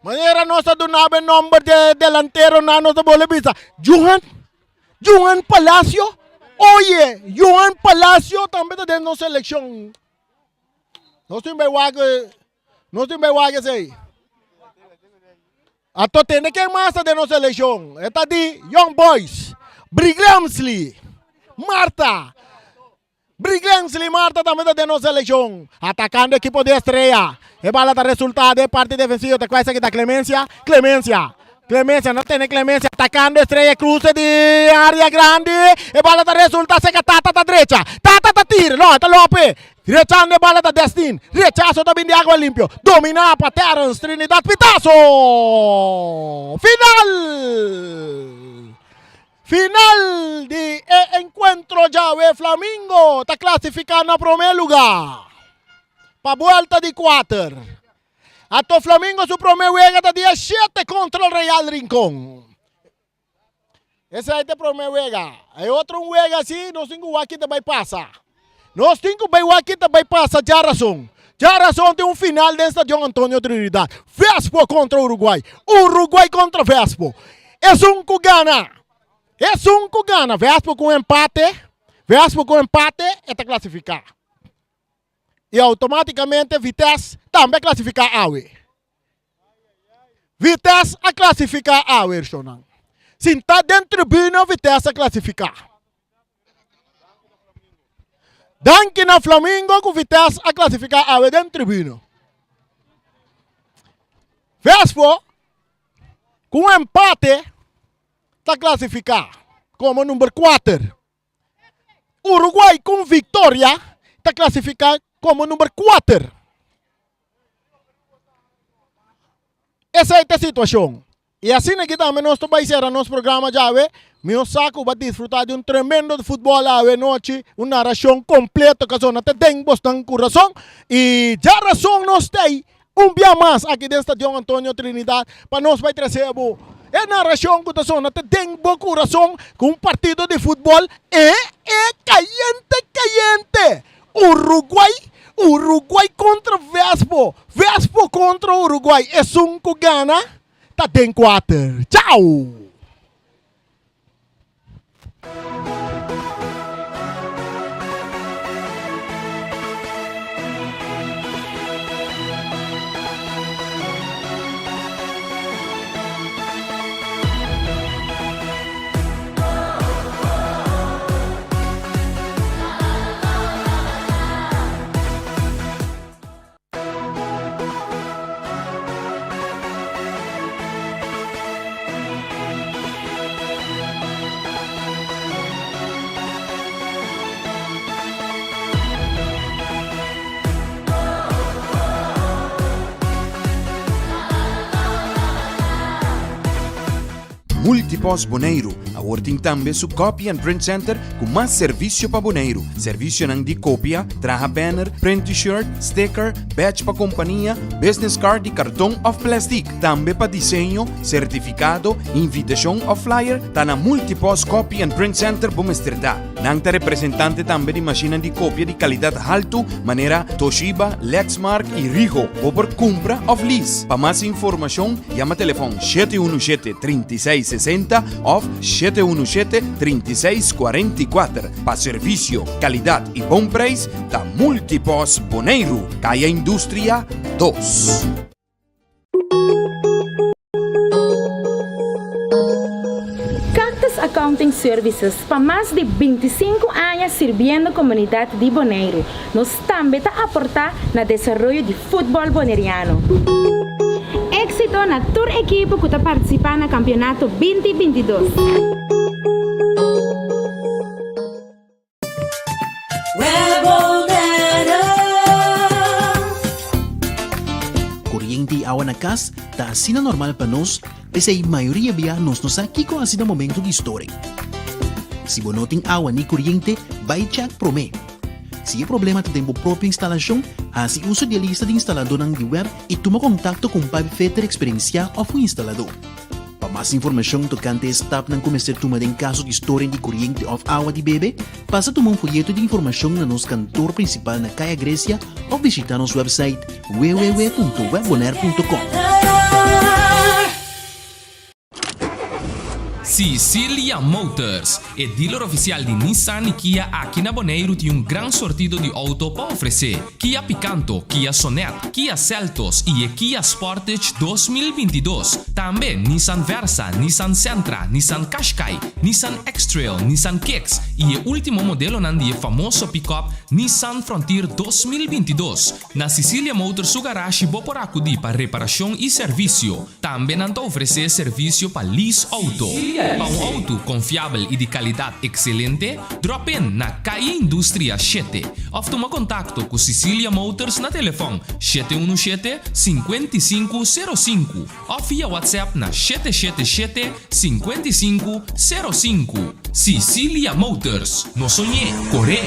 Manera nossa do nabe number de delantero na nossa bola bisa. Johan Palacio. Oye, Johan Palacio também tá dentro da seleção. Nós temos bem waga sei. Ato tem que mais tá dentro da seleção. Eta de Young Boys, Briglamsley, Marta também está dentro da seleção. Atacando a equipe de Estrella. E bala da resultado de parte defensiva. Te quase que da Clemencia, não tem Clemencia. Atacando Estrella, cruce de área grande. E bala da resultado, seca Tata da direita. Tata tira, não, está Lope. Rechando a bala da Destin. Rechazo da de água limpio. Domina para Terence, Trinidad, Pitazo. Final de encuentro ya. Flamengo está clasificando a primeiro lugar. Para volta de 4. Ato Flamengo su primeiro juego de dia 7 contra o Real Rincón. Esse aí tem problema wega. Aí outro wega assim, nós temos aqui também passa. Nós temos aqui também passa Jarason. Jarason tem final desta de Antônio Trinidad. Vespo contra Uruguai. Uruguai contra Vespo. É um que gana. Vespo com empate. Está classificar. E automaticamente Vitesse também classificar AUE. Vitesse a classificar AUE, Shonan. Se está dentro da tribuna, Vitesse a classificar. Danke na Flamengo com Vitesse a classificar AUE dentro da tribuna. Vespo, com empate, está classificar como número 4. Uruguai com vitória, está classificar como número 4. Essa é a situação. E assim aqui também nós vamos encerrar nosso programa já. Meu saco vai desfrutar de um tremendo futebol lá noite, uma narração completa que zona tem bastante coração. E já razão nós tem dia mais aqui dentro do Estádio Antônio Trinidad para nós vai trazer é narração que a zona tem bom coração com um partido de futebol caliente. Uruguai contra Vespo. Vespo contra Uruguai. É um que gana. Tá em 4. Tchau! Multipos Boneiro, awarting tambe su Copy and Print Center com mais serviço para boneiro. Serviço nang de cópia, traha banner, print t-shirt, sticker, badge para companhia, business card e cartão of plastic. Tambe para desenho, certificado, invitação ou flyer, tá na Multipos Copy and Print Center Bumesterdad. Nang ta representante tambe de máquina de cópia de qualidade alto, maneira Toshiba, Lexmark e Ricoh, ou por compra ou lease. Para mais informação, chama telefone 717-3660 ou 717-3644. Para serviço, qualidade e bom preço, da Multipos Boneiro, Caia Indústria 2. Cactus Accounting Services, para mais de 25 anos servindo a comunidade de Boneiro. Nós também está aportar no desenvolvimento de futebol boneriano. Éxito na tour equipe que está participando no campeonato 2022. Corriente e água na casa está assim normal para nós, pese a maioria vianos nos aqui com assim no momento de história. Se você não tem água nem corriente, vai check prome. Se é problema de tempo própria instalação, assim uso de lista de instalador na web e toma contato com o Pai Fetter experienciado ou o instalador. Para mais informação tocante a step na começar a tomar em caso de história de corrente ou água de bebê, passa a tomar um folheto de informação na nosso cantor principal na Caia Grécia ou visitar nosso website www.webbonaire.com. Cecilia Motors é dealer oficial de Nissan e Kia aqui na Boneiro tem gran sortido de auto para oferecer. Kia Picanto, Kia Sonet, Kia Seltos e Kia Sportage 2022. Também Nissan Versa, Nissan Sentra, Nissan Qashqai, Nissan X-Trail, Nissan Kicks e o último modelo nandi famoso pick-up Nissan Frontier 2022. Na Cecilia Motors su garagem bo por acudir para reparação e serviço. Também nanta oferecer serviço para lease auto. Para um auto confiável e de qualidade excelente, drop in na Caia Indústria 7. Ou toma contato com Cecilia Motors na telefone 717-5505 ou via WhatsApp na 777-5505. Cecilia Motors, no sonhé, corre!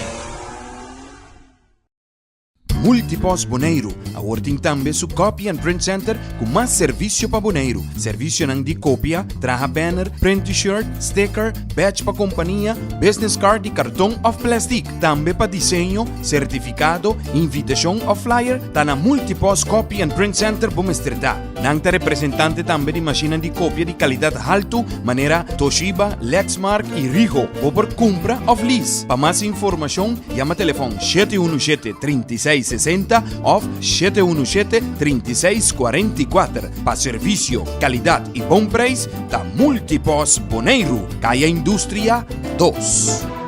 Multipos Boneiro. A working tambe su copy and print center com mais serviço para Boneiro. Serviço nang di copia, traha banner, print t-shirt, sticker, badge pa companhia, business card di cartão of plastic. Tambe pa desenho, certificado, invitação of flyer, ta na Multipos Copy and Print Center Bumestrita. Nang ta representante tambe di macchina di copia di qualidade alto, maneira Toshiba, Lexmark e Ricoh, ou por compra of lease. Pa mais informação, llama telefone 717-3660 ou 717-3644. Pa serviço, qualidade e bom preço, ta Multipos Boneiro, Caia Indústria 2.